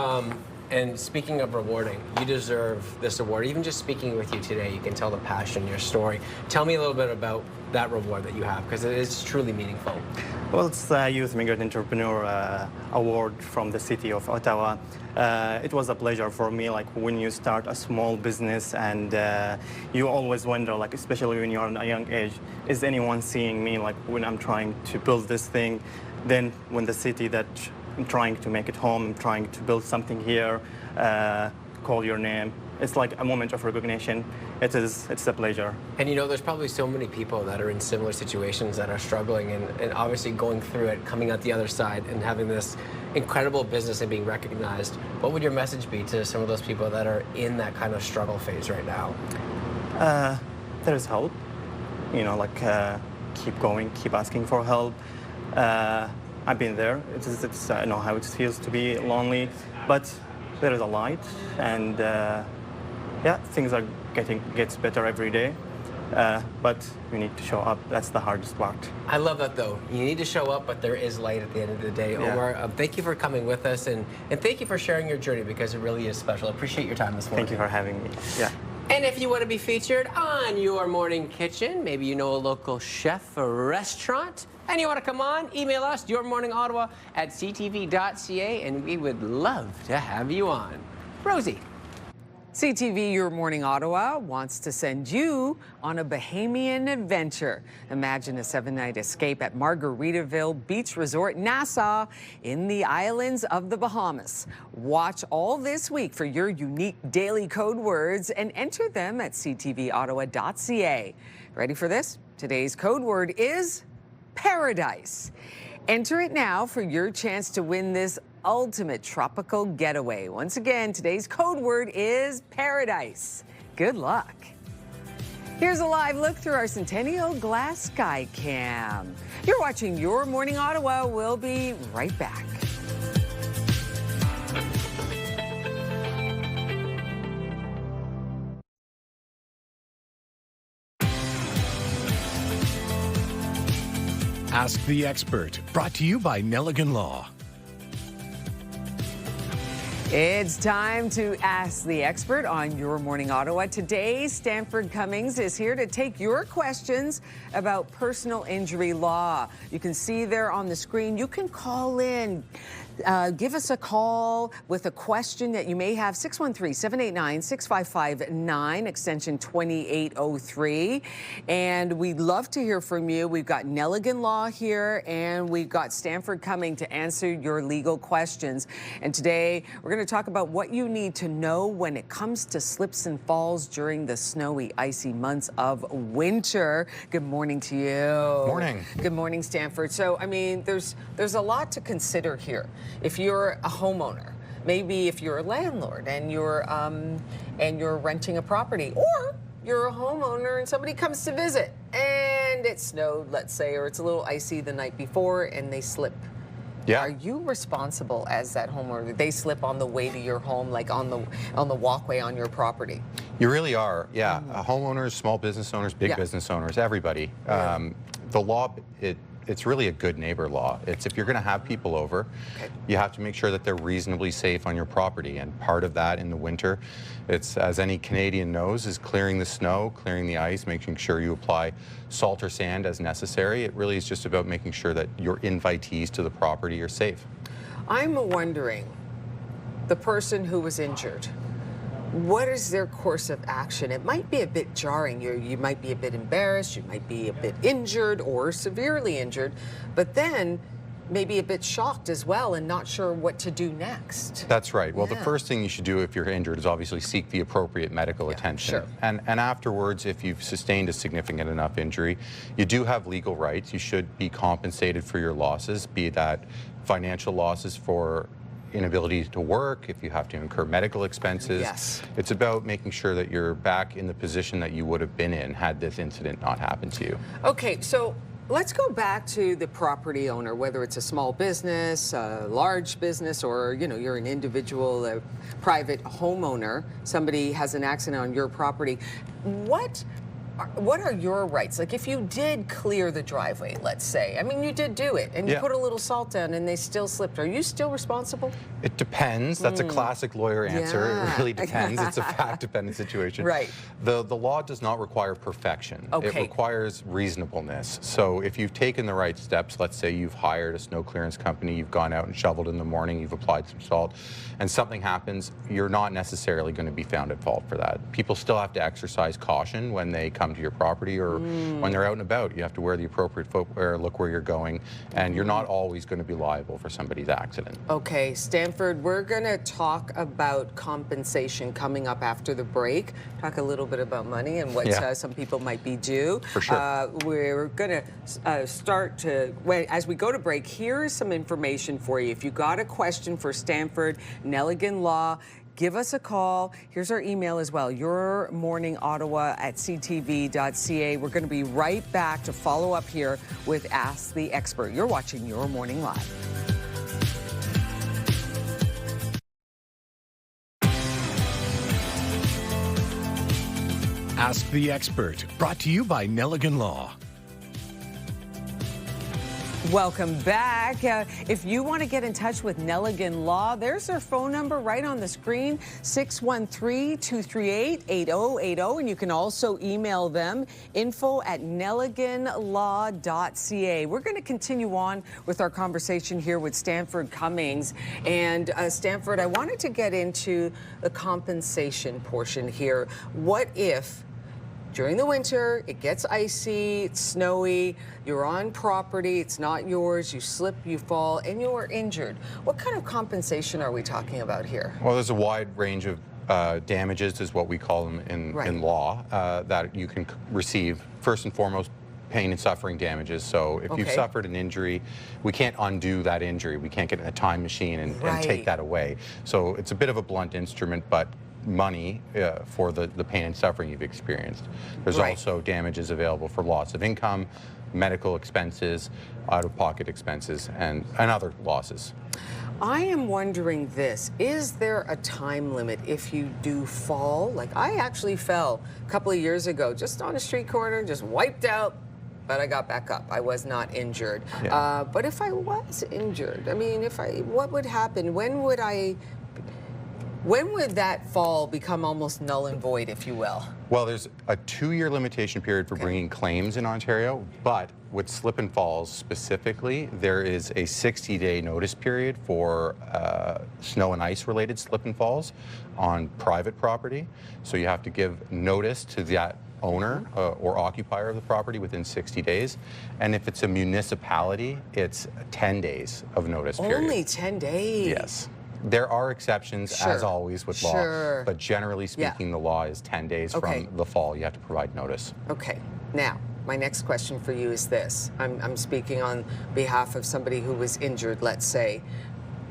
And speaking of rewarding, you deserve this award. Even just speaking with you today, you can tell the passion in your story. Tell me a little bit about that reward that you have, because it is truly meaningful. Well, it's the Youth Migrant Entrepreneur Award from the city of Ottawa. It was a pleasure for me, like when you start a small business and you always wonder, like especially when you're at a young age, is anyone seeing me like when I'm trying to build this thing? Then when the city that I'm trying to make it home, I'm trying to build something here, call your name. It's like a moment of recognition. It's a pleasure. And you know, there's probably so many people that are in similar situations that are struggling and obviously going through it, coming out the other side and having this incredible business and being recognized. What would your message be to some of those people that are in that kind of struggle phase right now? There is help. You know, like keep going, keep asking for help. I've been there. I know how it feels to be lonely, but there is a light, and yeah, things are gets better every day. But we need to show up. That's the hardest part. I love that, though. You need to show up, but there is light at the end of the day. Yeah. Omar, thank you for coming with us, and thank you for sharing your journey, because it really is special. I appreciate your time this morning. Thank you for having me. Yeah. And if you want to be featured on Your Morning Kitchen, maybe you know a local chef or restaurant, and you want to come on, email us, yourmorningottawa@ctv.ca, and we would love to have you on. Rosie. CTV Your Morning Ottawa wants to send you on a Bahamian adventure. Imagine a 7-night escape at Margaritaville Beach Resort, Nassau, in the islands of the Bahamas. Watch all this week for your unique daily code words and enter them at ctvottawa.ca. Ready for this? Today's code word is paradise. Enter it now for your chance to win this ultimate tropical getaway. Once again, today's code word is paradise. Good luck. Here's a live look through our Centennial Glass Sky Cam. You're watching Your Morning Ottawa. We'll be right back. Ask the Expert, brought to you by Nelligan Law. It's time to Ask the Expert on Your Morning Ottawa. Today, Stanford Cummings is here to take your questions about personal injury law. You can see there on the screen. You can call in. Give us a call with a question that you may have. 613-789-6559, extension 2803. And we'd love to hear from you. We've got Nelligan Law here, and we've got Stanford Cummings to answer your legal questions. And today, we're going to talk about what you need to know when it comes to slips and falls during the snowy, icy months of winter. Good morning to you. Morning. Good morning, Stanford. So, I mean, there's a lot to consider here. If you're a homeowner, maybe if you're a landlord and you're renting a property, or you're a homeowner and somebody comes to visit and it snowed, let's say, or it's a little icy the night before and they slip. Yeah. Are you responsible as that homeowner that they slip on the way to your home, like on the walkway on your property? You really are. Yeah. Homeowners, small business owners, big business owners, everybody. The law, it's really a good neighbor law. It's if you're going to have people over, you have to make sure that they're reasonably safe on your property. And part of that in the winter, it's, as any Canadian knows, is clearing the snow, clearing the ice, making sure you apply salt or sand as necessary. It really is just about making sure that your invitees to the property are safe. I'm wondering, the person who was injured, what is their course of action? It might be a bit jarring. You might be a bit embarrassed, you might be a bit injured or severely injured, but then maybe a bit shocked as well and not sure what to do next. That's right. Well, the first thing you should do if you're injured is obviously seek the appropriate medical attention. Sure. And afterwards, if you've sustained a significant enough injury, you do have legal rights. You should be compensated for your losses, be that financial losses for inability to work, if you have to incur medical expenses. Yes. It's about making sure that you're back in the position that you would have been in had this incident not happened to you. Okay, so let's go back to the property owner, whether it's a small business, a large business, or you're an individual, a private homeowner, somebody has an accident on your property. What are your rights? Like if you did clear the driveway, let's say, I mean, you did do it and you put a little salt down and they still slipped. Are you still responsible? It depends. That's a classic lawyer answer. It really depends. It's a fact-dependent situation. Right. The law does not require perfection. Okay. It requires reasonableness. So if you've taken the right steps, let's say you've hired a snow clearance company, you've gone out and shoveled in the morning, you've applied some salt, and something happens, you're not necessarily going to be found at fault for that. People still have to exercise caution when they come to your property or when they're out and about. You have to wear the appropriate footwear, look where you're going, and you're not always going to be liable for somebody's accident. Okay, Stanford, we're going to talk about compensation coming up after the break. Talk a little bit about money and what some people might be due. For sure. We're going to start to, as we go to break, here's some information for you. If you got a question for Stanford, Nelligan Law, give us a call. Here's our email as well, yourmorningottawa@ctv.ca. We're going to be right back to follow up here with Ask the Expert. You're watching Your Morning Live. Ask the Expert, brought to you by Nelligan Law. Welcome back. If you want to get in touch with Nelligan Law, there's their phone number right on the screen, 613-238-8080. And you can also email them, info@nelliganlaw.ca. We're going to continue on with our conversation here with Stanford Cummings. And Stanford, I wanted to get into the compensation portion here. What if during the winter, it gets icy, it's snowy, you're on property, it's not yours, you slip, you fall, and you're injured? What kind of compensation are we talking about here? Well, there's a wide range of damages, is what we call them in law, that you can receive. First and foremost, pain and suffering damages. So if you've suffered an injury, we can't undo that injury. We can't get in a time machine and take that away. So it's a bit of a blunt instrument, but money for the pain and suffering you've experienced. There's Right. also damages available for loss of income, medical expenses, out-of-pocket expenses, and other losses. I am wondering this, is there a time limit if you do fall? Like, I actually fell a couple of years ago, just on a street corner, just wiped out, but I got back up. I was not injured. Yeah. But if I was injured, I mean, what would happen? When would that fall become almost null and void, if you will? Well, there's a 2-year limitation period for bringing claims in Ontario, but with slip and falls specifically, there is a 60-day notice period for snow and ice related slip and falls on private property. So you have to give notice to that owner or occupier of the property within 60 days. And if it's a municipality, it's 10 days of notice period. Only 10 days? Yes. There are exceptions, as always, with law, but generally speaking, the law is 10 days from the fall. You have to provide notice. Okay. Now, my next question for you is this. I'm speaking on behalf of somebody who was injured, let's say.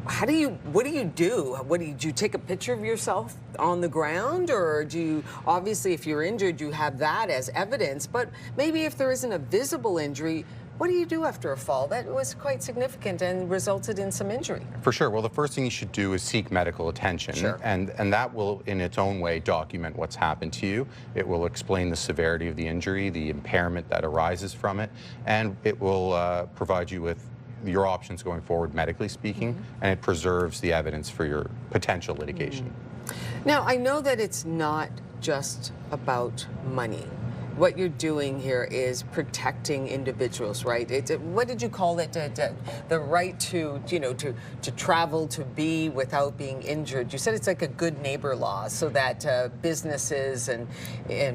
What do you do? Do you take a picture of yourself on the ground, or do you, obviously if you're injured, you have that as evidence, but maybe if there isn't a visible injury, what do you do after a fall? That was quite significant and resulted in some injury. For sure. Well, the first thing you should do is seek medical attention. Sure. And that will, in its own way, document what's happened to you. It will explain the severity of the injury, the impairment that arises from it, and it will provide you with your options going forward, medically speaking, and it preserves the evidence for your potential litigation. Now, I know that it's not just about money. What you're doing here is protecting individuals, right? What did you call it? The right to travel, to be without being injured. You said it's like a good neighbor law, so that businesses and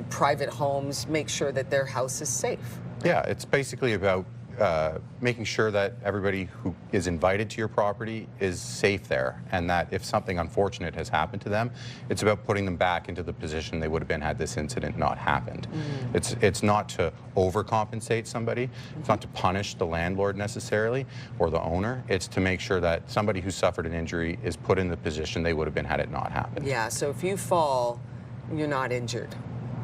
private homes make sure that their house is safe. Yeah, it's basically about making sure that everybody who is invited to your property is safe there, and that if something unfortunate has happened to them, it's about putting them back into the position they would have been had this incident not happened. It's not to overcompensate somebody, it's not to punish the landlord necessarily or the owner, it's to make sure that somebody who suffered an injury is put in the position they would have been had it not happened. Yeah, so if you fall, you're not injured.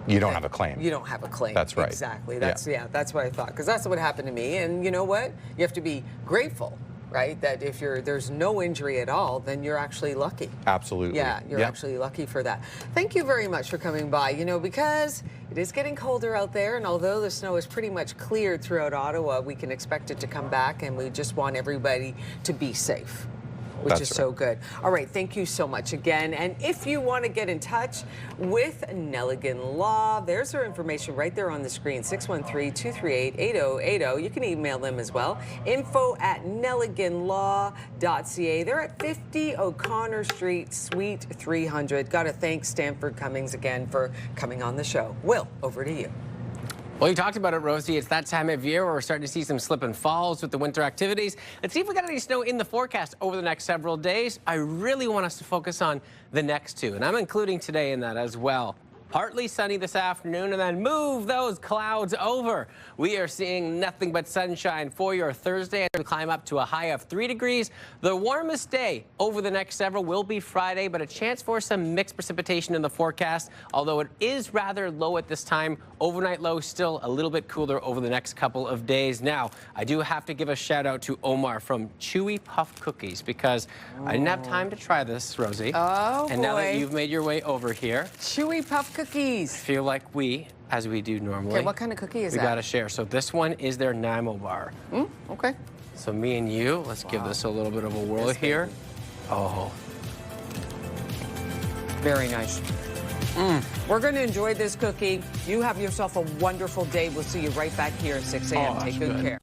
You don't have a claim. You don't have a claim. That's right. Exactly. That's that's what I thought, because that's what happened to me. And you know what? You have to be grateful, right? That if there's no injury at all, then you're actually lucky. Absolutely. Yeah, you're actually lucky for that. Thank you very much for coming by. You know, because it is getting colder out there, and although the snow is pretty much cleared throughout Ottawa, we can expect it to come back, and we just want everybody to be safe, which is so good. All right, thank you so much again. And if you want to get in touch with Nelligan Law, there's her information right there on the screen, 613-238-8080. You can email them as well, info@nelliganlaw.ca. They're at 50 O'Connor Street, Suite 300. Got to thank Stanford Cummings again for coming on the show. Will, over to you. Well, you talked about it, Rosie. It's that time of year where we're starting to see some slip and falls with the winter activities. Let's see if we got any snow in the forecast over the next several days. I really want us to focus on the next two, and I'm including today in that as well. Partly sunny this afternoon, and then move those clouds over. We are seeing nothing but sunshine for your Thursday, and we'll climb up to a high of 3 degrees. The warmest day over the next several will be Friday, but a chance for some mixed precipitation in the forecast, although it is rather low at this time. Overnight low still a little bit cooler over the next couple of days. Now, I do have to give a shout out to Omar from Chewy Puff Cookies, because I didn't have time to try this, Rosie. Oh, and now that you've made your way over here, Chewy Puff Cookies. I feel like as we do normally. Okay, what kind of cookie is that? We gotta share. So this one is their Namo bar. Okay. So me and you, let's give this a little bit of a whirl here. Oh. Very nice. We're going to enjoy this cookie. You have yourself a wonderful day. We'll see you right back here at 6 a.m. Take good care.